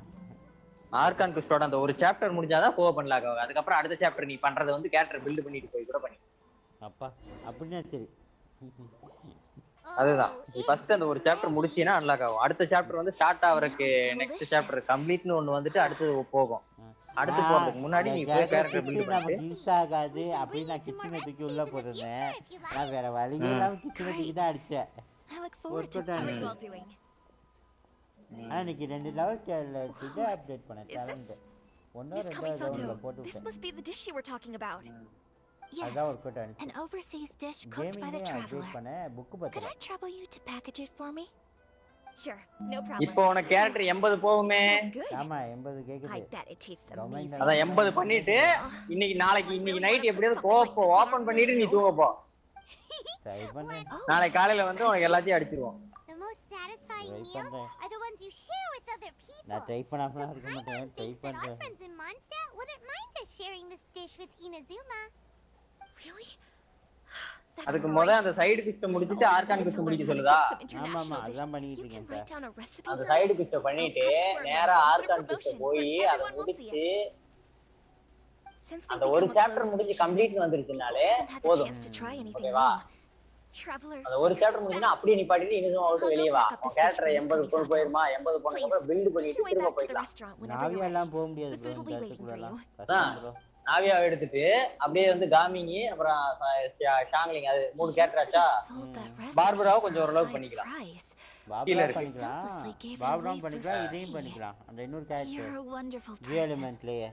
ஆர்கான் குஸ்டோட அந்த ஒரு சாப்டர் முடிஞ்சாதான் கோப் அன்லாக் ஆகும். அதுக்கப்புறம் அடுத்த சாப்டர் நீ பண்றது வந்து கேரக்டர் பில்ட் பண்ணிட்டு போய் கூட பண்ணி. அப்பா அப்படின்னா சரி. அதுதான் நீ ஃபர்ஸ்ட் அந்த ஒரு சாப்டர் முடிச்சீனா அன்லாக் ஆகும். அடுத்த சாப்டர் வந்து ஸ்டார்ட் ஆவறதுக்கு நெக்ஸ்ட் சாப்டர் கம்ப்ளீட்னு ஒன்னு வந்துட்டு அடுத்து போகும். அடுத்து போறதுக்கு முன்னாடி நீ போய் கேரக்டர் பில்ட் பண்ணி யூஸ் ஆகாது அப்படி நான் கிச்சனை தூக்கி உள்ள போட்டுருந்தேன். நான் வேற வழியே இல்லாம கிச்சனை தூக்கி தான் அடிச்சேன். இன்னைக்கு 2 லெவல் இதை அப்டேட் பண்ணேன். டேலண்ட் 1 or 2 லெவல்ல போட்டு This must be the dish you were talking about. Yes, an overseas dish cooked by the traveler. Could I trouble you to package it for me? Sure, no problem. இப்போ உன character 80 போகுமே. ஆமா 80 கேக்குது. I bet it tastes amazing. அத 80 பண்ணிட்டு இன்னைக்கு night எப்படியாவது கோப் open பண்ணிட்டு நீ தூங்க போ. ட்ரை பண்ணு. நாளை காலையில வந்து உனக்கு எல்லாத்தையும் அடிச்சிடுவோம். The most satisfying meals are the ones you share with other people. நான் ட்ரை பண்ணாம இருக்க மாட்டேன். ட்ரை பண்றேன். Our friends in Mondstadt wouldn't mind us sharing this dish with Inazuma. Really? அதுக்கு முத அந்த சைடு குஸ்ட் முடிச்சிட்டு ஆர்கான் குஸ்ட் முடிக்க சொல்லுதா? ஆமா அதான் பண்ணிட்டு இருக்கேன் சார். அந்த சைடு குஸ்ட் பண்ணிட்டு நேரா ஆர்கான் குஸ்ட் போய் அத முடிச்சு அந்த ஒரு சாப்டர் முடிஞ்சு கம்ப்ளீட் வந்துருச்சுனாலே போதும். ஓகேவா? அந்த ஒரு சாப்டர் முடிஞ்சினா அப்படியே நிப்பாட்டிட்டு இன்னும் அவுட் வெளிய வா. கேரக்டர் 80 போயிடுமா? 80 போனதுக்கு அப்புறம் பில்ட் பண்ணிட்டு திரும்ப போய்க்கலாம். நாவியா எல்லாம் போக முடியாது ப்ரோ, கேரக்டருக்குள்ளலாம் கஷ்டம் ப்ரோ. நாவியாவை எடுத்துட்டு அப்படியே வந்து காமிங் அப்புறம் ஷாங்லிங் அது 3 கேரக்டர் ஆச்சா. பார்பராவை கொஞ்சம் ஓரளவுக்கு பண்ணிக்கலாம். பாபரா பண்ணிக்கலாம். பாபரா பண்ணிக்கலாம், இதையும் பண்ணிக்கலாம். அந்த இன்னொரு கேரக்டர் ஜி எலிமெண்ட்லயே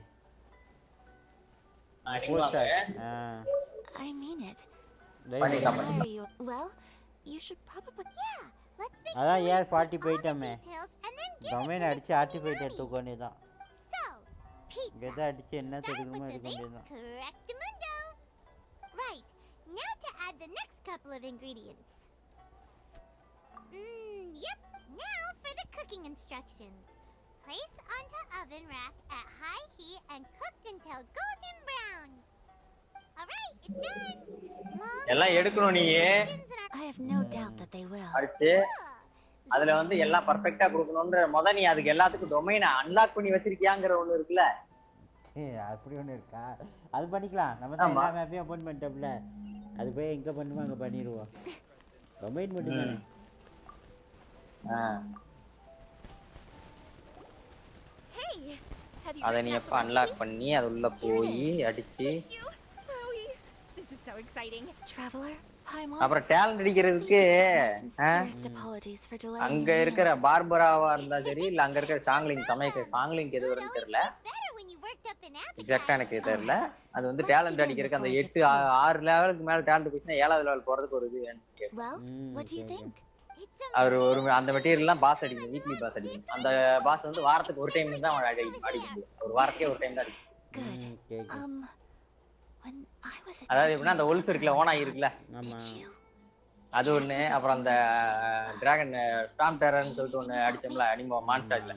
I mean it. Well, you should probably அதான் ஏர் 40 போயிட்டமே. டொமைன் அடிச்சு ஆர்டிஃபைட் எடுத்துக்க வேண்டியதான். எதை அடிச்சு என்ன தெரியுமோ எடுக்க வேண்டியதான். Right. Now to add the next couple of ingredients. Yep. Now for the cooking instructions. Place onto oven rack at high heat and cooked until golden brown. Alright, it's done. எல்லாம் எடுக்கணும் நீ. I have no doubt that they will. அடுத்து அதுல வந்து எல்லாம் பெர்ஃபெக்ட்டா கொடுக்கணும்ன்ற முத நீ அதுக்கு எல்லாத்துக்கும் டொமைனை அன்லாக் பண்ணி வச்சிருக்கியாங்கற ஒன்னு இருக்குல. அப்படி ஒன்னு இருக்கா? அது பண்ணிக்கலாம். நம்ம தான் எல்லா மேப்பையும் ஓபன் பண்ணிட்டோம்ல. அது போய் எங்க பண்ணுமா அங்க பண்ணிடுவோம். டொமைன் மட்டும் தானே. அத நீ எப்ப அன்லாக் பண்ணி அது உள்ள போய் அடிச்சு This is so exciting. Traveler, அப்புறம் டேலண்ட் அடிக்கிறதுக்கு அங்க இருக்கிற பார்பராவா இருந்தா சரி இல்ல அங்க இருக்கிற சாங்லிங் எது வரும்னு தெரியல. எக்ஸாக்ட்டா எனக்கு தெரியல. அது வந்து டேலண்ட் அடிக்கிறதுக்கு அந்த 8 6 லெவலுக்கு மேல டேலண்ட் போச்சுனா 7வது லெவல் போறதுக்கு ஒரு இது ஒரு அந்த மெட்டீரியல்லாம் பாஸ் அடிக்கும், வீக்லி பாஸ் அடிக்கும். அந்த பாஸ் வந்து வாரத்துக்கு ஒரு டைம் தான் அடிக்கும். ஒரு வாரத்துக்கே ஒரு டைம் தான் அடிக்கும். அதாவது எப்படின்னா அந்த ஒல்ஃப் இருக்குல்ல, ஓனாய் இருக்குல்ல, அது ஒண்ணு. அப்புறம் அந்த டிராகன் ஸ்டாம் டெரர்னு சொல்லிட்டு ஒண்ணு அடிச்சோம்ல அனிமோ மான்ஸ்டார்ல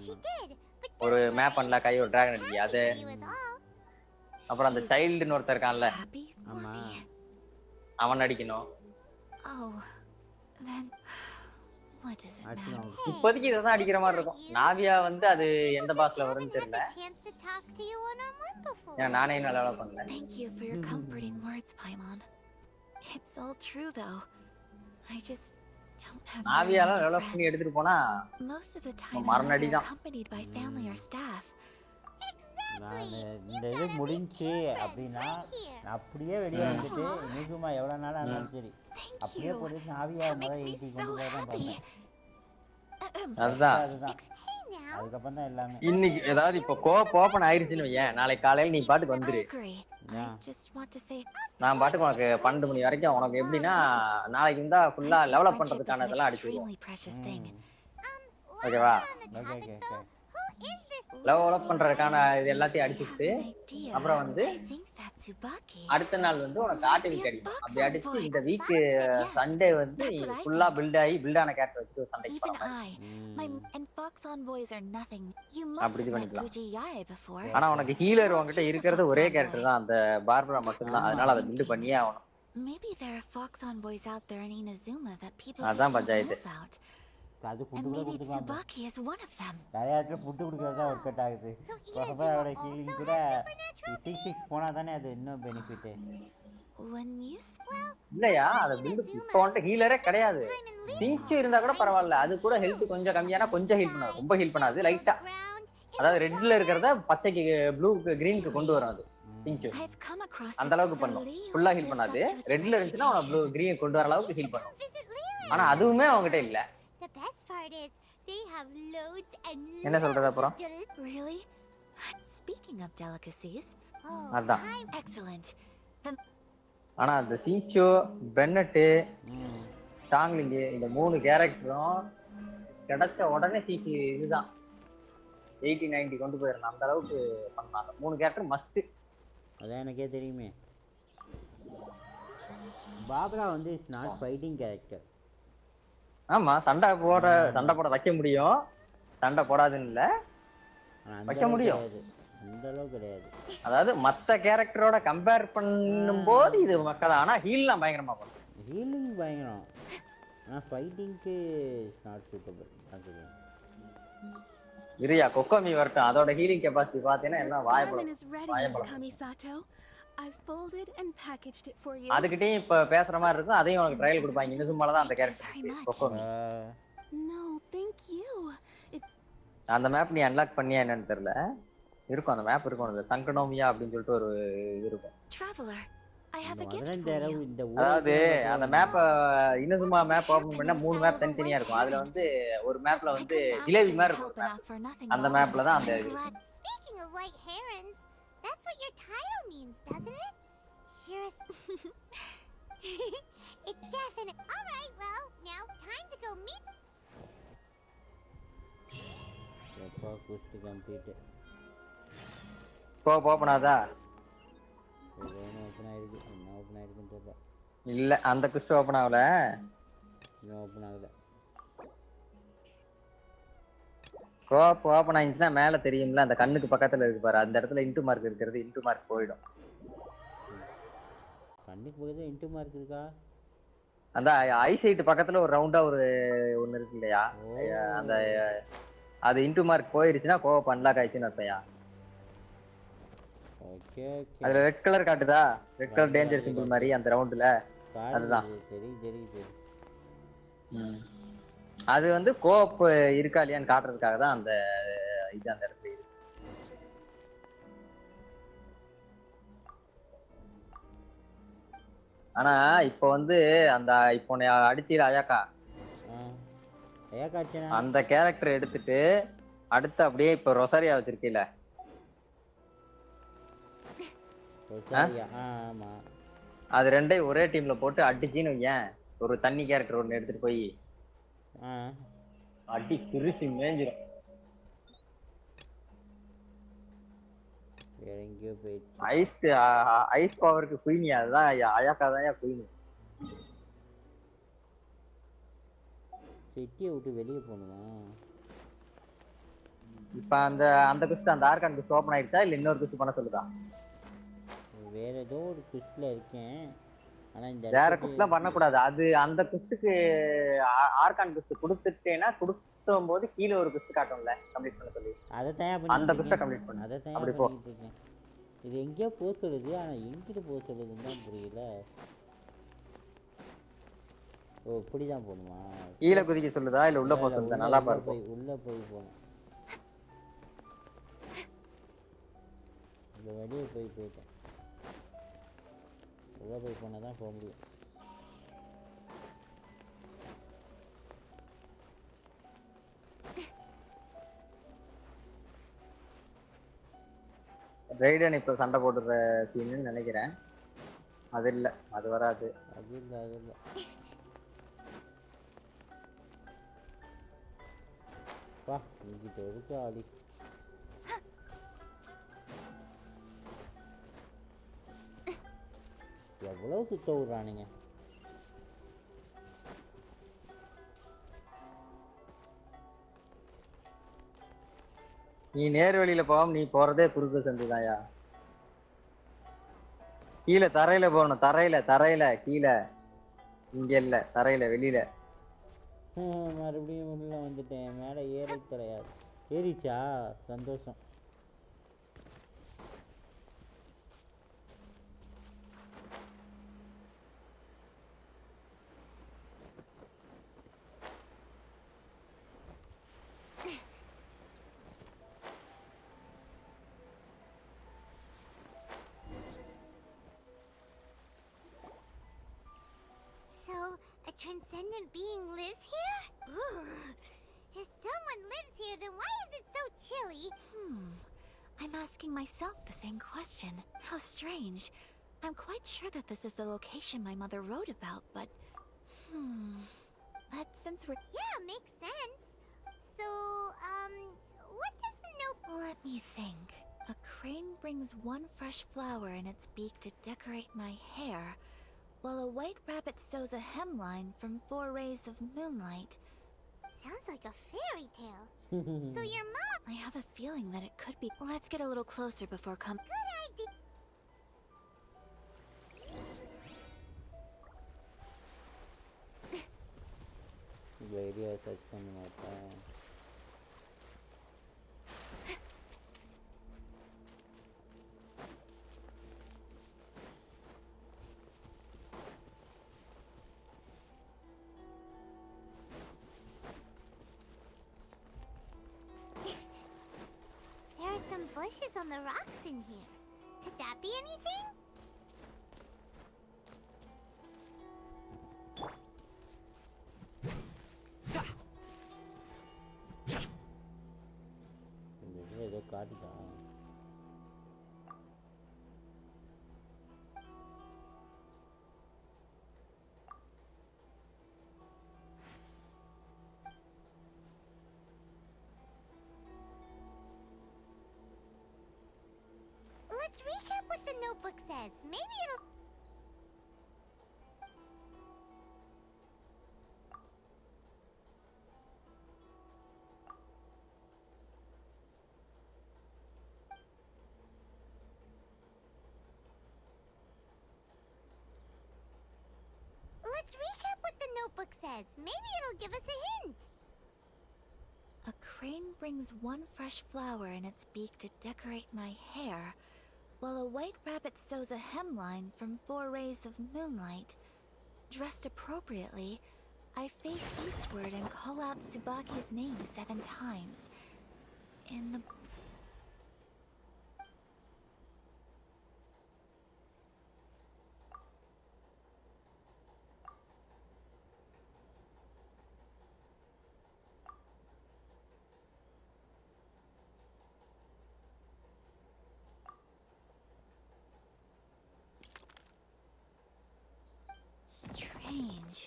ஒரு மேப் பண்ணல கை ஒரு டிராகன் அடிச்சு அது. அப்புறம் அந்த சைல்டுன்னு ஒருத்தர் இருக்கான்ல, அவன் அடிக்கணும். இப்போதைக்கு இதான் அடிக்கிற மாதிரி இருக்கும். நாவியா வந்து அது எந்த பாஸ்ல வரும்னு தெரியல. நானே நல்லா பண்ணல. Thank you for your comforting words, Paimon. It's all true though. I just don't have. நாவியால டெவலப் பண்ணி எடுத்துட்டு போனா most of the time I'm accompanied by family or staff. நான் இந்த இது முடிஞ்சு அப்படின்னா நான் அப்படியே வெளியே வந்துட்டு நிஜமா எவ்வளோ நாளாக இருந்தாலும் சரி அப்படியே போட்டு ஆவியாக முதல் ஏற்றி கொண்டு போய் தான் பார்த்தேன். அதுதான் அதுக்கப்புறம் தான் எல்லாமே. இன்னைக்கு ஏதாவது இப்போ கோப் ஓப்பன் ஆயிருச்சுன்னு வையேன், நாளைக்கு காலையில நீ பாட்டுக்கு வந்துரு. நான் பாட்டுக்கு உனக்கு 12 மணி வரைக்கும் உனக்கு எப்படின்னா நாளைக்கு இருந்தா ஃபுல்லா டெவலப் பண்றதுக்கான இதெல்லாம் அடிச்சிடுவோம். ஓகேவா? ஓகே டெவலப் பண்றதுக்கான இது எல்லாத்தையும் அடிச்சுட்டு அப்புறம் வந்து அடுத்த நாள் வந்து உனக்கு ஆர்டிவி கிடைக்கும். அப்படி அடிச்சு இந்த வீக் சண்டே வந்து ஃபுல்லா பில்டான கேரக்டர் வச்சு சண்டைக்கு அப்படி இது பண்ணிக்கலாம். ஆனா உனக்கு ஹீலர் உங்ககிட்ட இருக்கிறது ஒரே கேரக்டர் தான், அந்த பார்பரா மட்டும்தான். அதனால அதை பில்ட் பண்ணியே ஆகணும். அதான் பஞ்சாயத்து. அது புட்டு கூட கொடுத்துக்கலாம். நிறைய இடத்துல புட்டு கொடுக்கறதா ஒர்க் அவுட் ஆகுது. ப்ரொஃபஸரோட ஹீலிங் கூட 6 போனால் தானே அது இன்னும் பெனிஃபிட்டு. இல்லையா அதை பில்டு இப்போ வந்துட்டு ஹீலரே கிடையாது. சிங்ச்சு இருந்தா கூட பரவாயில்ல, அது கூட ஹெல்த் கொஞ்சம் கம்மியானா கொஞ்சம் ஹீல் பண்ணாது, ரொம்ப ஹீல் பண்ணாது, லைட்டா. அதாவது ரெட்ல இருக்கிறத பச்சைக்கு ப்ளூக்கு கிரீனுக்கு கொண்டு வரும். அது சிங்ச்சு அந்த அளவுக்கு பண்ணும், ஃபுல்லா ஹீல் பண்ணாது. ரெட்ல இருந்துச்சுன்னா அவனை ப்ளூ கிரீன் கொண்டு வர அளவுக்கு ஹீல் பண்ணும். ஆனா அதுவுமே அவங்ககிட்ட இல்ல. என்ன சொல்றது அப்புறம்? அதான். ஆனா அந்த சீச்சோ பென்னட்டு டாங்லிங் இந்த 3 கேரக்டரும் கிடைச்ச உடனே சீச்சி இதுதான் 80-90 கொண்டு போயிடணும். அந்த அளவுக்கு பண்ணாங்க. 3 கேரக்டர் மஸ்ட். அதான் எனக்கே தெரியுமே. பாபரா வந்து இஸ் நாட் ஃபைட்டிங் கேரக்டர். ஆமா, சண்டை போட வைக்க முடியும், சண்டை போடாதுன்னு இல்ல, வைக்க முடியும். அந்த அளவுக்கு கிடையாது. அதாவது மத்த கேரக்டரோட கம்பேர் பண்ணும்போது இது மக்கள். ஆனா ஹீல்லாம் பயங்கரமா பண்ணும். ஹீலிங் பயங்கரம். ஆனா ஃபைட்டிங்க்கு இஸ் நாட் சூட்டபிள். அதுதான் இரியா கொக்கோமி வரட்டும், அதோட ஹீலிங் கெபாசிட்டி பார்த்தீங்கன்னா எல்லாம் வாயப்படும். அதுக்கிட்டே இப்ப பேசுற மாதிரி இருக்கும், அதையும் உனக்கு ட்ரையல் கொடுப்பாங்க. இன்னும் சும்மால தான் அந்த கேரக்டர் கொக்கோமி. அந்த மேப் நீ அன்லாக் பண்ணியா என்னன்னு தெரியல, இருக்கும் அந்த மேப் இருக்கும். அந்த சங்கனோமியா அப்படின்னு சொல்லிட்டு ஒரு இது இருக்கும். அதாவது அந்த மேப்ப இன்னும் சும்மா மேப் ஓபன் பண்ணா 3 மேப் தனித்தனியா இருக்கும். அதுல வந்து ஒரு மேப்ல வந்து ஜிலேபி மாதிரி இருக்கும். அந்த மேப்ல தான் அந்த இது. That's what your title means, doesn't it? Sure is. It definitely. All right, well, now time to go meet. Push to complete. போனாதா? ஓபன் ஆயிருக்கு. என்ன ஓபன் ஆயிருக்குன்னு தெரியல. இல்ல அந்த குஸ்ட் ஓபன் ஆகல. இன்னும் ஓபன் ஆகல. கோப் ஓபன் ஆயிடுச்சுன்னா மேல தெரியும்ல, அந்த கண்ணுக்கு பக்கத்துல இருக்கு பாரு, அந்த இடத்துல இன்டு மார்க் இருக்கிறது, இன்டு மார்க் போயிடும். கண்ணுக்கு பக்கத்துல இன்டு மார்க் இருக்கா? அந்த ஐசைட் பக்கத்துல ஒரு ரவுண்டா ஒன்னு இருக்கு இல்லையா, அந்த அது இன்டு மார்க் போயிருச்சுன்னா கோப் அன்லாக் ஆயிடுச்சுன்னு அர்த்தம்யா. Okay okay. அதுல ரெட் கலர் காட்டுதா, ரெட் கலர் டேஞ்சர் சிம்பிள் மாதிரி அந்த ரவுண்ட்ல, அதுதான். சரி. அது வந்து கோப் இருக்கா இல்லையான்னு காட்டுறதுக்காக தான் அந்த இது அந்த இடத்துல இருக்கு. ஆனா இப்போ வந்து அந்த இப்போ அடிச்சிட அயாக்கா அந்த கேரக்டர் எடுத்துட்டு அடுத்து அப்படியே இப்போ ரொசாரியா வச்சிருக்கீல, அது ரெண்டையும் ஒரே டீம்ல போட்டு அடிச்சின்னு ஏன் ஒரு தண்ணி கேரக்டர் ஒன்னு எடுத்துட்டு போய் அடி பிரிச்சு மேஞ்சிரும். ஐஸ் பவருக்கு குயினி, அதுதான் அயாக்கா தான் குயினி. சிட்டியை விட்டு வெளியே போகணுமா? இப்ப அந்த குஸ்ட் அந்த ஆர்கான் குஸ்ட் ஓபன் ஆயிடுச்சா இல்ல இன்னொரு குஸ்ட் பண்ண சொல்லுதா? வேற ஏதோ ஒரு குஸ்ட்ல இருக்கேன். ஆனா இந்த வேற குஸ்ட்லாம் பண்ண கூடாது. அது அந்த குஸ்ட்க்கு ஆர்கான் குஸ்ட் கொடுத்துட்டேனா கொடுக்கும்போது கீழ ஒரு குஸ்ட் காட்டும்ல கம்ப்ளீட் பண்ண சொல்லி, அத தயா பண்ணி அந்த குஸ்ட கம்ப்ளீட் பண்ணு. அத தயா பண்ணிட்டு இருக்கேன். இது எங்கேயோ போக சொல்லுது, ஆனா எங்கிட்ட போக சொல்லுதுன்னு தான் புரியல. ஓ இப்படிதான் போகணுமா? கீழ குதிக்க சொல்லுதா இல்ல உள்ள போக சொல்லுதா? நல்லா பாரு. உள்ள போய் போணும். வெளியே போயிட்டேன். உள்ளே போனால் தான் போக முடியும். ரைடன் இப்போ சண்டை போட்டுற சீன்னு நினைக்கிறேன். அது இல்லை, அது வராது. அது இல்லை. பா இங்கிட்ட இருக்கு ஆளி. எவ்வளோ சுத்த விட்றானுங்க. நீ நேர் வழியில போகாம நீ போறதே குறுக்கு சந்துதாயா. கீழே தரையில போகணும். தரையில கீழே. இங்க இல்ல, தரையில வெளியில. மறுபடியும் உள்ள வந்துட்டேன். மேலே ஏறி கிடையாது. ஏறிச்சா? சந்தோஷம். A transcendent being lives here? If someone lives here, then why is it so chilly? I'm asking myself the same question. How strange. I'm quite sure that this is the location my mother wrote about, but... But since we're... Yeah, makes sense. So, what does the note... Let me think. A crane brings one fresh flower in its beak to decorate my hair, while a white rabbit sews a hemline from 4 rays of moonlight. Sounds like a fairy tale. So your mom... I have a feeling that it could be... Let's get a little closer before Good idea. Idea search பண்ண மாட்டேன். There are some bushes on the rocks in here. Could that be anything? ஏதோ காட்டுதா? Let's recap what the notebook says. Maybe it'll... Let's recap what the notebook says. Maybe it'll give us a hint. A crane brings one fresh flower in its beak to decorate my hair, while a white rabbit sews a hemline from 4 rays of moonlight. Dressed appropriately, I face eastward and call out Tsubaki's name 7 times. In the... Strange.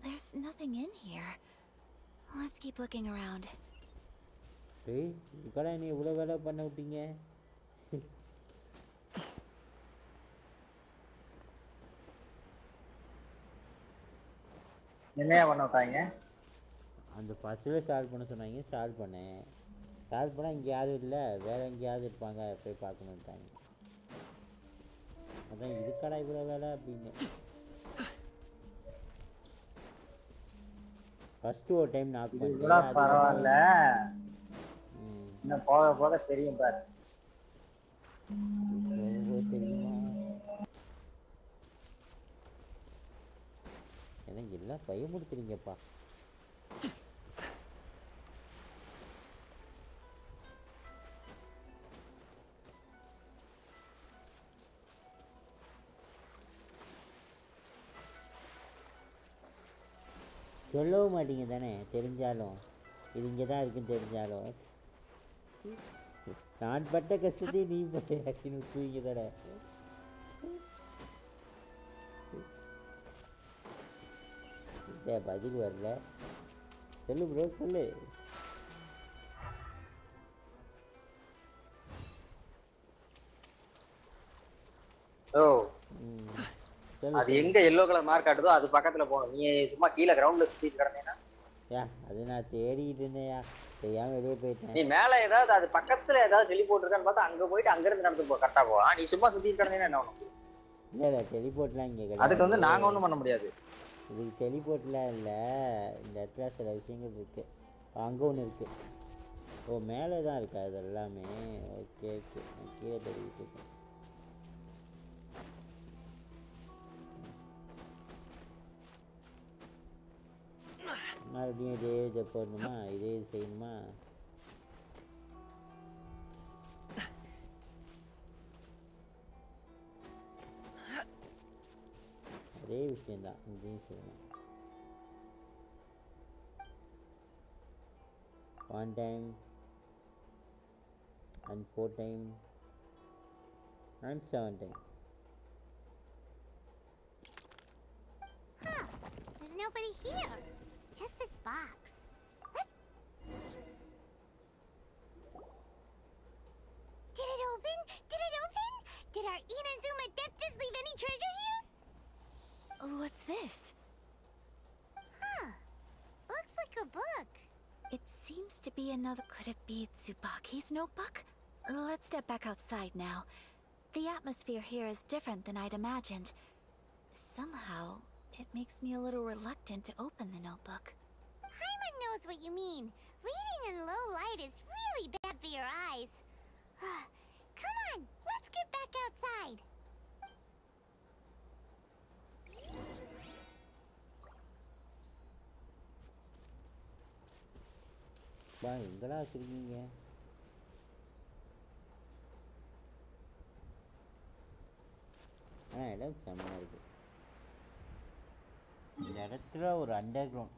There's nothing in here. Let's keep looking around. ஏய் இதுக்கடா நீ இவ்வளோ வேலை பண்ண விட்டீங்க? என்னையா பண்ண விட்டாங்க? அந்த பஸ்ஸில் சால்வ் பண்ண சொன்னாங்க. சால்வ் பண்ணேன். சால்வ் பண்ணால் இங்கே யாரும் இல்லை, வேறு எங்கேயாவது இருப்பாங்க, போய் பார்க்கணுன்ட்டாங்க. அதான் இதுக்கடா இவ்வளோ வேலை அப்படின்னு. ஃபர்ஸ்ட் ஒரு டைம் நாக் பண்ணேன். பரவாயில்ல, இன்னும் போக போக தெரியும் பாரு. தெரியுமா? எனக்கு எல்லாம் பயமுடுத்துறீங்கப்பா. சொல்லவும் மாட்டீங்க தானே தெரிஞ்சாலும் இது இங்கே தான் இருக்குன்னு தெரிஞ்சாலும் நான் பட்ட கஷ்டத்தையும் நீ பட்ட யாக்கின்னு விட்டுவீங்க தானே பதில் வரல சொல்லு ப்ரோ சொல்லு ஓ சொல்லு அது எங்க எல்லோ கலர் மார்க் காட்டுதோ அது பக்கத்துல போகணும். நீ சும்மா கீழே கிரவுண்ட்ல சுத்திட்டு கிடந்தீங்கன்னா அது நான் தேடிட்டு இருந்தேன்யா தெரியாம வெளியே போயிட்டேன். நீ மேல ஏதாவது அது பக்கத்துல ஏதாவது டெலிபோர்ட் இருக்கான்னு பார்த்தா அங்க போயிட்டு அங்க இருந்து நடந்து போ கரெக்டா போவா. நீ சும்மா சுத்திட்டு கிடந்தீங்கன்னா என்ன பண்ணும்? இல்லை டெலிபோர்ட்லாம் இங்கே கிடையாது. அதுக்கு வந்து நாங்க ஒன்றும் பண்ண முடியாது. இதுக்கு டெலிபோர்ட்லாம் இல்லை. இந்த இடத்துல சில விஷயங்கள் இருக்கு. அங்கே ஒன்று இருக்கு. ஓ மேலே தான் இருக்கா இது எல்லாமே. ஓகே ஓகே நான் கீழே தெரிவிட்டு இருக்கேன். மறுபடியும் இதே இதை போடணுமா இதே இது செய்யணுமா? அதே விஷயந்தான் இதையும் செய்யணும். 1 time and 4 time and 7 time. Huh. There's nobody here. Just this box. Did it open? Did it open? Did our Inazuma Deptus leave any treasure here? What's this? Huh. Looks like a book. It seems to be another. Could it be Tsubaki's notebook? Let's step back outside now. The atmosphere here is different than I'd imagined. Somehow, it makes me a little reluctant to open the notebook. Paimon knows what you mean. Reading in low light is really bad for your eyes. Come on, let's get back outside. பா எங்கடா வச்சுருக்கீங்க? இடம் செம்மையாக இருக்கு. இந்த இடத்துல ஒரு under ground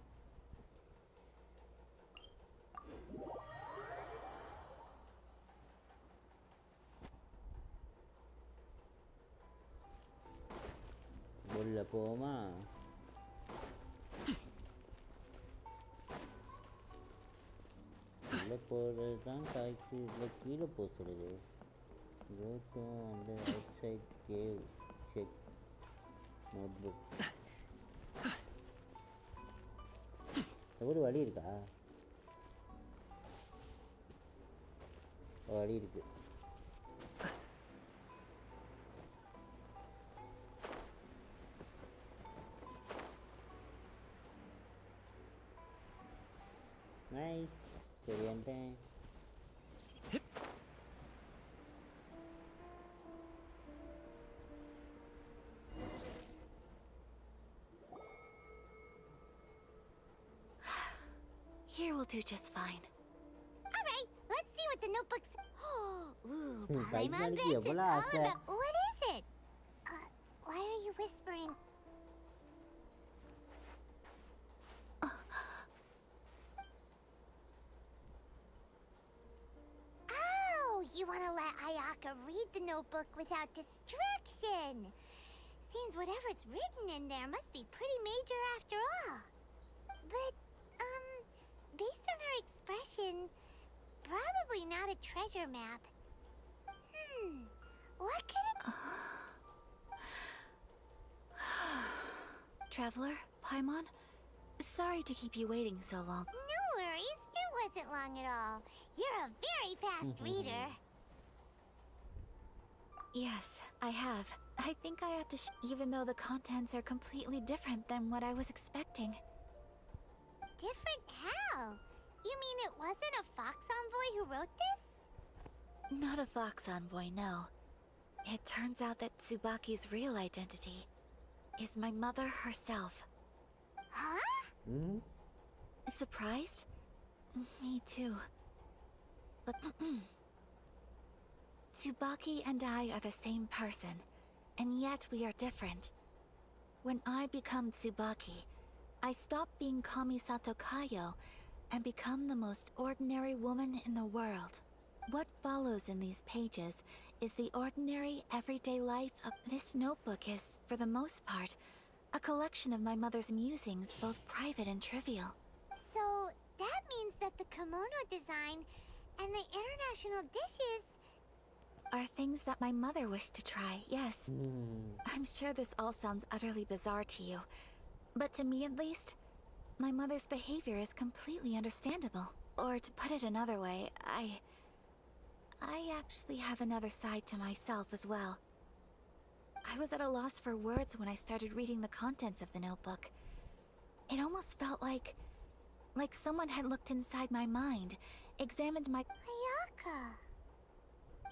உள்ள போமா? உள்ள போகிறது தான் காய்ச்சி இதில் கீழே போகிறது. go on the outside cave check notebook. ஒரு வழி இருக்கா? வழி இருக்கு. நைஸ் சரி வந்துட்டேன். Here will do just fine. All right, let's see what the notebook's. Ooh, Paimon Paimon Grants, Grants, wala it's all asa. about. What is it? Why are you whispering? Oh, you want to let Ayaka read the notebook without distraction. Seems whatever's written in there must be pretty major after all. But, based on her expression, probably not a treasure map. What could it... Traveler, Paimon, sorry to keep you waiting so long. No worries, it wasn't long at all. You're a very fast reader. Yes, I have. I think I have to even though the contents are completely different than what I was expecting. Different how? You mean it wasn't a Fox Envoy who wrote this? Not a Fox Envoy, no. It turns out that Tsubaki's real identity is my mother herself. Huh? Surprised? Me too. But Tsubaki and I are the same person, and yet we are different. When I become Tsubaki, I stop being Kamisato Kayo and become the most ordinary woman in the world. What follows in these pages is the ordinary, everyday life of this notebook is, for the most part, a collection of my mother's musings, both private and trivial. So that means that the kimono design and the international dishes Are things that my mother wished to try, yes. I'm sure this all sounds utterly bizarre to you, but to me at least, my mother's behavior is completely understandable. Or to put it another way, I actually have another side to myself as well. I was at a loss for words when I started reading the contents of the notebook. It almost felt like someone had looked inside my mind, examined my... Ayaka.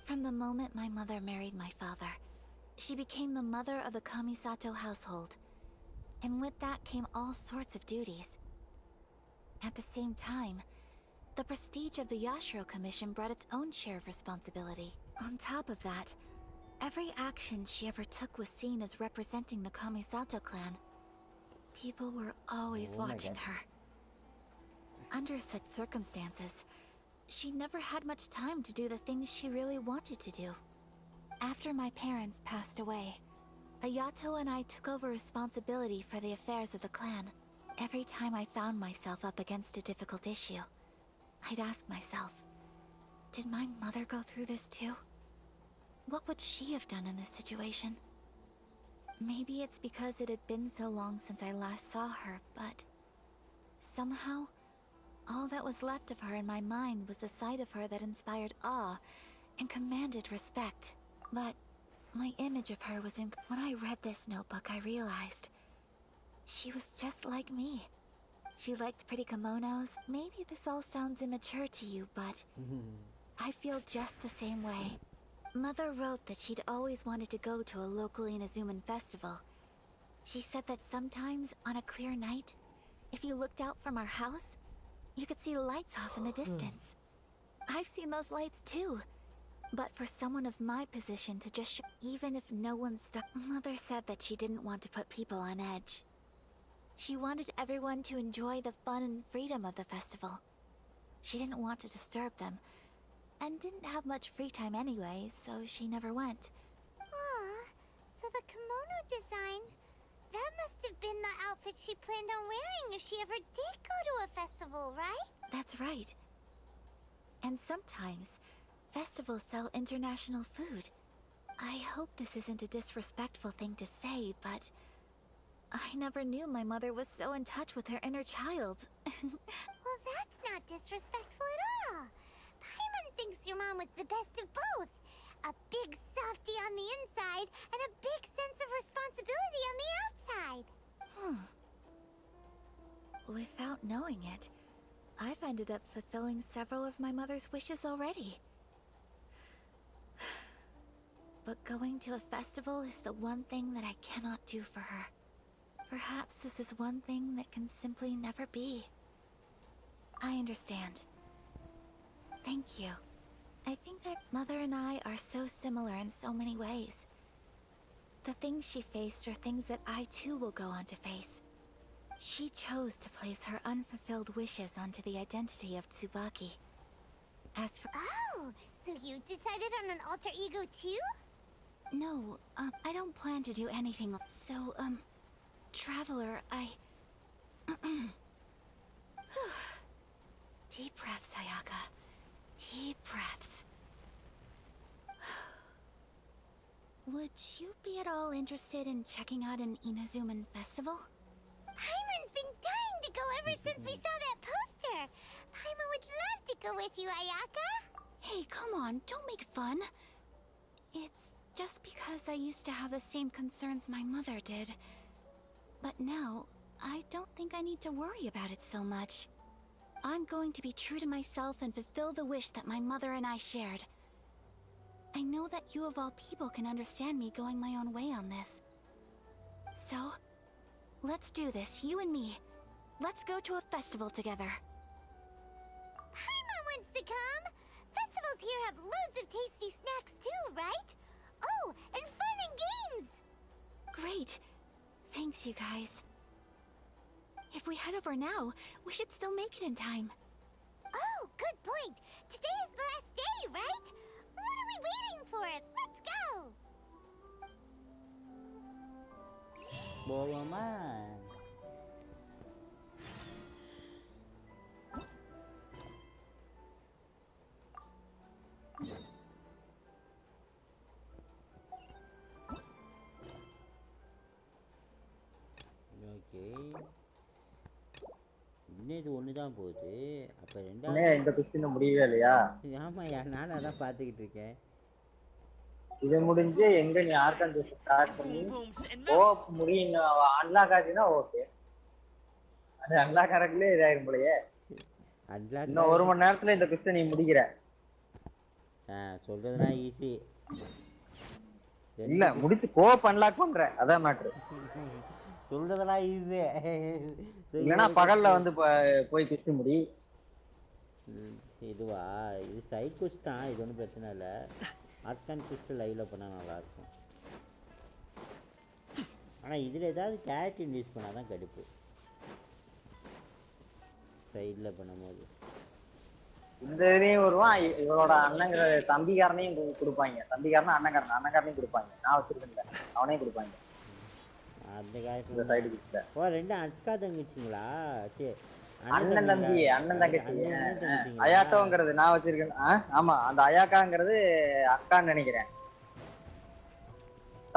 From the moment my mother married my father, she became the mother of the Kamisato household. And with that came all sorts of duties. At the same time, the prestige of the Yashiro Commission brought its own share of responsibility. On top of that, every action she ever took was seen as representing the Kamisato clan. People were always watching her. Under such circumstances, she never had much time to do the things she really wanted to do. After my parents passed away, Ayato and I took over responsibility for the affairs of the clan. Every time I found myself up against a difficult issue, I'd ask myself, did my mother go through this too? What would she have done in this situation? Maybe it's because it had been so long since I last saw her, but somehow, all that was left of her in my mind was the side of her that inspired awe and commanded respect. But my image of her was when I read this notebook, I realized she was just like me. She liked pretty kimonos. Maybe this all sounds immature to you, but I feel just the same way. Mother wrote that she'd always wanted to go to a local Inazuman festival. She said that sometimes, on a clear night, if you looked out from our house, you could see lights off in the distance. I've seen those lights too. But for someone of my position to just even if no one stuck... Mother said that she didn't want to put people on edge. She wanted everyone to enjoy the fun and freedom of the festival. She didn't want to disturb them, and didn't have much free time anyway, so she never went. So the kimono design, that must have been the outfit she planned on wearing if she ever did go to a festival, right? That's right. And sometimes, festivals sell international food. I hope this isn't a disrespectful thing to say, but I never knew my mother was so in touch with her inner child. Well, that's not disrespectful at all. Paimon thinks your mom was the best of both. A big softie on the inside and a big sense of responsibility on the outside. Without knowing it, I've ended up fulfilling several of my mother's wishes already. But going to a festival is the one thing that I cannot do for her. Perhaps this is one thing that can simply never be. I understand. Thank you. I think that Mother and I are so similar in so many ways. The things she faced are things that I too will go on to face. She chose to place her unfulfilled wishes onto the identity of Tsubaki. As for... Oh, so you decided on an alter ego too? No, I don't plan to do anything. So, Traveler, Deep breaths, Ayaka. Deep breaths. Would you be at all interested in checking out an Inazuman festival? Paimon's been dying to go ever since we saw that poster. Paimon would love to go with you, Ayaka. Hey, come on, don't make fun. It's just because I used to have the same concerns my mother did. But now, I don't think I need to worry about it so much. I'm going to be true to myself and fulfill the wish that my mother and I shared. I know that you of all people can understand me going my own way on this. So, let's do this, you and me. Let's go to a festival together. Paimon wants to come! Festivals here have loads of tasty snacks too, right? Oh, and fun and games! Great. Thanks, you guys. If we head over now, we should still make it in time. Oh, good point. Today is the last day, right? What are we waiting for? Let's go. போவோமா? Okay. இன்னும் இது ஒன்று தான் போகுது. அப்போ ரெண்டாவது இந்த question முடியவே இல்லையா? ஆமாய்யா, நானும் அதான் பார்த்துக்கிட்டு இருக்கேன். இது முடிஞ்சு எங்க நீ ஆர்கன் ஸ்டார்ட் பண்ணி ஓப் முடியும் அன்லாக் ஆச்சுன்னா ஓகே. அது அன்லாக் ஆறதுல இதாயிரும் போலயே. இன்னும் 1 மணி நேரத்துல இந்த கொஸ்டின் நீ முடிக்கிற. சொல்றதுனா ஈஸி. இல்ல முடிச்சு கோப் அன்லாக் பண்ற, அதான் மேட்ரு. சொல்றதெல்லாம் ஈஸி. இல்லனா பகல்ல வந்து போய் குஸ்ட் முடி. இதுவா? இது சைட் குஸ்ட் தான், இது ஒன்றும் பிரச்சனை இல்லை. ஆர்கான் குஸ்ட் லைவ்ல பண்ணால் நல்லாயிருக்கும். ஆனால் இதில் ஏதாவது கேரக்டர் இன்டியூஸ் பண்ணால் தான் கடுப்பு சைடில் பண்ணும்போது. இந்த இதையும் வருவான், இவளோட அண்ணங்கிற தம்பிக்காரனையும் கொடுப்பாங்க. தம்பிக்காரனா அண்ணங்காரனையும் கொடுப்பாங்க. நான் வச்சிருக்கேன், அவனையும் கொடுப்பாங்க. அந்த கேரக்டர் சைடு குஸ்ட். ஓ, 2 அக்கா தங்கச்சிங்களா? சரி, அண்ணன் தங்கச்சி. அயாட்டோங்கிறது நான் வச்சிருக்கேன். ஆமா, அந்த அயாக்காங்கிறது அக்கான்னு நினைக்கிறேன்.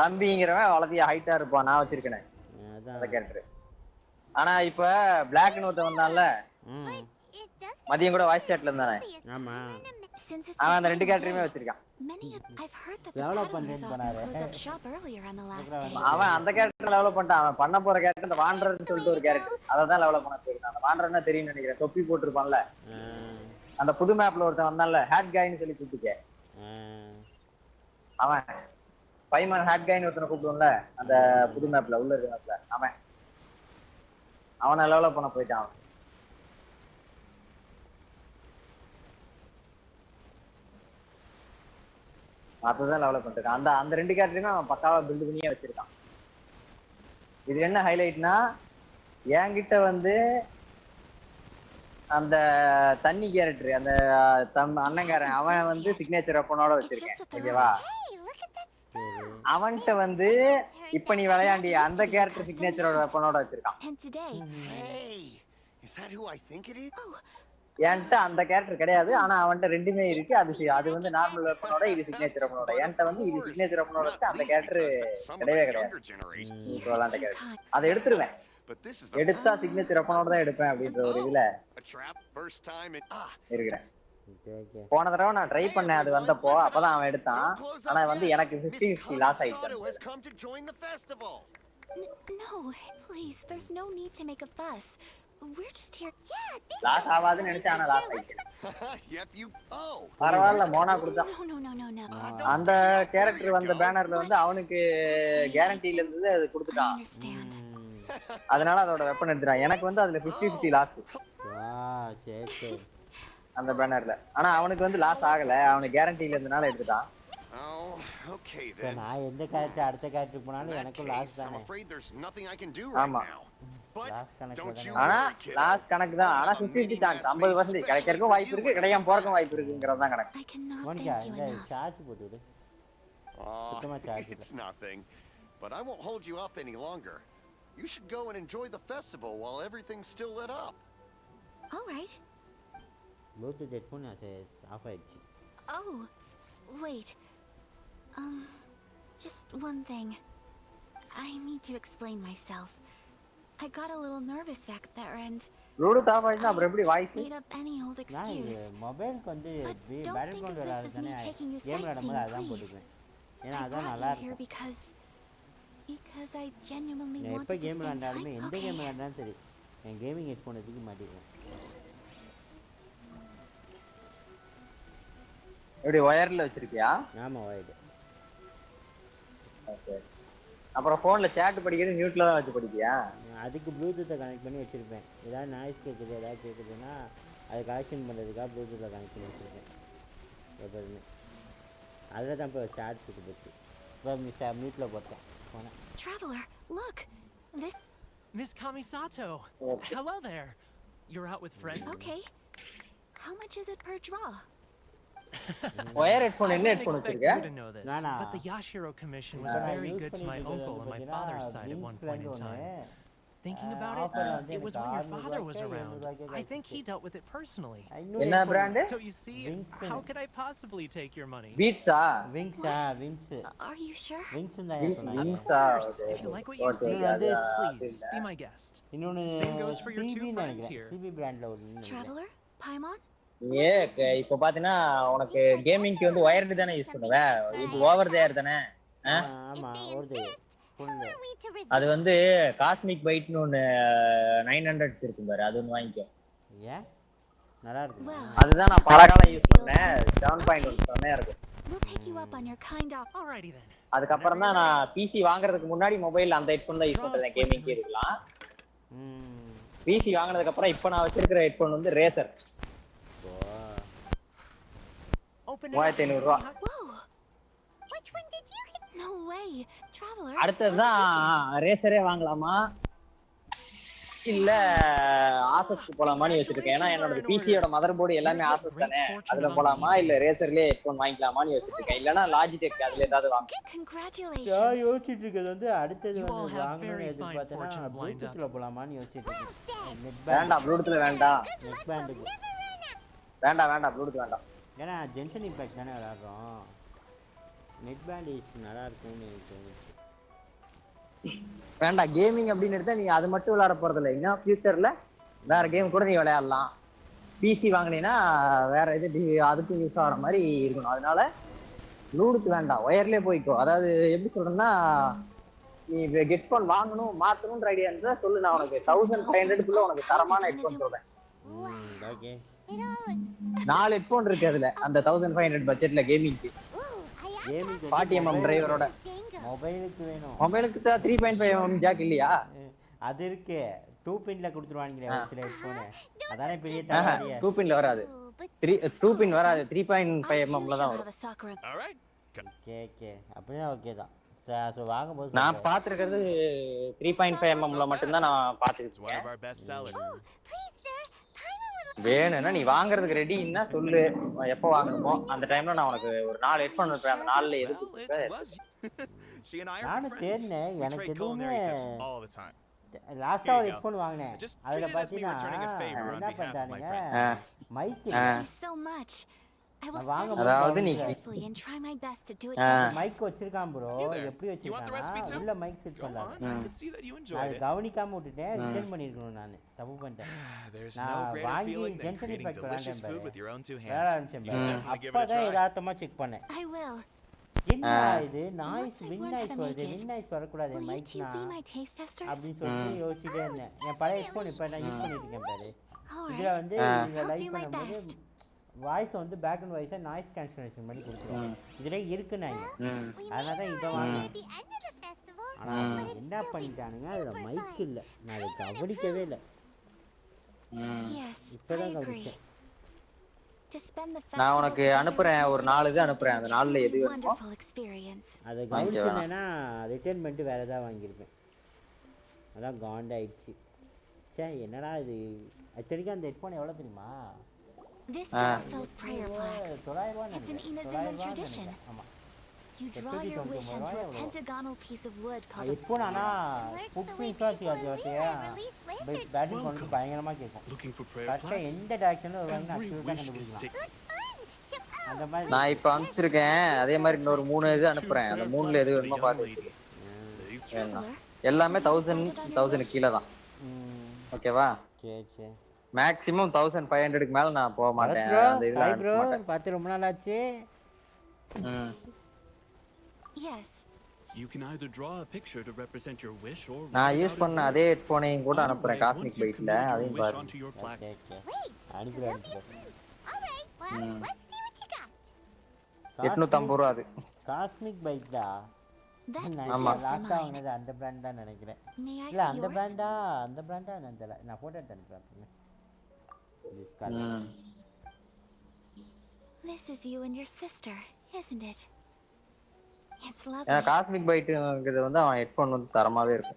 தம்பிங்கிறவன் வளர்த்திய ஹைட்டா இருப்பான், நான் வச்சிருக்கேன் அந்த கேரக்டர். ஆனா இப்ப பிளாக்னு ஒருத்தன் வந்தான்ல, மதியம் கூட வாய்ஸ் சாட்ல இருந்தானே, அவன் அந்த 2 கேரக்டருமே வச்சிருக்கான். டெவலப் பண்றேன்னு சொன்னாரு. அவன் அந்த கேரக்டர் டெவலப் பண்ணிட்டான். அவன் பண்ண போற கேரக்டர் இந்த வாண்டர்னு சொல்லிட்டு ஒரு கேரக்டர், அதான் டெவலப் பண்ண போயிருக்கான். அந்த வாண்டர்னா தெரியும் நினைக்கிறேன், தொப்பி போட்டுருப்பான்ல. அந்த புது மேப்ல ஒருத்தன் வந்தான்ல, ஹேட் காய்னு சொல்லி கூப்பிட்டுக்க. அவன் 5 man ஹேட் காய்னு ஒருத்தனை கூப்பிடுவோம்ல அந்த புது மேப்ல, உள்ள இருக்க மேப்ல, அவனை டெவலப் பண்ண போயிட்டான். அப்பதான் டெவலப் பண்ணிருக்கான். அந்த 2 கேரக்டருமே அவன் பக்காவா பில்டு பண்ணியே வச்சிருக்கான். இது என்ன ஹைலைட்னா, என்கிட்ட வந்து அந்த தண்ணி கேரக்டர், அந்த அண்ணங்காரன், அவன் வந்து சிக்னேச்சர் வெப்பனோட வச்சிருக்கேன். ஓகேவா? அவன்கிட்ட வந்து இப்ப நீ விளையாண்டி அந்த கேரக்டர் சிக்னேச்சரோட வெப்பனோட வச்சிருக்கான். என்கிட்ட அந்த கேரக்டர் கிடையாது, ஆனா அவன்கிட்ட 2மே இருக்கு. அது வந்து நார்மல் வெப்பனோட, இது சிக்னேச்சர் வெப்பனோட. என்கிட்ட வந்து இது சிக்னேச்சர் வெப்பனோட இருக்கு, அந்த கேரக்டர் கிடையவே கிடையாது. விளையாண்ட கேரக்டர் அதை எடுத்துருவேன். எடுத்தா சிக்னேச்சர் வெப்பனோட தான் எடுப்பேன் அப்படின்ற ஒரு இதுல இருக்கிறேன். போன தடவை நான் ட்ரை பண்ணேன், அது வந்தப்போ அப்பதான் அவன் எடுத்தான். ஆனா வந்து எனக்கு 50-50 லாஸ் ஆயிடுச்சு. No, please, there's no need to make a fuss. We're just here. Loss ஆவாதுன்னு நினைச்சேன், ஆனா லாஸ் ஆயிடுச்சு. பரவாயில்ல, மோனா கொடுத்தான். No. அந்த கேரக்டர் வந்த பேனர்ல வந்து அவனுக்கு கேரண்டில இருந்தது, அது கொடுத்துட்டான். அதனால அதோட வெப்பன் எடுத்துட்டான். எனக்கு வந்து அதுல 50-50 லாஸ் அந்த பேனர்ல. ஆனா அவனுக்கு வந்து லாஸ் ஆகல, அவனுக்கு கேரண்டில இருந்தனால எடுத்துட்டான். நான் எந்த கேரக்டர் அடுத்த கேரக்டர் போனாலும் எனக்கு லாஸ் தானே. ஆமா, ஆனா லாஸ் கணக்கு தான். ஆனா 50-50 சான்ஸ், 50% கிடைக்கிறதுக்கும் வாய்ப்பு இருக்கு, கிடைக்காம போறதுக்கும் வாய்ப்பு இருக்குங்கிறது தான் கணக்கு. மோனிகா, இந்த சார்ஜ் போட்டு விடு. சுத்தமா charge It's nothing, but I won't hold you up any longer. You should go and enjoy the festival while everything's still lit up. All right. Bluetooth headphone off ஆயிடுச்சு. Oh, wait. Just one thing. I need to explain myself. I got a little nervous back there and bluetooth off ஆயிடுச்சுனா அப்புறம் எப்படி voice? made up any old excuse. மொபைலுக்கு வந்து battle கொண்டு வராதுதானே, game விளையாடும்போது அதான் போட்டுக்குவேன். ஏன்னா அதான் நல்லா இருக்கும். Because I genuinely want எப்போ to கேம் spend விளையாண்டாலுமே, time. எந்த கேம் விளையாண்டாலும் சரி, என் கேமிங் ஹெட்ஃபோன் எடுத்துக்க மாட்டேங்குவேன். எப்படி வயர்ல வச்சிருக்கியா? ஆமா, வயர்டு. ஓகே. அப்புறம் ஃபோன்ல chat படிக்கிறது மியூட்ல தான் வச்சு படிக்கியா? அதுக்கு ப்ளூடூத்தை கனெக்ட் பண்ணி வச்சிருப்பேன். ஏதாவது நாய்ஸ் கேட்குது, ஏதாவது கேட்குதுன்னா அதை கலெக்ஷன் பண்ணுறதுக்காக ப்ளூடூத்தில் கனெக்ட் பண்ணி வச்சிருப்பேன் எப்போதுமே. அதில் தான் இப்போ chat போட்டு போச்சு. இப்போ மியூட்டில் போட்டேன் போனேன். Traveler, look. This Miss Kamisato. Hello there. You're out with friends? Okay. How much is it per draw? Wire headphone I என்ன didn't ஹெட்ஃபோன் expect வச்சிருக்க? you to know this, Nana. but the Yashiro Commission was நான் very use good to my பண்ணிட்டு uncle on my பார்த்தீங்கன்னா father's side at one point in time. Thinking about offer it, வந்து it was எனக்கு when your 600 father was ரூபாய்க்கு around. 700 ரூபாய்க்கு I think he dealt with it personally. என்ன brand? So you see, how could I possibly take your money? Pizza? Wings Are you sure? Wings தான் Of சொன்னாங்க. course, if you like what you see, please be my guest. இன்னொன்னு Same goes for your two CB friends here. CB பிராண்ட்ல ஒரு Traveler? Paimon? இப்போ பாத்தீங்கன்னா உனக்கு கேமிங்க்கு வந்து wired தானே யூஸ் பண்ணுவ. இது ஓவர் தேர் தானே? ஆமா ஓவர் அது வந்து காஸ்மிக் பைட்னு ஒன்னு 900 இருக்கும் பாரு, அது ஒன்னு வாங்கிக்கோ. ஏன் நல்லா இருக்கு. அதுதான் நான் பல காலம் யூஸ் பண்ணேன். 7.1 செமையா இருக்கும். We'll take you up on your kind offer. Alrighty then. அதுக்கப்புறம் தான் நான் பிசி வாங்குறதுக்கு முன்னாடி மொபைல் அந்த ஹெட்ஃபோன் தான் யூஸ் பண்றேன் கேமிங்க்கு இருக்கலாம். பிசி வாங்குனதுக்கு அப்புறம் இப்போ நான் வச்சிருக்கிற ஹெட்ஃபோன் வந்து ரேசர். 3500 ரூபாய். Which one did you get? No way. Traveler. அடுத்ததான் ரேசரே வாங்கலாமா இல்ல ஆசஸ்க்கு போலாமான்னு யோசிச்சிருக்கேன். ஏன்னா என்னோட பிசியோட மதர் போர்டு எல்லாமே ஆசஸ் தானே, அதுல போலாமா இல்ல ரேசர்லயே ஹெட்ஃபோன் வாங்கிக்கலாமான்னு யோசிச்சிருக்கேன். இல்லனா லாஜிடெக் அதுல ஏதாவது வாங்க. யோசிச்சிட்டு இருக்கிறது வந்து அடுத்தது வந்து வாங்கணும்னு எதிர்பார்த்தேன்னா ப்ளூடூத்ல போலாமான்னு யோசிச்சிட்டு இருக்கேன். வேண்டாம் ப்ளூடூத்ல வேண்டாம். நெட் பேண்டுக்கு வேண்டாம் ப்ளூடூத் வேண்டாம். ஏன்னா ஜென்ஷன் இம்பாக்ட் தானே விளையாடுறோம். நெட் பேண்ட் நல்லா இருக்கும்னு தோணுச்சு. வேண்டாம் கேமிங் அப்படின்னு எடுத்தா நீ அது மட்டும் விளையாட போறது இல்லை. இன்னும் ஃபியூச்சர்ல வேற கேம் கூட நீ விளையாடலாம். பிசி வாங்கினீங்கன்னா வேற இது அதுக்கும் யூஸ் ஆகிற மாதிரி இருக்கணும். அதனால ப்ளூடூத் வேண்டாம், ஒயர்லேயே போய்க்கோ. அதாவது எப்படி சொல்றேன்னா, நீ ஹெட்ஃபோன் வாங்கணும் மாற்றணுன்ற ஐடியா இருந்தா சொல்லு, நான் உனக்கு 1500 உனக்கு தரமான ஹெட்ஃபோன் சொல்றேன். ஓகே 4 ஹெட்ஃபோன் இருக்கு அதுல, அந்த 1500 பட்ஜெட்ல கேமிங்க்கு. 40mm டிரைவரோட. மொபைலுக்கு வேணும். மொபைலுக்கு தான் 3.5mm ஜாக் இல்லையா? அது இருக்கு. 2 பின்ல கொடுத்துருவாங்க சில ஹெட்ஃபோன். அதானே பெரிய தரமாரியா. 2 பின்ல வராது. 2 பின் வராது, 3.5mmல தான் வரும். ஓகே அப்படியே ஓகே தான். சோ வாங்கும்போது நான் பாத்துக்கிறது 3.5mmல மட்டும் தான் நான் பாத்துக்கிட்டேன். வேணும்னா நீ வாங்குறதுக்கு ரெடின்னா சொல்லு, எப்போ வாங்கணுமோ அந்த டைம்ல நான் உனக்கு ஒரு 4 ஹெட்ஃபோன் இருப்பேன். அந்த 4ல எதுக்கு நானும் தேடினேன். எனக்கு எதுவுமே லாஸ்டா ஒரு ஹெட்ஃபோன் வாங்கினேன். அதுல பாத்தீங்கன்னா என்ன பண்றானுங்க, மைக் அதாவது நீ மைக் வச்சிருக்கான் ப்ரோ. எப்படி வச்சிருக்கான் உள்ள மைக் செட் பண்ணலாம். நான் கவனிக்காம விட்டுட்டேன். ரிட்டர்ன் பண்ணிருக்கணும். நான் தப்பு பண்ணிட்டேன். நான் வாங்கி ஜென்ஷன் இம்பாக்ட் விளையாண்டேன். அப்பதான் யதார்த்தமா செக் பண்ணேன். என்ன இது நாய்ஸ் வின் நாய்ஸ் வருது, வின் நாய்ஸ் வரக்கூடாது மைக்னா அப்படின்னு சொல்லிட்டு யோசிச்சுட்டே இருந்தேன். என் பழைய ஹெட்ஃபோன் இப்போ நான் யூஸ் பண்ணிட்டு இருக்கேன் பாரு. இதுல வந்து நீங்க லைக் பண்ணும்போது வாய்ஸ் வந்து பேக்ரவுண்ட் வாய்ஸை நாய்ஸ் கேன்சலேஷன் பண்ணி கொடுத்துருவோம். இதுல இருக்கு நாங்க, அதனால தான் இதை வாங்கினேன். ஆனா என்ன பண்ணிட்டானுங்க, அதுல மைக் இல்லை. நான் அதை கவனிக்கவே இல்லை. இப்பதான் கவனிச்சேன். நான் உனக்கு அனுப்புறேன், ஒரு 4 இது அனுப்புறேன். அந்த 4ல எது வேணுமோ அதை கவனிச்சேன்னா ரிட்டர்ன் பண்ணிட்டு வேற ஏதாவது வாங்கியிருப்பேன். அதான் காண்டாயிடுச்சு. சே என்னடா இது. ஆக்சுவலிக்கு அந்த ஹெட்ஃபோன் எவ்வளோ தெரியுமா? This doll sells prayer plaques. It's an 900 Inazuman tradition. You draw your wish onto a pentagonal piece of wood called a headphone. ஆனா புக் பீஸாச்சு அது ஓகேயா. பேட்டிங் கொண்டு பயங்கரமா கேட்கும். கரெக்டா எந்த டைரக்ஷன்ல வருவாங்க அக்யூரேட்டா கண்டுபிடிக்கலாம். அந்த மாதிரி நான் இப்போ அனுப்பிச்சிருக்கேன். அதே மாதிரி இன்னொரு 3 இது அனுப்புறேன். அந்த 3ல எது வேணுமோ பாத்து. எல்லாமே 1000 கீழ தான். ஓகேவா? சரி சரி. மேக்ஸिमम 1500க்கு மேல நான் போக மாட்டேன். அந்த இதுல ப்ரோ பாத்து ரொம்ப நாள் ஆச்சு. Yes. You can either draw a picture to represent your wish or நான் யூஸ் பண்ண அதே ஹெட்ஃபோனையும் கூட அனுப்புறேன் காஸ்மிக் பைட்ல. அதையும் பாரு. அனுப்புறேன். Alright, well, let's see what you got. 850 ரூபாய் அது. காஸ்மிக் பைட்டா? ஆமா. லாஸ்டா வாங்குனது அந்த பிராண்ட் தான் நினைக்கிறேன். இல்ல அந்த பிராண்டா நான் தெரியல. நான் போட்டோ எடுத்து அனுப்புறேன். This is you and your sister, isn't it? It's lovely. Cosmic பைட்ங்கிறது வந்து அவன் ஹெட்ஃபோன் வந்து தரமாவே இருக்கு.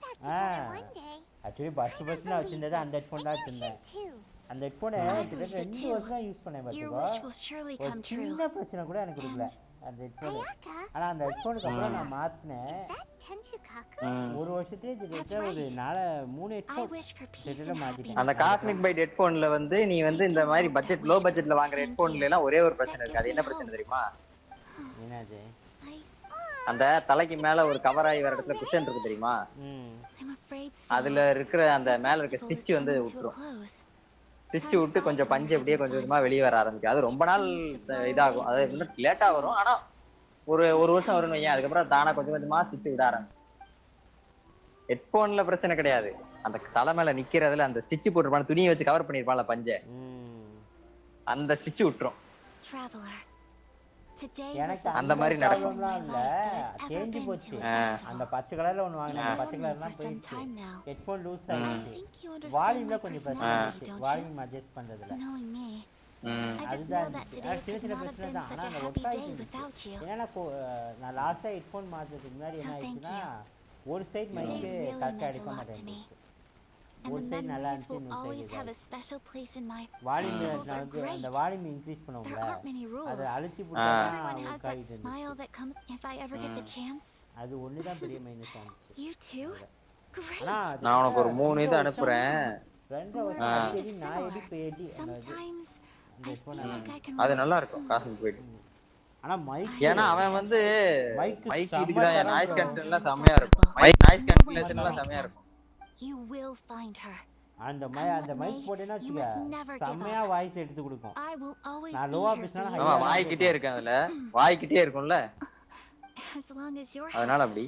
ஆக்சுவலி ஃபர்ஸ்ட் நான் வச்சிருந்தது அந்த ஹெட்ஃபோன் தான் வச்சிருந்தேன். அந்த ஹெட்ஃபோனை கிட்டத்தட்ட 2 வருஷம் தான் யூஸ் பண்ணேன் Your பார்த்துக்கோ. wish will surely ஒரு come true. சின்ன பிரச்சனை கூட எனக்கு கொடுக்கல அந்த ஹெட்ஃபோன். ஆனா அந்த ஹெட்ஃபோனுக்கு அப்புறம் நான் மாத்தினேன். ஒரு வருஷத்துலயே கிட்டத்தட்ட ஒரு 3 ஹெட்ஃபோன் மாத்திட்டேன். அந்த காஸ்மிக் பைட் ஹெட்ஃபோன்ல வந்து நீ வந்து இந்த மாதிரி பட்ஜெட் லோ பட்ஜெட்ல வாங்குற ஹெட்ஃபோன்ல எல்லாம் ஒரே ஒரு பிரச்சனை இருக்கு. அது என்ன பிரச்சனை தெரியுமா? என்னது? அந்த தலைக்கு மேல ஒரு கவர் ஆகி வர இடத்துல குஷன் இருக்கு தெரியுமா? அதுல இருக்கிற அந்த மேல இருக்க ஸ்டிட்ச் வந்து விட்டுரும். ஸ்டிட்ச் விட்டு கொஞ்சம் பஞ்சு அப்படியே கொஞ்சம் கொஞ்சமா வெளியே வர ஆரம்பிக்கும். அது ரொம்ப நாள் இதாகும். அது இன்னும் லேட்டா வரும். ஆனா ஒரு வருஷம் வரும்னு வையேன். அதுக்கப்புறம் தானா கொஞ்சம் கொஞ்சமா ஸ்டிட்ச் விட ஆரம்பிக்கும். ஹெட்போன்ல பிரச்சனை கிடையாது. அந்த தலை மேல நிக்கிறதுல அந்த ஸ்டிட்ச் போட்டுருப்பாங்க, துணியை வச்சு கவர் பண்ணிருப்பாங்க பஞ்சை, அந்த ஸ்டிட்ச் விட்டுரும். அந்த மாதிரி நடக்கும். தேஞ்சு போச்சு. அந்த பச்சை கலர்ல ஒண்ணு வாங்கினேன். பச்சை கலர்லாம் போயிடுச்சு. ஹெட்போன் லூஸ் ஆயிடுச்சு. வால்யூம்ல கொஞ்சம் பிரச்சனை இருந்துச்சு. வால்யூம் அட்ஜஸ்ட் பண்றதுல. அதுதான் சின்ன பிரச்சனை தான். ஆனா அந்த ஒர்க் ஆயிடுச்சு. ஏன்னா நான் லாஸ்டா ஹெட்போன் மாத்துறதுக்கு முன்னாடி என்ன ஆயிடுச்சுன்னா ஒரு சைடு மைக்கு கரெக்டா அடிக்க மாட்டேங்குது. ஒரு சைடு நல்லா இருந்துச்சு, இன்னொரு சைடு வால்யூம் அந்த வால்யூம் இன்க்ரீஸ் பண்ணுவோம்ல, அதை அழுத்தி போட்டா அது ஒண்ணுதான் பெரிய மைனஸ் ஆச்சு. நான் உனக்கு ஒரு 3 இது அனுப்புறேன். அது நல்லா இருக்கும் காஸ்மிக் பைட். ஆனா மைக் ஏன்னா அவன் வந்து மைக் இதுக்குதான் நாய்ஸ் கேன்சல்லாம் செமையா இருக்கும். நாய்ஸ் கேன்சலேஷன் எல்லாம் செமையா இருக்கும். You will find her. அந்த மைக் போட்டேன்னா செமையா வாய்ஸ் எடுத்து கொடுக்கும். நான் லோவா பேசினா ஆமா வாய்க்கிட்டே இருக்கேன். அதுல வாய்க்கிட்டே இருக்கும்ல, அதனால அப்படி.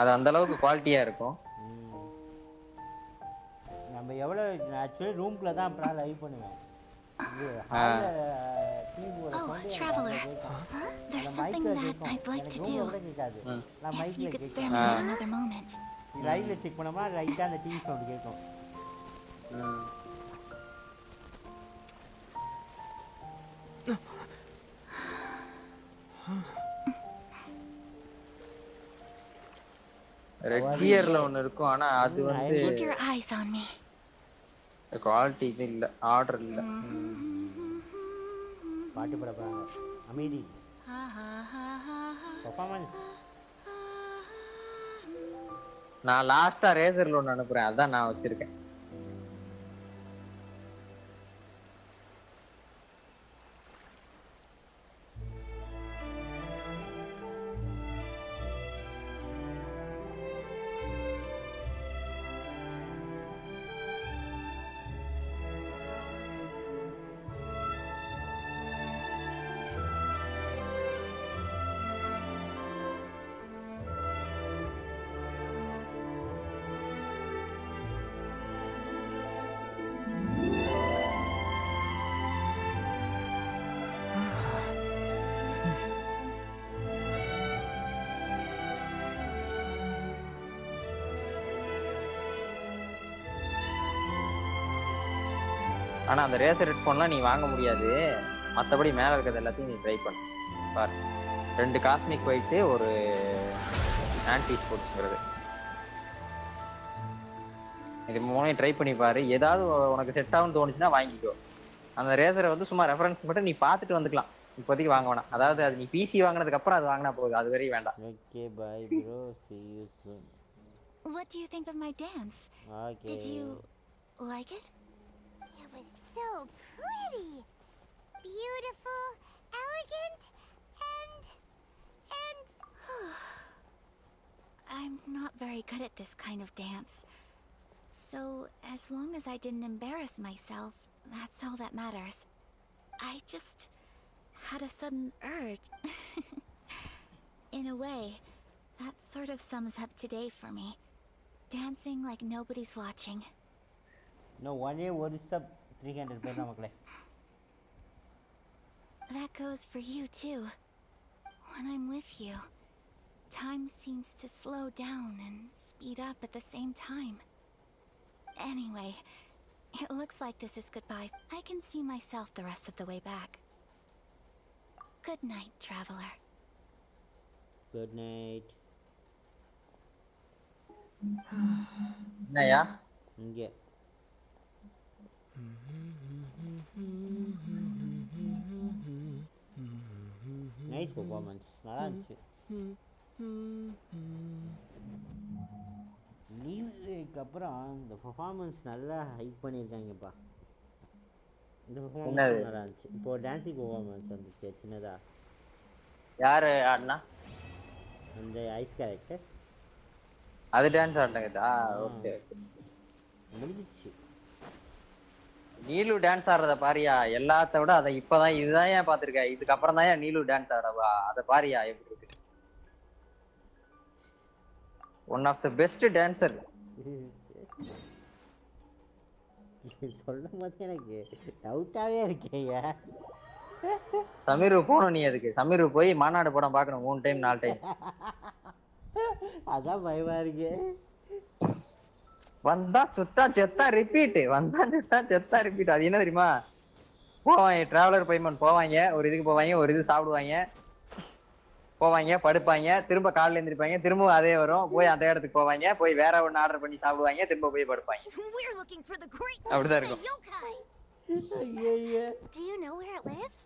அது அந்த அளவுக்கு குவாலிட்டியா இருக்கும். நம்ம எவ்வளவு ஆக்சுவலி ரூம்குள்ள தான் அப்புறம் லைவ் பண்ணுவேன். Traveler, there's something that I'd like to do. If you could spare me another moment. லைவ்ல செக் பண்ணோம்னா லைட்டா அந்த டிவி சவுண்ட் கேட்கும். ரெட் கியர்ல ஒன்னு இருக்கும். ஆனா அது வந்து Keep your eyes on me. Quality இது இல்ல, ஆர்டர் இல்ல. பாட்டு பாட போறாங்க. அமைதி. பெர்ஃபார்மன்ஸ். நான் லாஸ்டா ரேசர்ல ஒன்னு அனுப்புறேன். அதான் நான் வச்சிருக்கேன். ஆனா அந்த ரேசர் ஹெட்ஃபோன்லாம் நீ வாங்க முடியாது. மற்றபடி மேல இருக்கிறது எல்லாத்தையும் நீ ட்ரை பண்ணு. பாரு, 2 காஸ்மிக் ஒயிட்டு, ஒரு ஆன்டி ஸ்போர்ட்ஸ்ங்கிறது. இது 3 ட்ரை பண்ணி பாரு. ஏதாவது உனக்கு செட் ஆகும்னு தோணுச்சுன்னா வாங்கிக்கோ. அந்த ரேசரை வந்து சும்மா ரெஃபரன்ஸ் மட்டும் நீ பார்த்துட்டு வந்துக்கலாம். இப்போதைக்கு வாங்க வேணாம். அதாவது அது நீ பிசி வாங்கினதுக்கு அப்புறம் அது வாங்கினா போகுது. அது வரையும் வேண்டாம். Okay, bye bro. See you soon. What do you think of my dance? Okay. Did you like it? It was so pretty, beautiful, elegant, and I'm not very good at this kind of dance. So, as long as I didn't embarrass myself, that's all that matters. I just had a sudden urge. In a way, that sort of sums up today for me. Dancing like nobody's watching. No, one year, what is up? 300 பேர் நமக்குல. That goes for you too. When I'm with you, time seems to slow down and speed up at the same time. Anyway, it looks like this is goodbye. I can see myself the rest of the way back. Good night, traveler. Good night. என்னய்யா இங்கே nice performance, நல்லா இருந்துச்சு. லீவுக்கு அப்புறம் இந்த performance நல்லா hype பண்ணியிருக்காங்கப்பா. இந்த performance நல்லா இருந்துச்சு. இப்போ டான்ஸிங் பெர்ஃபார்மன்ஸ் வந்துச்சு சின்னதா. யாரு ஆடினா? அந்த ஐஸ் கேரக்டர் அது டான்ஸ் ஆடுனதா? ஓகே முடிஞ்சிச்சு. நீலு டான்ஸ் ஆடுறத பாரியா, எல்லாத்த விட அதை இப்பதான் இதுதான் ஏன் பாத்திருக்கேன். இதுக்கப்புறம் தான் ஏன் நீலு டான்ஸ் ஆடவா, அதை பாரியா எப்படி இருக்கு. One of the best dancer. சொல்லும் போது எனக்கு டவுட்டாவே இருக்கேங்க. சமீர் போகணும், நீ அதுக்கு சமீர் போய் மாநாடு படம் பார்க்கணும் 3 டைம் 4 டைம். அதான் பயமா இருக்கு. வந்தா சுத்தா செத்தா ரிப்பீட், வந்தா சுத்தா செத்தா ரிப்பீட். அது என்ன தெரியுமா, போவாங்க டிராவலர் பேமெண்ட் போவாங்க, ஒரு இதுக்கு போவாங்க, ஒரு இது சாப்பிடுவாங்க, போவாங்க படுப்பாங்க, திரும்ப காலைல எழுந்திருப்பாங்க, திரும்ப அதே வரும், போய் அந்த இடத்துக்கு போவாங்க, போய் வேற ஒன்று ஆர்டர் பண்ணி சாப்பிடுவாங்க, திரும்ப போய் படுப்பாங்க. அப்படிதான் இருக்கும். Do you know where it lives?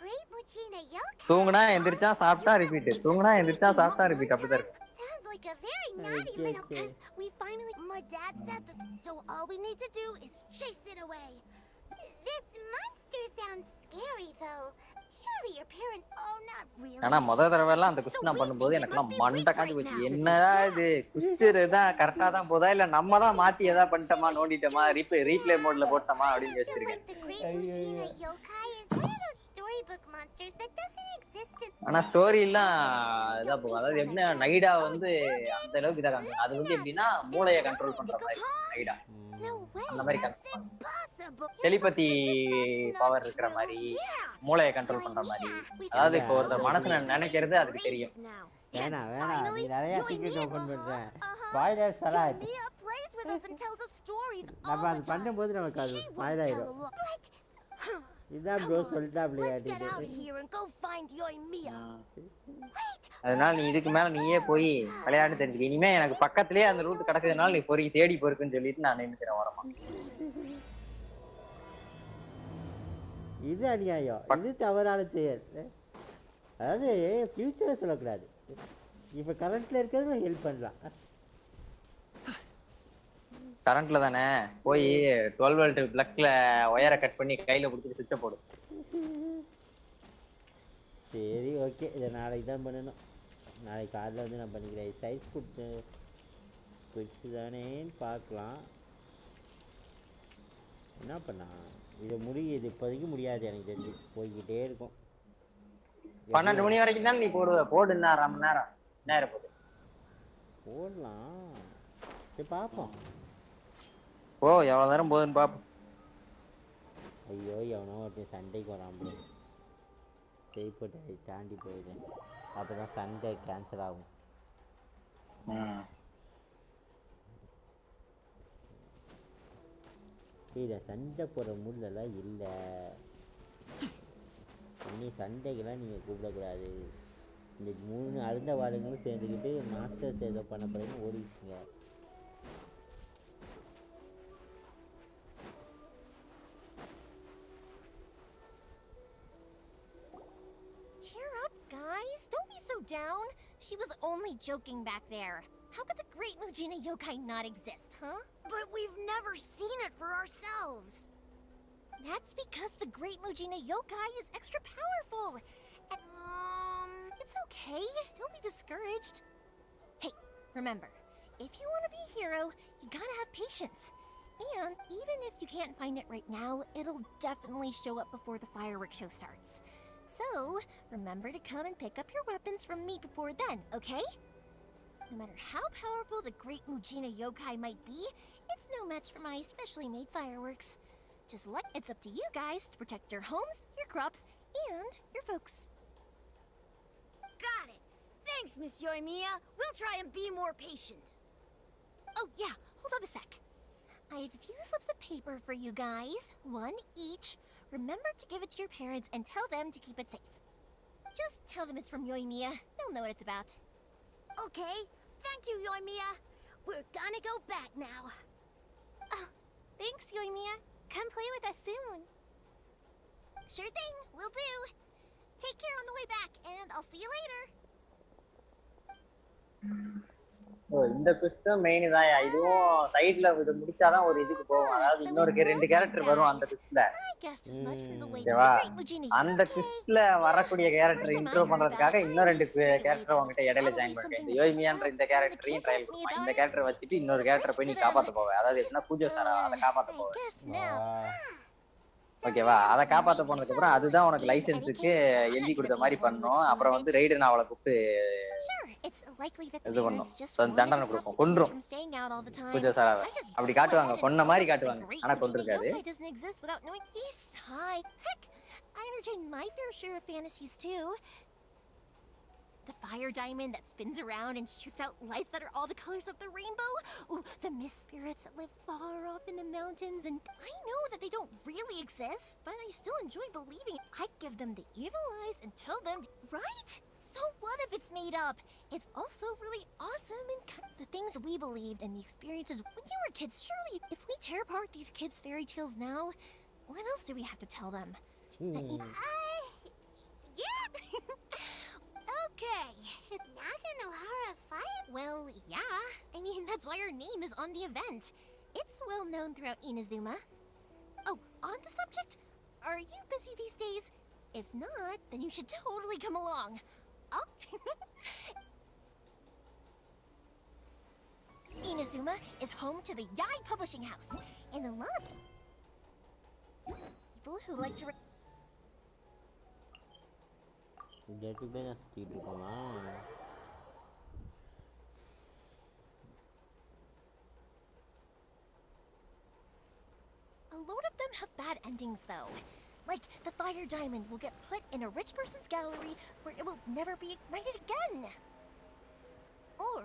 Great Mujina yokai. தூங்குனா எந்திரிச்சா சாப்பிட்டா ரிப்பீட், தூங்குனா எந்திரிச்சா சாப்பிட்டா ரிப்பீட். அப்படிதான் இருக்கும். Sounds like a very naughty little cuz we finally my dad said that, so all we need to do is chase it away. This monster sounds scary though. Surely your parents not really. ஆனா முத தடவை எல்லாம் அந்த குஸ்ட் நான் பண்ணும்போது எனக்குலாம் மண்டை காஞ்சி போச்சு. என்னடா இது குஸ்ட் தான் கரெக்டா தான் போதா இல்ல நம்ம தான் மாத்தி ஏதா பண்ணிட்டோமா, நோண்டிட்டோமா, ரீப்ளே மோட்ல போட்டோமா அப்படின்னு யோசிச்சிருக்கேன். ஆனா ஸ்டோரி எல்லாம் இதா போகும். அதாவது என்ன, நைடா வந்து அந்த அளவுக்கு இதா காமிக்கும். அது வந்து எப்படின்னா மூளையை கண்ட்ரோல் பண்ற மாதிரி நைடா அந்த மாதிரி டெலிபதி பவர் இருக்கிற மாதிரி, மூளையை கண்ட்ரோல் பண்ற மாதிரி. அதாவது இப்போ ஒரு மனசுல நினைக்கிறது அதுக்கு தெரியும். வேணாம் வேணாம், நீ நிறைய டிக்கெட் ஓபன் பண்ற பாய்லர் சலாட். நம்ம அது பண்ணும்போது நமக்கு அது ஸ்பாயில் ஆயிடும். இதான் ப்ரோ சொல்லிட்டாப்லையா அதனால நீ இதுக்கு மேல நீயே போய் விளையாட்டு தெரிஞ்சுக்க. இனிமே எனக்கு பக்கத்துலயே அந்த ரூட் கிடக்குறதுனால நீ பொறுக்கி தேடி பொறுக்குன்னு சொல்லிட்டு நான் நினைக்கிறேன் வரமா. இது அநியாயம், இது தவறான செயல். அதாவது ஃபியூச்சரை சொல்லக்கூடாது, இப்போ கரண்ட்ல இருக்கிறது ஹெல்ப் பண்ணலாம். கரண்ட்ல தானே போய் 12 வோல்ட் பிளக்ல ஒயரை கட் பண்ணி கையில கொடுத்துட்டு சுவிட்சை போடு. சரி ஓகே, இதை நாளைக்கு தான் பண்ணணும். நாளைக்கு காலையில் வந்து நான் பண்ணிக்கிறேன். சைஸ் ஃபுட்டு குவிட்ஸ் தானேன்னு பார்க்கலாம். என்ன பண்ணா இதை இது இப்போதைக்கு முடியாது எனக்கு தெரிஞ்சு. போய்கிட்டே இருக்கும். 12 மணி வரைக்கும் தான் நீ போடுவ. போடுன்னா 1/2 மணி நேரம் நேரம் போடு. போடலாம், சரி பார்ப்போம். ஓ எவ்வளோ நேரம் போகுதுன்னு பார்ப்போம். ஐயோ எவனோ ஒருத்தன் சண்டைக்கு வராமல் போட்டு தாண்டி போயிடுறேன். அப்போ தான் சண்டை கேன்சல் ஆகும். இல்லை சண்டை போகிற மூடலாம் இல்லை. இன்னி சண்டைக்கெல்லாம் நீங்கள் கூப்பிடக்கூடாது. இந்த 3 அழுந்த வாளுங்களும் சேர்ந்துக்கிட்டு மாஸ்டர்ஸ் ஏதோ பண்ண போகிறேன்னு ஓடிச்சுங்க. Guys, don't be so down. She was only joking back there. How could the Great Mujina Yokai not exist, huh? But we've never seen it for ourselves. That's because the Great Mujina Yokai is extra powerful. And, it's okay. Don't be discouraged. Hey, remember, if you want to be a hero, you gotta have patience. And even if you can't find it right now, it'll definitely show up before the fireworks show starts. So, remember to come and pick up your weapons from me before then, okay? No matter how powerful the Great Mujina Yokai might be, it's no match for my specially made fireworks. It's up to you guys to protect your homes, your crops, and your folks. Got it! Thanks, Miss Yoimiya. We'll try and be more patient. Oh yeah, hold up a sec. I have a few slips of paper for you guys, 1 each. Remember to give it to your parents and tell them to keep it safe. Just tell them it's from Yoimiya. They'll know what it's about. Okay, thank you, Yoimiya. We're gonna go back now. Oh, thanks, Yoimiya. Come play with us soon. Sure thing, will do. Take care on the way back, and I'll see you later. ஓ இந்த குவிஸ்டும் main தான். இதுவும் சைடுல இது முடிச்சாதான் ஒரு இதுக்கு போகும். அதாவது இன்னொரு ரெண்டு கேரக்டர் வரும் அந்த குவிஸ்ட்ல. ஓகேவா? அந்த குவிஸ்ட்ல வரக்கூடிய கேரக்டர் இன்ட்ரோ பண்றதுக்காக இன்னும் ரெண்டு கேரக்டர் உங்ககிட்ட இடையில ஜாயின் பண்ணிட்டேன். இந்த யோய்மியான்ற இந்த கேரக்டரையும் ட்ரையல் பண்ணுவேன். இந்த கேரக்டரை வச்சுட்டு இன்னொரு கேரக்டரை போய் நீ காப்பாத்த போவ. அதாவது எப்படின்னா பூஜை சாரா அதை காப்பாத்த போவேன். ஓகேவா? அதை காப்பாத்த போனதுக்கு அப்புறம் அதுதான் உனக்கு லைசன்ஸுக்கு எழுதி கொடுத்த மாதிரி பண்ணணும். அப்புறம் வந்து ரைடு நான் அவளை கூப்பிட்டு இது பண்ணும், தண்டனை கொடுப்போம், கொன்றும் பூஜை சாரா. அப்படி காட்டுவாங்க, கொன்ன மாதிரி காட்டுவாங்க, ஆனா கொண்டிருக்காது. I entertain my fair share of fantasies too. The fire diamond that spins around and shoots out lights that are all the colors of the rainbow. Ooh, the mist spirits that live far off in the mountains. And I know that they don't really exist, but I still enjoy believing. I give them the evil eyes and tell them, right? So what if it's made up? It's also really awesome and the things we believed and the experiences when you were kids. Surely, if we tear apart these kids' fairy tales now, what else do we have to tell them? Yeah. Okay. Naganohara Fire? Well, yeah. I mean, that's why our name is on the event. It's well known throughout Inazuma. Oh, on the subject, are you busy these days? If not, then you should totally come along. Oh. Inazuma is home to the Yai Publishing House, and a lot of people who like to இந்த இடத்துக்கு போய் நான் சுற்றிட்டு இருக்கோமா? A lot of them have bad endings, though. Like, the fire diamond will get put in a rich person's gallery where it will never be ignited again. Or,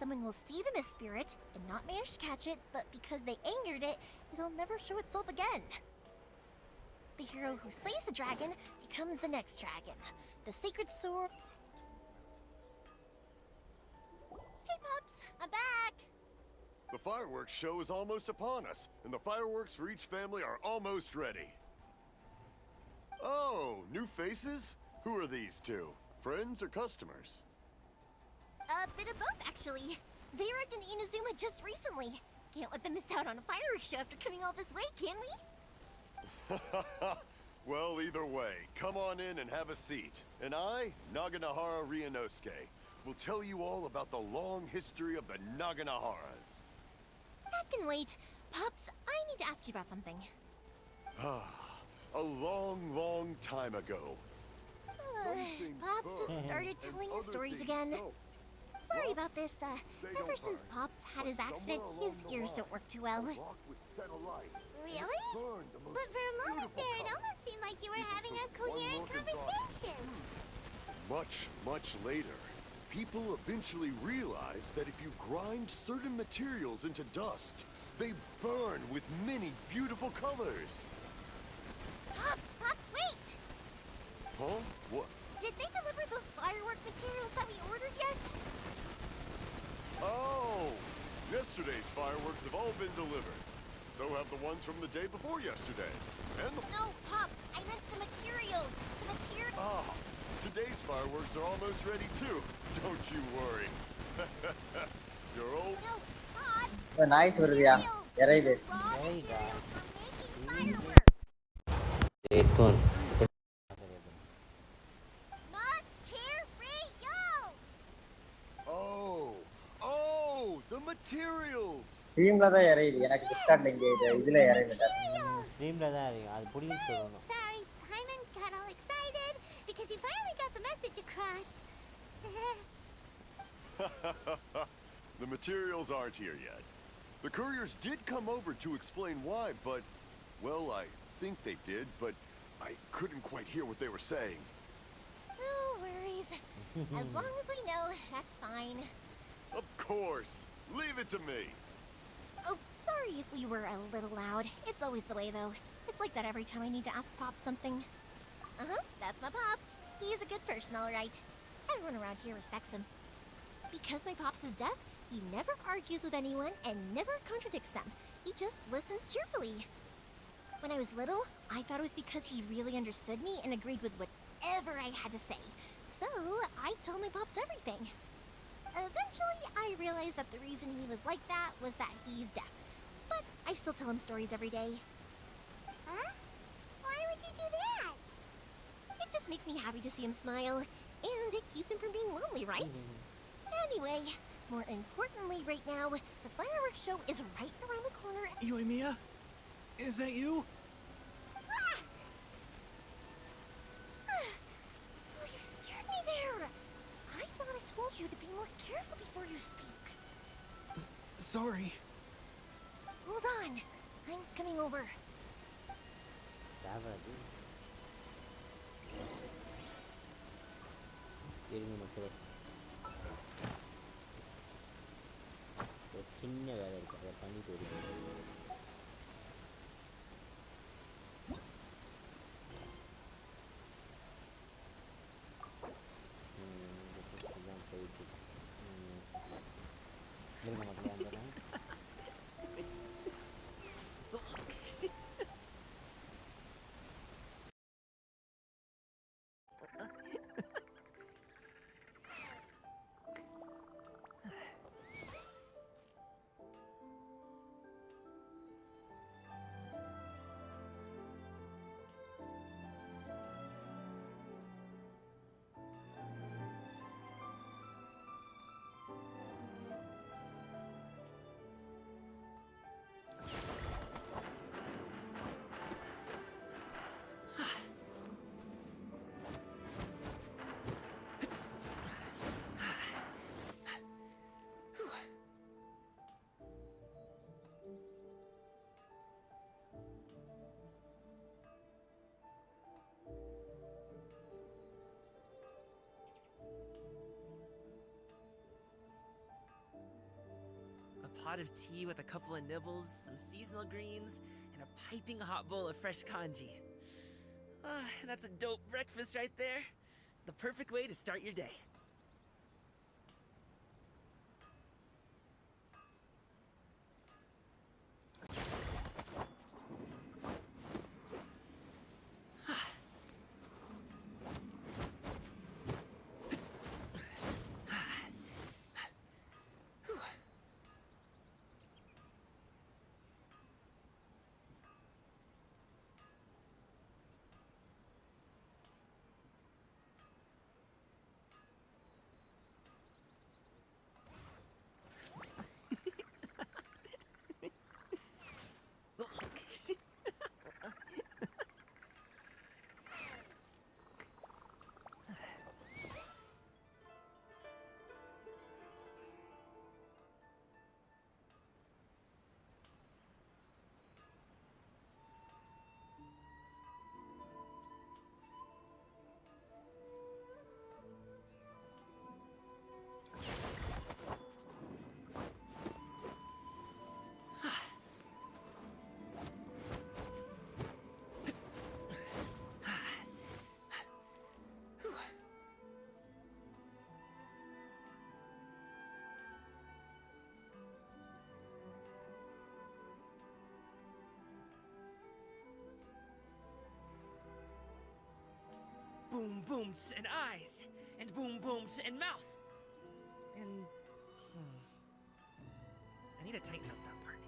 someone will see the mist spirit and not manage to catch it, but because they angered it, it'll never show itself again. The hero who slays the dragon becomes the next dragon. The sacred sword... Hey, Pops! I'm back! The fireworks show is almost upon us, and the fireworks for each family are almost ready. Oh, new faces? Who are these two? Friends or customers? A bit of both, actually. They arrived in Inazuma just recently. Can't let them miss out on a fireworks show after coming all this way, can we? Well, either way, come on in and have a seat. And I, Naganahara Ryunosuke, will tell you all about the long history of the Naganaharas. That can wait. Pops, I need to ask you about something. A long, long time ago. Pops has started telling his stories again. Sorry about this. Ever since Pops had his accident, his ears don't work too well. Really? But for a moment there, it almost seemed like you were having a coherent conversation. Much, much later, people eventually realized that if you grind certain materials into dust, they burn with many beautiful colors. Pops, wait! Huh? What? Did they deliver those firework materials that we ordered yet? Oh! Yesterday's fireworks have all been delivered. So have the ones from the day before yesterday. And the... No, Pops, I meant the materials. The materials. Today's fireworks are almost ready too. Don't you worry. Your old... No, Pops. Nice வருதியா? இறைது. Raw materials for making fireworks. Headphone. Materials. Oh, the materials. ஸ்ட்ரீம்ல தான் இறைது. எனக்கு டிஸ்கார்ட்ல இங்க இதுல இறைதுடா. ஸ்ட்ரீம்ல தான் இருக்கு. அது புடிச்சு சொல்லணும். Sorry, Hyman got all excited because he finally got the message across. The materials aren't here yet. The couriers did come over to explain why, but, well, I think they did, but I couldn't quite hear what they were saying. No worries. As long as we know, that's fine. Of course. Leave it to me. Oh, sorry if we were a little loud. It's always the way, though. It's like that every time I need to ask Pops something. That's my Pops. He's a good person, all right. Everyone around here respects him. Because my pops is deaf, he never argues with anyone and never contradicts them. He just listens cheerfully. When I was little, I thought it was because he really understood me and agreed with whatever I had to say. So, I told my pops everything. Eventually, I realized that the reason he was like that was that he's deaf. But I still tell him stories every day. Huh? Why would you do that? It just makes me happy to see him smile, and it keeps him from being lonely, right? Anyway, more importantly right now, the fireworks show is right around the corner. Yoimiya? Is that you? Ah! Oh, you scared me there. I thought I told you to be more careful before you speak. Sorry. Hold on. I'm coming over. இருங்க மக்களே, ஒரு சின்ன வேலை இருக்கு, அதை பண்ணிட்டு வருகிறேன். போயிட்டு இருங்க மக்களே, அந்த A pot of tea with a couple of nibbles, some seasonal greens, and a piping hot bowl of fresh kanji. That's a dope breakfast right there. The perfect way to start your day. Boom booms and eyes, and boom booms and mouth. And I need to tighten up that part.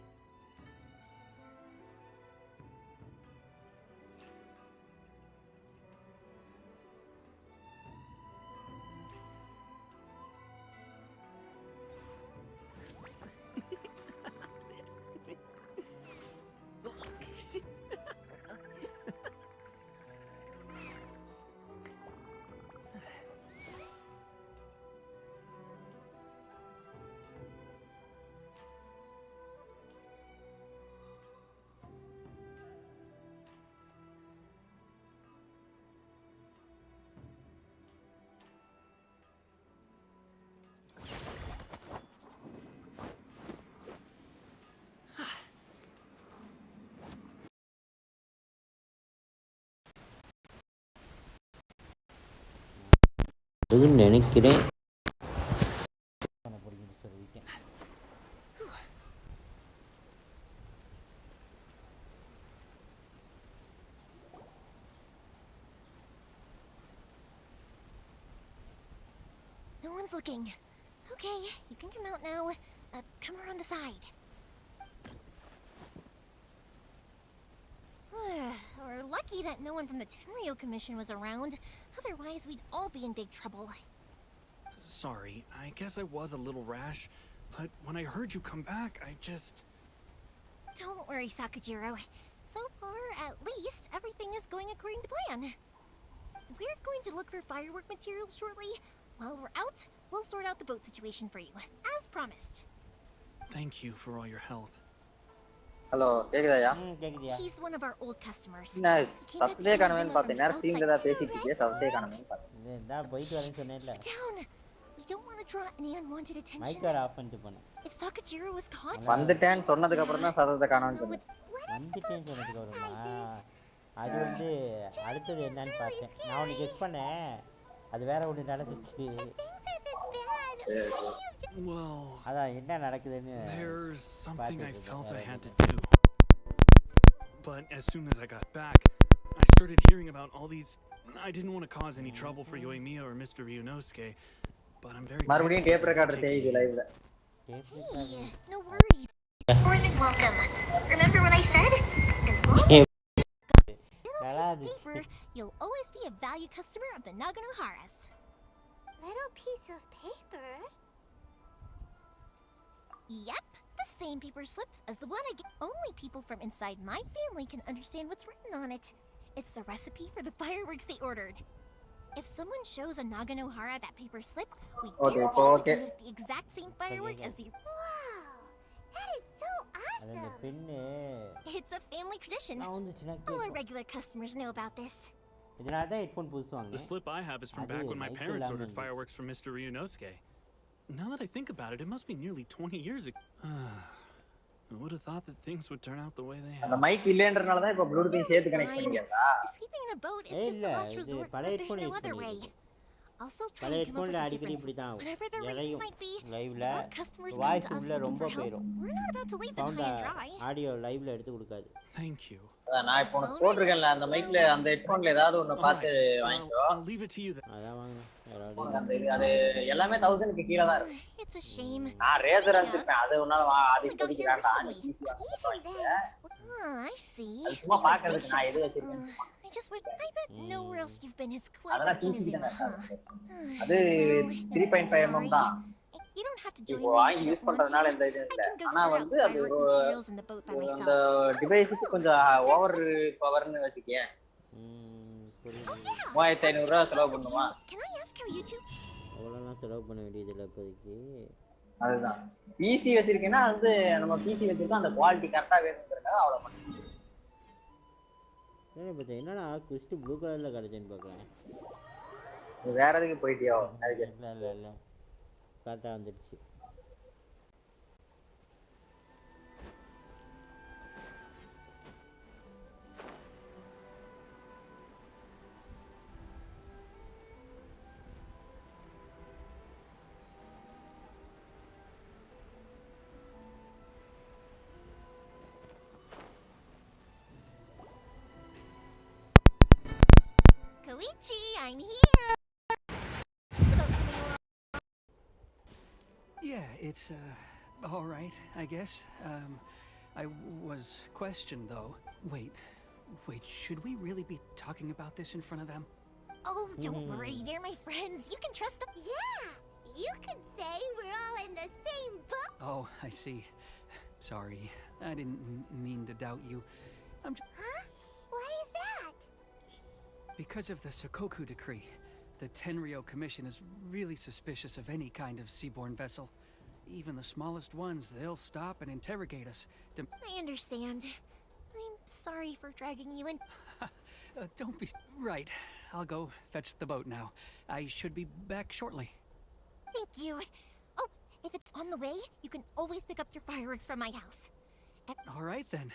அதுன்னு நினைக்கிறேன். பண்ண போறீங்கன்னு சொல்லிட்டேன். No one's looking. Okay, you can come out now. Come around the side. We're lucky that no one from the Tenryo Commission was around. Otherwise, we'd all be in big trouble. Sorry, I guess I was a little rash, but when I heard you come back, I just... Don't worry, Sakujiro. So far, at least, everything is going according to plan. We're going to look for firework materials shortly. While we're out, we'll sort out the boat situation for you, as promised. Thank you for all your help. Hello கேக்குதாயா? கேக்குதியா? He's one of our old customers. நான் சத்தே காணவேன்னு பார்த்தேன். நேரா ஸ்ட்ரீம்ல தான் பேசிட்டு இருக்கேன். சத்தே காணவேன்னு பார்த்தேன். நான் போயிட்டு வரேன்னு சொன்னேன்ல. Down. We don't want to draw any unwanted attention. Mic off பண்ணிட்டு போனேன். If Sakujiro was caught, வந்துட்டேன்னு சொன்னதுக்கு அப்புறம் தான் சத்தத்தை காணவேன்னு சொன்னேன். வந்துட்டேன்னு சொன்னதுக்கு அப்புறமா அது வந்து அடுத்தது என்னன்னு பார்த்தேன். நான் ஒன்று கெஸ் பண்ணேன். அது வேற ஒன்று நடந்துச்சு. Well, அதான் என்ன நடக்குதுன்னு there's something I felt I had to do. But as soon as I got back, I started hearing about all these... I didn't want to cause any trouble for Yoimiya or Mr. Ryunosuke, but I'm very... மறுபடியும் tape recorder தேய்து லைவ்ல. hey, no worries. More than welcome. Remember what I said? As long as you paper, you'll always be a valued customer of the Naganoharas. Little piece of paper? Yep, the same paper slips as the one I get. Only people from inside my family can understand what's written on it. It's the recipe for the fireworks they ordered. If someone shows a Naganohara that paper slip, we guarantee we can make the exact same firework as the... Wow! That is so awesome! It's a family tradition. All our regular customers know about this. The slip I have is from back when my parents ordered fireworks from Mr. Ryunosuke. Now that I think about it, it must be nearly 20 years ago. I would have thought that things would turn out the way they have. அந்த mic இல்லன்றனால தான் இப்ப Bluetooth சேர்த்து connect பண்ணியாதா? Sleeping in a boat is just a last resort, but there's no other way. I'll still try to come up with a difference. Whatever the reasons might be, our customers come to us looking for help. We're not about to leave them high and dry. Audio லைவ்ல எடுத்து கொடுக்காது. Thank you. நான் இப்போ போட்டுருக்கேன்ல அந்த மைக்ல அந்த ஹெட்போன்ல ஏதாவது ஒன்னு பார்த்து வாங்கிக்கோ. I'll leave it to you then. அதான் வாங்க. அது எல்லாமே 1000 க்கு கீழ தான் இருக்கு. It's a shame. நான் ரேசர் அனுப்பிட்டேன். அது உன்னால அது இப்போதைக்கு வேண்டாம். I see. சும்மா பார்க்கிறதுக்கு நான் எது வச்சிருக்கேன். I just wish I bet nowhere else you've been as quick as Inazuma, huh? அது 3.5 mm தான். You don't have to join இப்போ வாங்கி யூஸ் பண்றதுனால எந்த இது இல்ல. ஆனா வந்து அது அந்த டிவைஸ்க்கு கொஞ்சம் ஓவர் பவர்னு வெச்சுக்கேன். 3500 ரூபாய் செலவு பண்ணுமா? Can I ask how you two? அவ்வளவுலாம் செலவு பண்ண வேண்டியது இல்ல இப்போதைக்கு. அதுதான். பிசி வச்சிருக்கேன்னா வந்து நம்ம பிசி வச்சிருக்கோம் அந்த குவாலிட்டி கரெக்ட்டா வேணும்ங்கறதுக்காக அவ்வளவு பண்ணேன். பட் என்னடா குஸ்ட் ப்ளூ கலர்ல கிடைச்சேன்னு பார்க்கறேன். வேற எதுக்கு போயிட்டியோ? இல்ல கரெக்டா வந்துருச்சு. Koichi, I'm here. Yeah, it's all right, I guess. I was questioned though. Wait, should we really be talking about this in front of them? Oh, don't worry, they're my friends. You can trust them. Yeah, you could say we're all in the same boat. Oh, I see. Sorry, I didn't mean to doubt you. Huh? Why is that? Because of the Sokoku decree, the Tenryo Commission is really suspicious of any kind of seaborne vessel. Even the smallest ones, they'll stop and interrogate us. I understand. I'm sorry for dragging you in. Don't be... Right. I'll go fetch the boat now. I should be back shortly. Thank you. Oh, if it's on the way, you can always pick up your fireworks from my house. All right, then.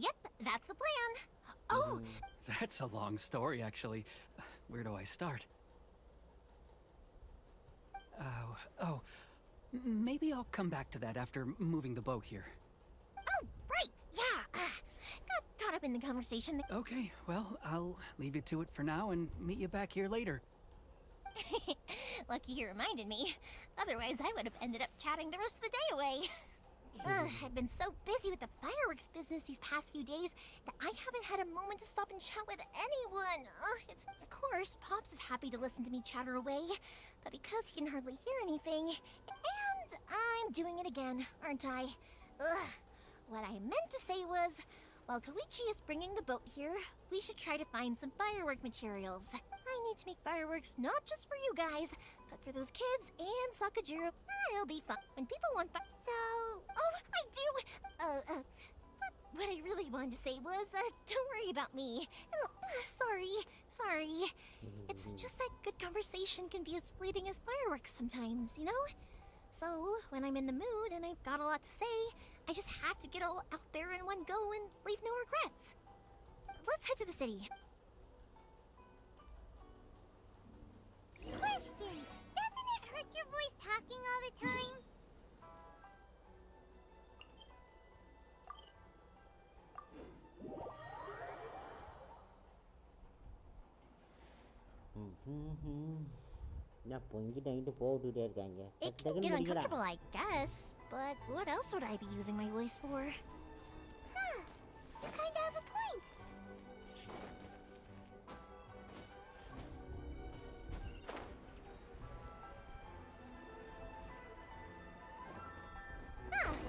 Yep, that's the plan. Oh! That's a long story, actually. Where do I start? Maybe I'll come back to that after moving the boat here. Oh, right, yeah. Got caught up in the conversation. Okay, well, I'll leave you to it for now and meet you back here later. Lucky you reminded me. Otherwise, I would have ended up chatting the rest of the day away. I've been so busy with the fireworks business these past few days that I haven't had a moment to stop and chat with anyone. Of course, Pops is happy to listen to me chatter away, but because he can hardly hear anything, and I'm doing it again, aren't I? What I meant to say was, while Koichi is bringing the boat here, we should try to find some firework materials. I need to make fireworks not just for you guys, but for those kids and Sakajiro. It'll be fun. When people want I do! What I really wanted to say was, don't worry about me. Sorry. It's just that good conversation can be as fleeting as fireworks sometimes, you know? So, when I'm in the mood and I've got a lot to say, I just have to get all out there in one go and leave no regrets. Let's head to the city. Question! Doesn't it hurt your voice talking all the time? நான் பொங்கிட்டு போட்டுட்டே இருக்காங்க. It can get uncomfortable, I guess, but what else would I be using my voice for? You kinda have a point.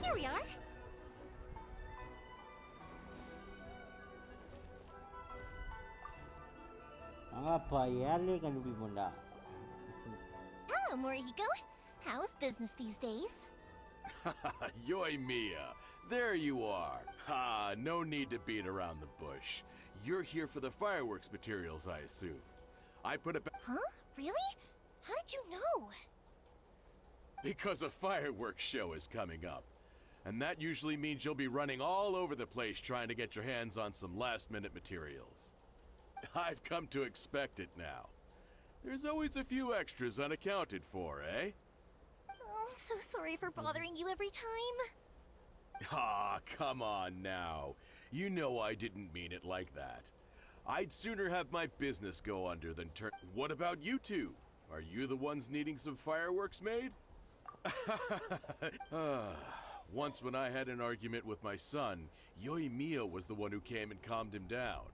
Here we are. ஆமாப்பா ஏர்லயே கண்டுபிடிப்போம்டா. Hello, Morihiko. How's business these days? Yoi Mia, there you are. No need to beat around the bush. You're here for the fireworks materials, I assume. I put it back. Huh? Really? How did you know? Because a fireworks show is coming up. And that usually means you'll be running all over the place trying to get your hands on some last-minute materials. I've come to expect it now. There's always a few extras unaccounted for, eh? Oh, so sorry for bothering you every time. Come on now. You know I didn't mean it like that. I'd sooner have my business go under than turn... What about you two? Are you the ones needing some fireworks made? Once when I had an argument with my son, Yoimiya was the one who came and calmed him down.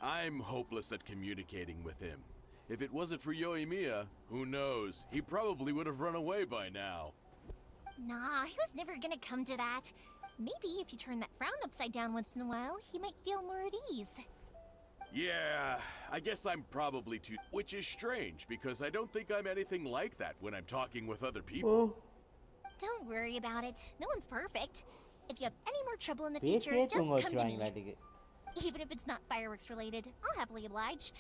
I'm hopeless at communicating with him. If it wasn't for Yoimiya, who knows? He probably would have run away by now. Nah, he was never gonna come to that. Maybe if you turn that frown upside down once in a while, he might feel more at ease. Yeah, I guess I'm probably too... Which is strange, because I don't think I'm anything like that when I'm talking with other people. Don't worry about it. No one's perfect. If you have any more trouble in the future, just come to me. Even if it's not fireworks related, I'll happily oblige.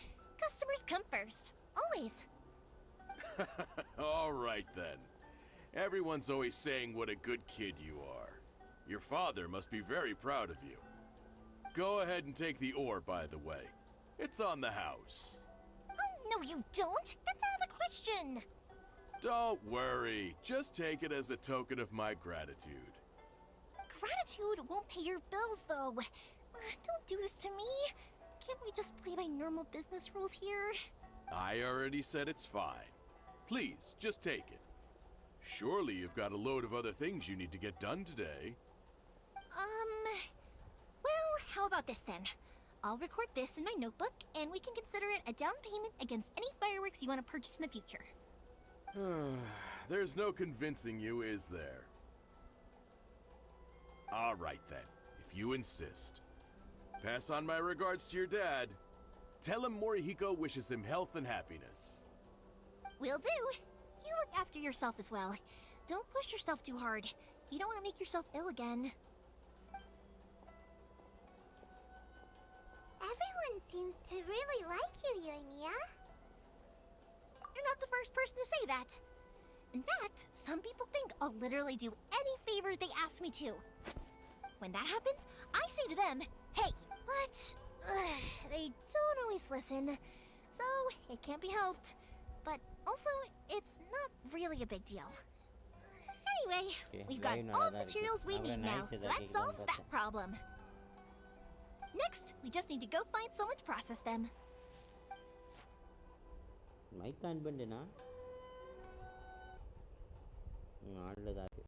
Customers come first. Always. All right then. Everyone's always saying what a good kid you are. Your father must be very proud of you. Go ahead and take the ore, by the way. It's on the house. Oh, no you don't. That's out of the question. Don't worry. Just take it as a token of my gratitude. Gratitude won't pay your bills, though. Don't do this to me. Can't we just play by normal business rules here? I already said it's fine. Please, just take it. Surely you've got a load of other things you need to get done today. Well, how about this then? I'll record this in my notebook, and we can consider it a down payment against any fireworks you want to purchase in the future. There's no convincing you, is there? All right then, if you insist. Pass on my regards to your dad. Tell him Morihiko wishes him health and happiness. Will do. You look after yourself as well. Don't push yourself too hard. You don't want to make yourself ill again. Everyone seems to really like you, Yoimiya. You're not the first person to say that. In fact, some people think I'll literally do any favor they ask me to. When that happens, I say to them, hey, but they don't always listen. So, it can't be helped. But Also, it's not really a big deal. Anyway, Okay, we've got live all நல்லா the தான் இருக்கு. materials we அப்புறம் need now, nice so ஏதாவது that கேட்கலாம்னு solves that பார்த்தேன். problem. Next, we just need to go find someone to process them. Mic on பண்ணுனா ஆன்ல தான் இருக்கு.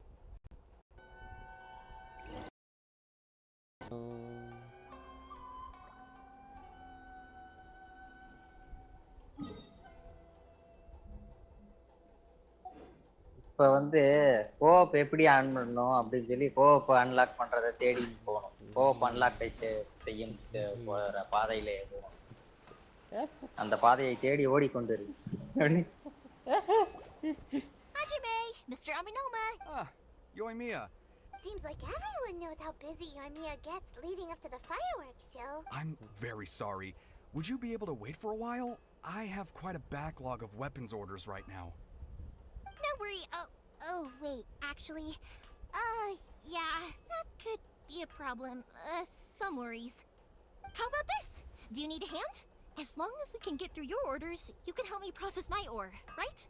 இப்ப வந்து கோஆப் எப்படி ஆன் பண்ணணும் அப்படின்னு சொல்லி கோஆப் அன்லாக் பண்றதை தேடி போகணும். கோஆப் அன்லாக் செய்யும் போற பாதையிலே போகணும். அந்த பாதையை தேடி ஓடிக்கொண்டிரு. Hajime, Mr. Aminoma. Ah, Yoimiya. Seems like everyone knows how busy Yoimiya gets leading up to the fireworks show. I'm very sorry. Would you be able to wait for a while? I have quite a backlog of weapons orders right now. No worry. Oh, wait. Actually, yeah, that could be a problem. Some worries. How about this? Do you need a hand? As long as we can get through your orders, you can help me process my ore, right?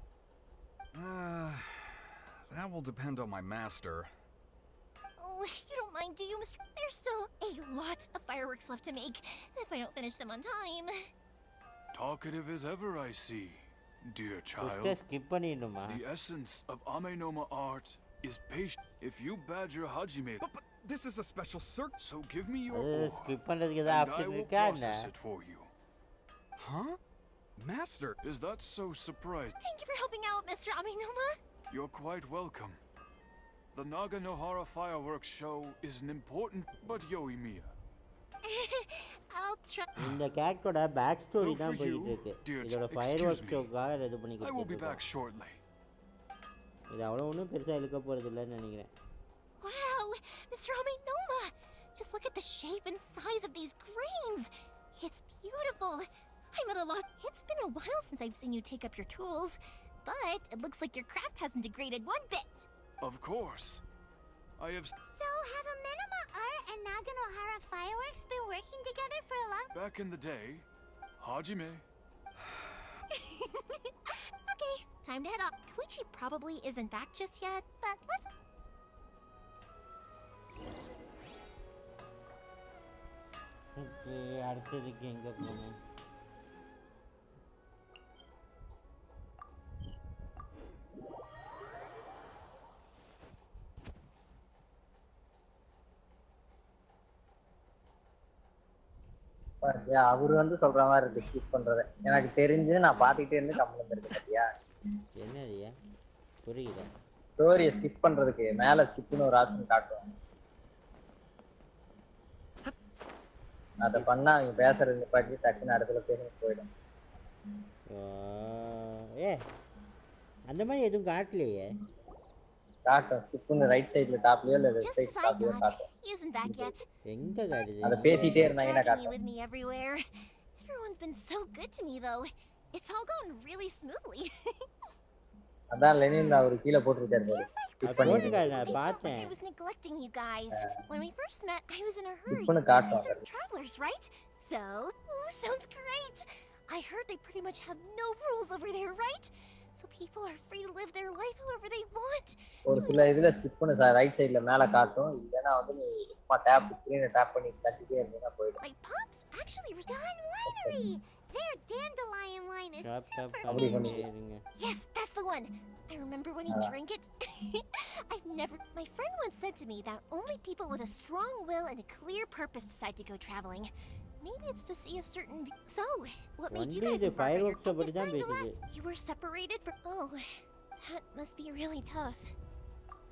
That will depend on my master. Oh, you don't mind, do you, Mr. There's still a lot of fireworks left to make if I don't finish them on time. Talkative as ever, I see, dear child. skip பண்ணிடுமா? The essence of Amenoma art is patience. If you badger Hajime, But this is a special circ. so give me your அது ore, skip பண்றதுக்கு and ஏதாவது I option will இருக்கா என்ன? process it for you. Huh? Master. Is that so surprising? Thank you for helping out, Mr. Aminoma. You're quite welcome. The Naganohara fireworks show is an important, but Yoimiya. I'll try. இந்த கேரக்டரோட back story Though தான் for போயிட்டு you, இருக்கு. dear இதோட excuse ஃபயர்வொர்க்ஸ் me. ஷோக்காக இது பண்ணி I will be back கொடுத்துருக்கோம். shortly. இது அவ்வளோ ஒன்றும் பெருசாக இழுக்க போகிறது இல்லைன்னு நினைக்கிறேன். Wow, Mr. Aminoma! Just look at the shape and size of these grains. It's beautiful. I'm at a loss. It's been a while since I've seen you take up your tools, but it looks like your craft hasn't degraded one bit. Of course. I have So have Amenoma Art and Naganohara Fireworks been working together for a long... back in the day, Hajime. Okay, time to head off. Koichi probably isn't back just yet, but let's... okay, அடுத்ததுக்கு எங்கே போகணும்? அவரு வந்து சொல்ற மாதிரி இருக்கு skip பண்றத. எனக்கு தெரிஞ்சு நான் பாத்துக்கிட்டே இருந்து கம்ப்ளைண்ட் இருக்கு பாத்தியா? என்னதுயா? புரியல. ஸ்டோரியை ஸ்கிப் பண்றதுக்கு மேல ஸ்கிப்னு ஒரு ஆப்ஷன் காட்டுவாங்க. அத பண்ணா அவங்க பேசுறது பாட்டி டக்குன்னு அடுத்த லொகேஷனுக்கு போயிடும். அந்த மாதிரி எதுவும் காட்டலையே. காட்டும் ஸ்கிப்னு ரைட் சைடுல டாப்லயோ இல்ல left Just side as I டாப்லயோ thought, காட்டும். he isn't back yet. எங்க காட்டுது? அத பேசிட்டே இருந்தாங்கன்னா Dragging me காட்டும். with me everywhere. Everyone's been so good to me, though. It's all gone really smoothly. அதான் லெனின் அவர் கீழ போட்டுருக்காரு பாரு. ஸ்கிப் பண்ணி I felt like I was neglecting you guys. When we first met, I was in a hurry. Skip பண்ணு You காட்டும். guys are travelers, right? So, sounds great. I heard they pretty much have no rules over there, right? So people are free to live their life however they want. ஒரு சில இதுல skip பண்ணு right சைடுல மேல காட்டும். இல்லனா வந்து நீ சும்மா டாப் ஸ்கிரீனை டாப் பண்ணி தட்டிட்டே இருந்தீனா போய்டும். My pops actually Done Winery. Their dandelion wine is super அப்படி பண்ணி Yes, that's the one. I remember when he drank it. My friend once said to me that only people with a strong will and a clear purpose decide to go traveling. Maybe it's to see a certain... So, what made you guys embark on your... அப்படி தான் பேசுது. You were separated from... Oh, that must be really tough.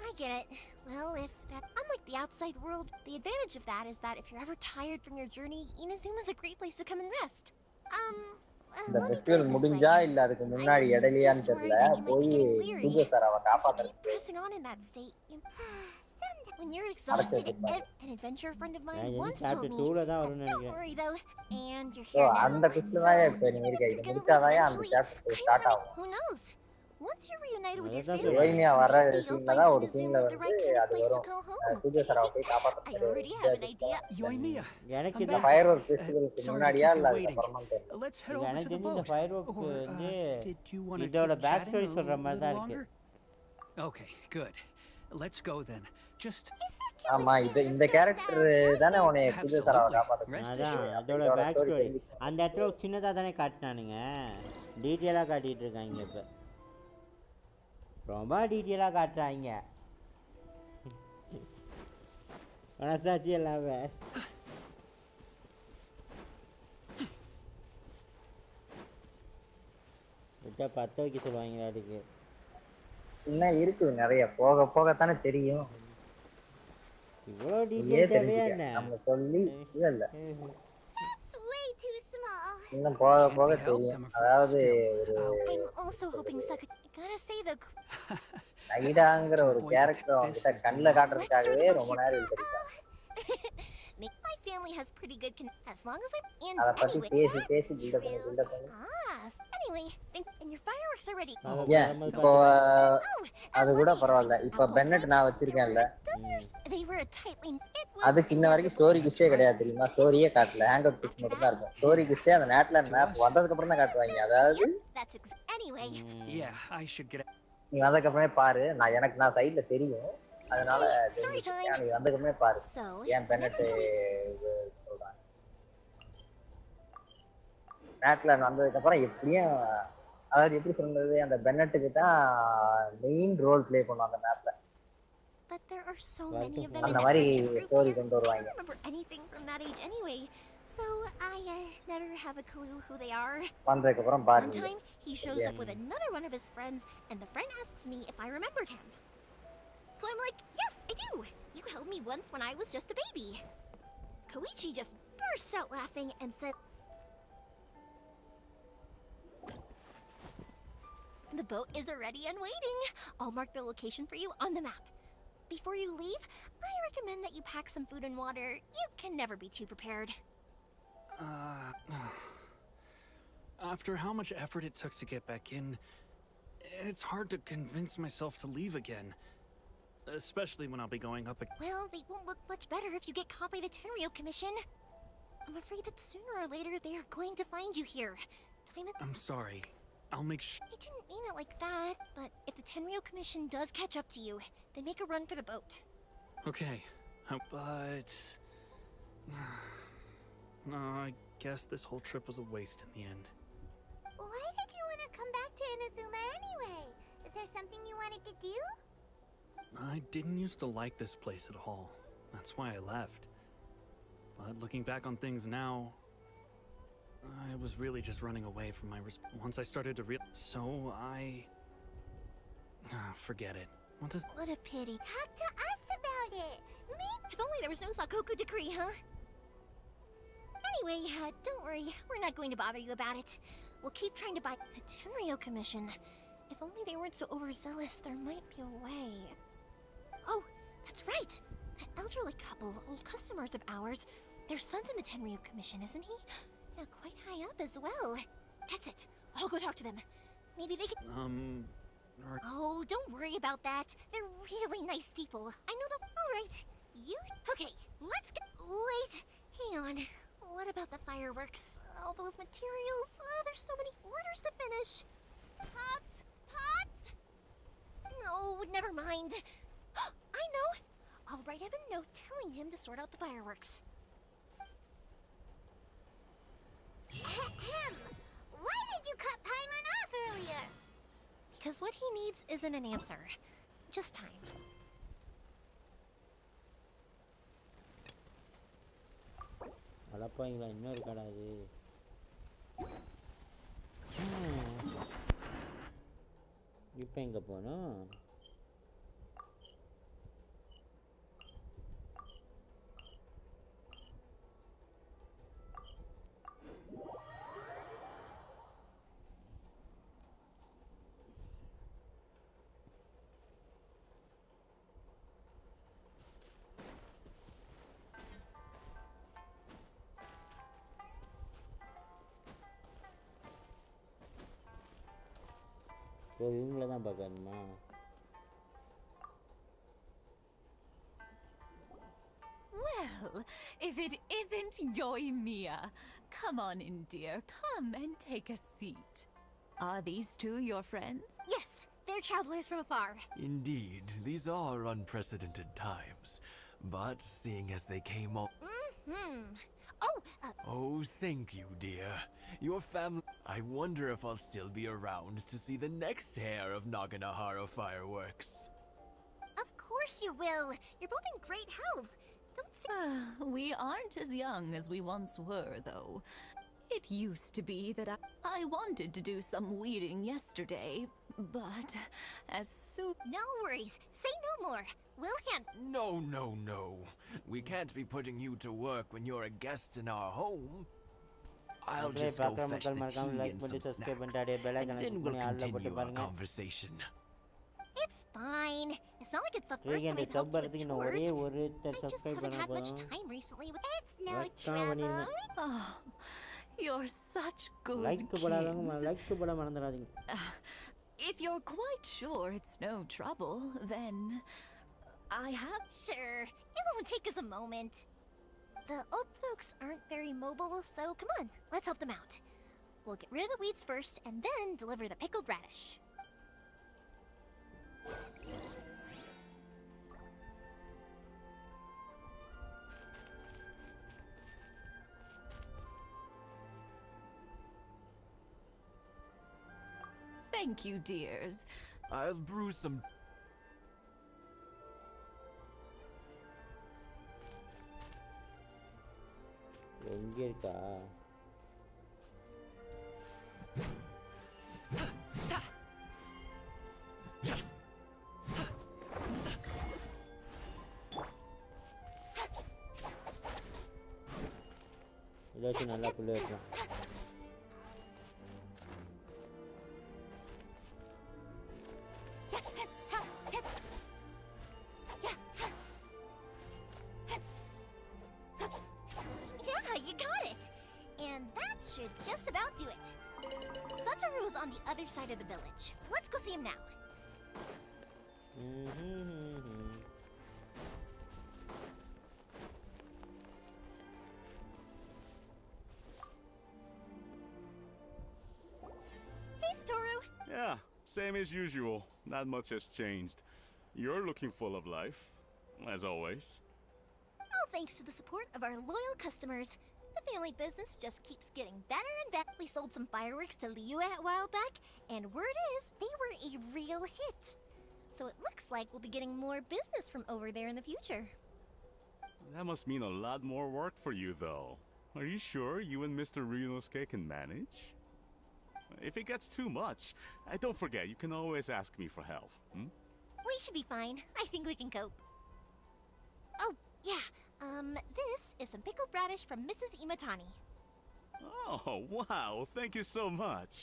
I get it. Well, if that... Unlike the outside world, the advantage of that is that if you're ever tired from your journey, Inazuma's a great place to come and rest. இந்த festival முடிஞ்சா இல்ல அதுக்கு முன்னாடி இடையிலயான்னு தெரியல போய் தூஜோ சாராவை காப்பாத்துறது. Pressing on in that state. When you're exhausted, an adventure friend of mine once told me, don't worry though, and you're here now. அந்த குஸ்ல தான் இப்ப நீ இருக்க. இது முடிச்சாதான் அந்த சாப்டர் ஸ்டார்ட் ஆகும். Who knows? Once you're reunited with your அதான் family, யோய்மியா வர maybe you'll சீன்ல find தான் you ஒரு in a zoo சீன்ல with the வந்து right kind of அது place to வரும் call home. சூர்யா சராவை போய் I காப்பாற்ற already have an idea. Yoimiya, எனக்கு I'm இந்த இந்த back. ஃபயர் ஒர்க் ஃபெஸ்டிவலுக்கு Sorry to முன்னாடியா keep இல்ல you waiting. அதுக்கப்புறமான்னு தெரியல Let's head இது over எனக்கு to the தெரிஞ்சு இந்த boat. ஃபயர் ஒர்க் Or, வந்து did you want to இதோட keep back chatting story a சொல்ற மாதிரி little தான் இருக்கு. longer? Okay, good. Let's go then. Just ஆமா இந்த கேரக்டர் தானே உன்னை சூர்யா சராவை காப்பாற்ற அதான் அதோட பேக் ஸ்டோரி அந்த இடத்துல சின்னதாக தானே காட்டினானுங்க, டீட்டெயிலாக காட்டிகிட்டு இருக்காங்க. இப்போ ரொம்ப டீட்டெயிலாக காட்டுறாங்க. மனசாட்சி எல்லாமே விட்டா 10 வைக்க சொல்லுவாங்களா அதுக்கு. இன்னும் இருக்குது நிறைய, போக போகத்தானே தெரியும். இவ்வளோ நீயே டீட்டெயில் தேவையா தெரிஞ்சுக்க என்ன? நம்ம சொல்லி இல்ல It's way too small. இன்னும் போக போக தெரியும். அதாவது ஒரு I'm also hoping Saka. Gotta say the. நைடாங்கிற ஒரு கேரக்டர் அவன்கிட்ட கண்ணில் காட்டுறதுக்காகவே ரொம்ப நேரம் எடுத்துருக்காங்க. My family has pretty good as long as I'm in. அதை பத்தி Anyway. பேசி பில்டப் பண்ணி Anyway, and your fireworks are ready. ஏன் இப்போ அது கூட பரவாயில்ல. இப்போ பென்னட் நான் வச்சிருக்கேன்ல, They were a tightly. அதுக்கு இன்ன வரைக்கும் ஸ்டோரி குஸ்டே கிடையாது தெரியுமா? ஸ்டோரியே காட்டல, ஹேங் அவுட் பிக்ஸ் மட்டும் தான் இருக்கும். ஸ்டோரி குஸ்டே அந்த நேட்ல மேப் வந்ததுக்கு அப்புறம் தான் காட்டுவாங்க. அதாவது Anyway. Yeah, I should get. நீ வந்ததுக்கு அப்புறமே பாரு. நான் சைடுல தெரியும், அதனால நீ வந்ததுக்குமே பாரு. ஏன் பென்னட் சொல்றாங்க நேட்ல வந்ததுக்கு அப்புறம் எப்படியும், அதாவது எப்படி சொல்றது, அந்த பென்னட்டுக்கு தான் மெயின் ரோல் ப்ளே பண்ணுவாங்க அந்த மேப்ல. But there are so many of them. அந்த மாதிரி ஸ்டோரி கொண்டு I வருவாங்க. don't remember anything from that age anyway, so I never have a clue who they are. வந்ததுக்கு அப்புறம் One பாருங்க. time, he shows up with another one of his friends, and the friend asks me if I remembered him. So I'm like, yes, I do. You held me once when I was just a baby. Koichi just bursts out laughing and said, the boat is already and waiting. I'll mark the location for you on the map. Before you leave, I recommend that you pack some food and water. You can never be too prepared. After how much effort it took to get back in, it's hard to convince myself to leave again. Especially when I'll be going up again. Well, they won't look much better if you get caught by the Tenryo Commission. I'm afraid that sooner or later they are going to find you here. I'm sorry. I'll make sure. I didn't mean it like that, but if the Tenryo Commission does catch up to you, they make a run for the boat. Okay, but... No, I guess this whole trip was a waste in the end. Why did you want to come back to Inazuma anyway? Is there something you wanted to do? I didn't used to like this place at all. That's why I left. But looking back on things now, I was really just running away from my once I started to so I... forget it. What a pity. Talk to us about it. If only there was no Sakoku decree, huh? Anyway, don't worry. We're not going to bother you about it. We'll keep trying to buy the Tenryo Commission. If only they weren't so overzealous, there might be a way. Oh, that's right. That elderly couple, old customers of ours, their son's in the Tenryo Commission, isn't he? Yeah, quite high up as well. That's it. I'll go talk to them. Maybe they can... Oh, don't worry about that. They're really nice people. I know them. All right. You... Okay, let's go... Wait. Hang on. What about the fireworks? All those materials? Oh, there's so many orders to finish. Pots! Pots! No, never mind. I know. I'll write him a note telling him to sort out the fireworks. Why did you cut Paimon off earlier? Because what he needs isn't an answer. Just time. அடப்பாங்களா, இன்னும் இருக்காடா அது. இப்போ எங்கே போகணும்? இவங்கள தான் பார்க்கணுமா? Well, if it isn't Yoimiya. Come on in, dear. Come and take a seat. Are these two your friends? Yes, they're travelers from afar. Indeed, these are unprecedented times. But seeing as they came all... Oh, thank you, dear. Your family... I wonder if I'll still be around to see the next heir of Naganahara fireworks. Of course you will. You're both in great health. Don't say... We aren't as young as we once were, though. It used to be that I wanted to do some weeding yesterday, but as soon... No worries. Say no more. We'll handle... No. We can't be putting you to work when you're a guest in our home. I'll just go fetch the tea and some snacks, and then we'll continue our conversation. It's fine. It's not like it's the first time I've helped you with chores. I just haven't had much time recently with... It's no trouble. Oh, you're such good kids. If you're quite sure it's no trouble, then I have... Sure, it won't take us a moment. The old folks aren't very mobile, so come on, let's help them out. We'll get rid of the weeds first, and then deliver the pickled radish. Thank you, dears. I'll brew some... எங்க இருக்கா? இதாச்சும் நல்லா புள்ள வைக்கலாம். Just about do it. Satoru's on the other side of the village. Let's go see him now. Hey, Satoru. Yeah, same as usual. Not much has changed. You're looking full of life, as always. All thanks to the support of our loyal customers. The family business just keeps getting better and better. We sold some fireworks to Liu a while back, and word is they were a real hit. So it looks like we'll be getting more business from over there in the future. That must mean a lot more work for you, though. Are you sure you and Mr. Ryunosuke can manage? If it gets too much, don't forget, you can always ask me for help. We should be fine. I think we can cope. Oh, yeah. This is some pickled radish from Mrs. Imatani. Oh, wow, thank you so much.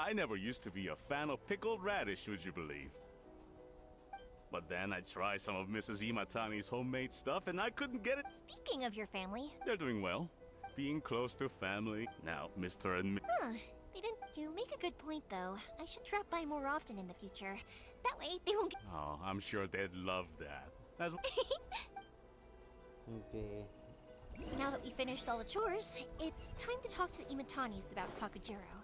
I never used to be a fan of pickled radish, would you believe? But then I tried some of Mrs. Imatani's homemade stuff and I couldn't get it. Speaking of your family... They're doing well. Being close to family. Now, Mr. and... They didn't... You make a good point, though. I should drop by more often in the future. That way, they won't get... Oh, I'm sure they'd love that. That's... Okay. Now that we finished all the chores, it's time to talk to the Imatanis about Sakujiro.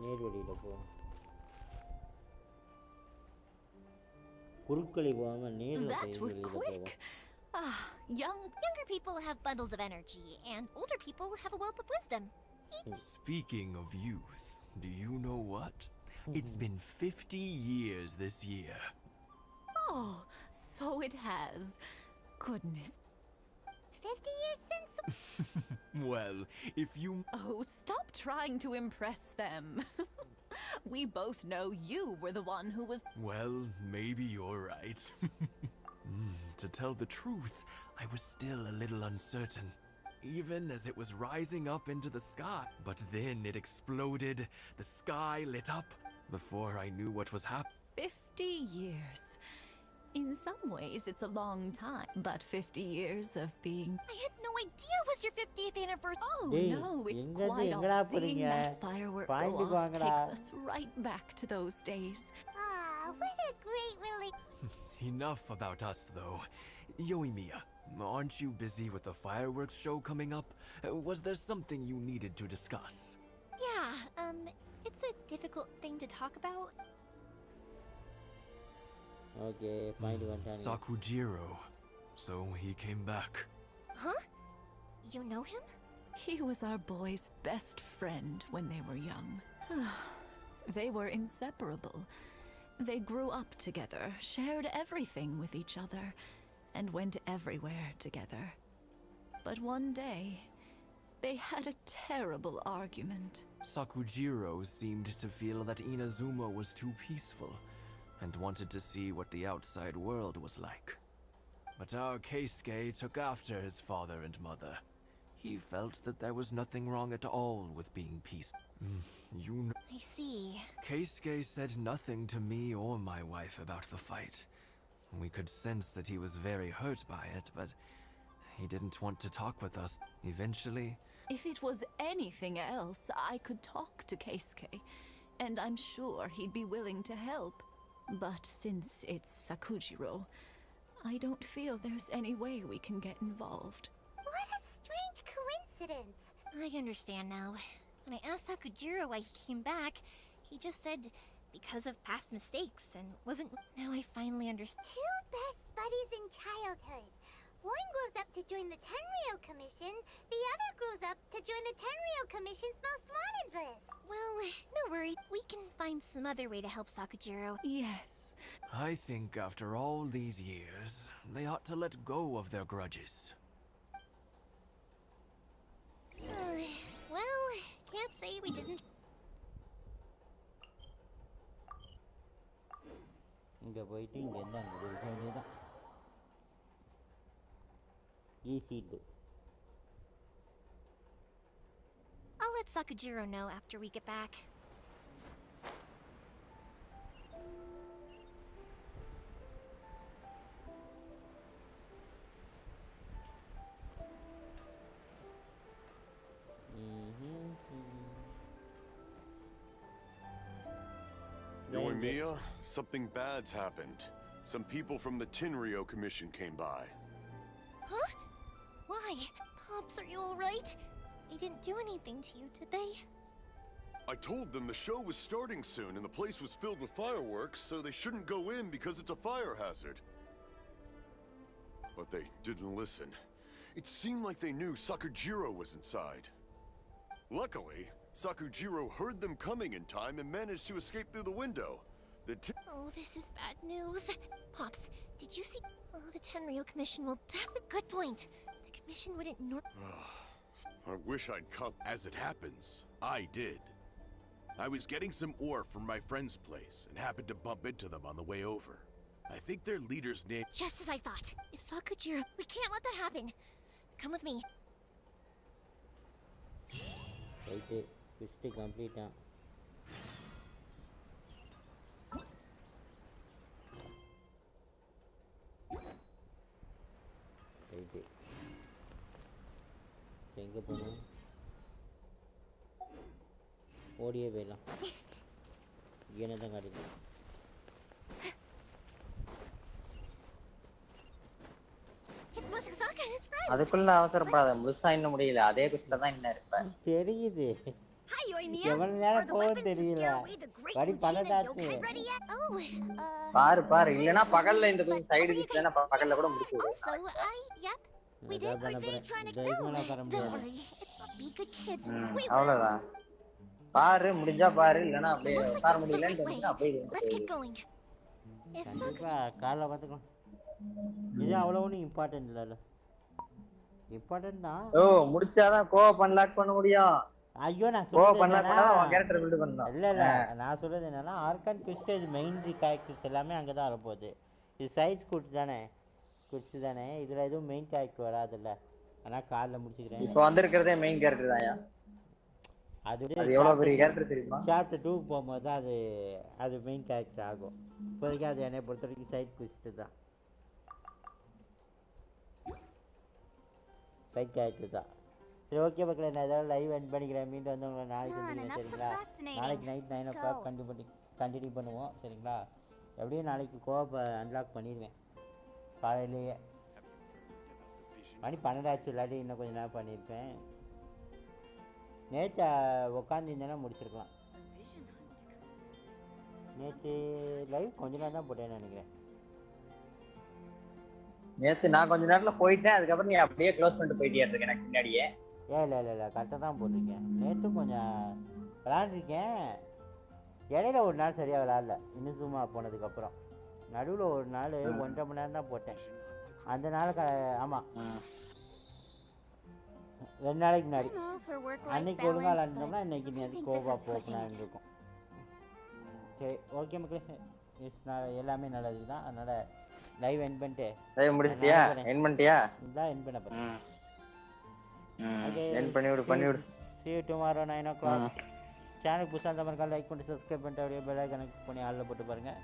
நேர்வழியில் போ. குறுக்களி போகாம நேர்ல போய். That was quick. Younger people have bundles of energy, and older people have a wealth of wisdom. Speaking of youth, do you know what? It's been 50 years this year. Oh, so it has. Goodness. 50 years since... Well, if you... Oh, stop trying to impress them. We both know you were the one who was... Well, maybe you're right. To tell the truth, I was still a little uncertain. Even as it was rising up into the sky. But then it exploded, the sky lit up. Before I knew what was happening. 50 years. In some ways, it's a long time, but 50 years of being... I had no idea it was your 50th anniversary. Oh டேய் no, it's எங்க quite எங்கடா all. Seeing போறீங்க that firework go பாயிண்ட்க்கு off வாங்கடா takes us right back to those days. Ah, what a great relief. Enough about us, though. Yoimiya, aren't you busy with the fireworks show coming up? Was there something you needed to discuss? Yeah, it's a difficult thing to talk about. Okay, point வந்துட்டானே Sakujiro. So he came back. Huh? You know him? He was our boy's best friend when they were young. They were inseparable. They grew up together, shared everything with each other, and went everywhere together. But one day, they had a terrible argument. Sakujiro seemed to feel that Inazuma was too peaceful and wanted to see what the outside world was like. But our Keisuke took after his father and mother. He felt that there was nothing wrong at all with being peaceful. You know. I see. Keisuke said nothing to me or my wife about the fight. We could sense that he was very hurt by it, but he didn't want to talk with us. Eventually... If it was anything else, I could talk to Keisuke, and I'm sure he'd be willing to help. But since it's Sakujiro, I don't feel there's any way we can get involved. What a strange coincidence. I understand now. When I asked Sakujiro why he came back, he just said because of past mistakes and wasn't... Now I finally understand. Two best buddies in childhood. One grows up to join the Tenryou Commission, the other grows up to join the Tenryou Commission's most wanted list. Well, no worry. We can find some other way to help Sakujiro. Yes. I think after all these years, they ought to let go of their grudges. Well, can't say we didn't. இங்க போயிட்டு இங்க இருந்து அங்க போக வேண்டியதுதான் easy to I'll let Sakujiro know after we get back. Yoimiya, something bad's happened. Some people from the Tenryou Commission came by. Huh? Why? Pops, are you alright? They didn't do anything to you, did they? I told them the show was starting soon and the place was filled with fireworks, so they shouldn't go in because it's a fire hazard. But they didn't listen. It seemed like they knew Sakujiro was inside. Luckily, Sakujiro heard them coming in time and managed to escape through the window. Oh, this is bad news. Pops, did you see... Oh, the Tenryou Commission will definitely... Good point. The Commission wouldn't I wish I'd come. As it happens, I did. I was getting some ore from my friend's place and happened to bump into them on the way over. I think their leader's name... Just as I thought. If Sakujiro... We can't let that happen. Come with me. Right first கம்ப்ளீட்டாக right எங்கே போகணும் ஓடியே போயிடலாம் இங்கே தான் காட்டுது அதுக்குள்ள அவசரப்படாத முழுசா இன்னும் முடியல அதே குஷ்ல தான் இன்னும் இருப்பேன் தெரியுது எவ்வளவு நேரம் போகும் தெரியல வரி பலதாச்சு பாரு பாரு இல்லனா பகல்ல இந்த கொஞ்சம் சைடு கிட்டனா பகல்ல கூட முடிச்சு அவ்வளவுதான் பாரு முடிஞ்சா பாரு இல்லனா அப்படியே பாரு முடியலன்னு தெரிஞ்சா அப்படியே காலைல பார்த்துக்கலாம் இது அவ்வளோ ஒன்றும் இம்பார்ட்டன்ட் இல்லைல்ல இம்பார்ட்டன்ட் தான் ஓ முடிச்சாதான் கோவ பண்ணலாக் பண்ண முடியும் ஐயோ நான் இல்ல நான் சொல்றது என்னன்னா ஆர்கான் குஸ்டேஜ் மெயின் கேரக்டர்ஸ் எல்லாமே அங்கே தான் வரப்போகுது இது சைஸ் குட்ஸ் தானே குட்ஸ் தானே இதில் எதுவும் மெயின் கேரக்டர் வராதுல்ல ஆனால் காலில் முடிச்சுக்கிறேன் இப்போ வந்திருக்கிறதே மெயின் கேரக்டர் தான்யா அது எவ்வளோ பெரிய கேரக்டர் தெரியுமா சாப்டர் 2 போகும்போது அது மெயின் கேரக்டர் ஆகும் இப்போதைக்கு அது என்னை பொறுத்த வரைக்கும் சைட் குஸ்ட் தான் ஃபைக் ஆகிட்டு தான். சரி ஓகே மக்களே, நான் ஏதாவது லைவ் எண்ட் பண்ணிக்கிறேன். மீண்டும் வந்து உங்களை நாளைக்கு சந்திக்கிறேன் சரிங்களா? நாளைக்கு நைட் 9 o'clock கண்டினியூ பண்ணுவோம் சரிங்களா? எப்படியும் நாளைக்கு கோஆப் அன்லாக் பண்ணிடுவேன் காலையிலேயே. மணி 12 ஆச்சு, இல்லாட்டி இன்னும் கொஞ்சம் நேரம் பண்ணியிருப்பேன். நேற்று உட்காந்துருந்தேன்னா முடிச்சிருக்கலாம். நேற்று லைவ் கொஞ்ச நேரம் தான் போட்டேன்னு நினைக்கிறேன். நேத்து நான் கொஞ்ச நேரத்துல போயிட்டேன், அதுக்கப்புறம் நீ அப்படியே க்ளோஸ் பண்ணிட்டு போயிட்டே இருக்க எனக்கு முன்னாடியே. இல்லை கரெக்டாக தான் போட்டிருக்கேன். நேற்றும் கொஞ்சம் விளாண்டுருக்கேன். இடையில ஒரு நாள் சரியாக விளாட்ல, இன்னும் சும்மா போனதுக்கப்புறம். நடுவில் ஒரு நாள் 1.5 மணி நேரம் தான் போட்டேன். அந்த நாள் ஆமாம் 2 நாளைக்கு முன்னாடி. அன்னைக்கு ஒழுங்காக விளாண்டுட்டோம்னா இன்னைக்கு நேற்று கோஆப் ஓப்பனாக இருந்திருக்கும். சரி ஓகே மக்களே, எல்லாமே நல்லது தான். அதனால் லைவ் எண்ட் பண்ணிட்டு லைவ் முடிச்சிட்டியா? எண்ட் பண்ணிட்டியா? இதான் எண்ட் பண்ண போகிறேன். எண்ட் பண்ணிவிடு. See you tomorrow 9 o'clock. Channel புதுசாக அந்த மாதிரி லைக் பண்ணிட்டு சப்ஸ்கிரைப் பண்ணிட்டு அப்படியே பெல் ஐகானை கிளிக் பண்ணி ஆளில் போட்டு பாருங்கள்.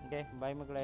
ஓகே பாய் மக்களே.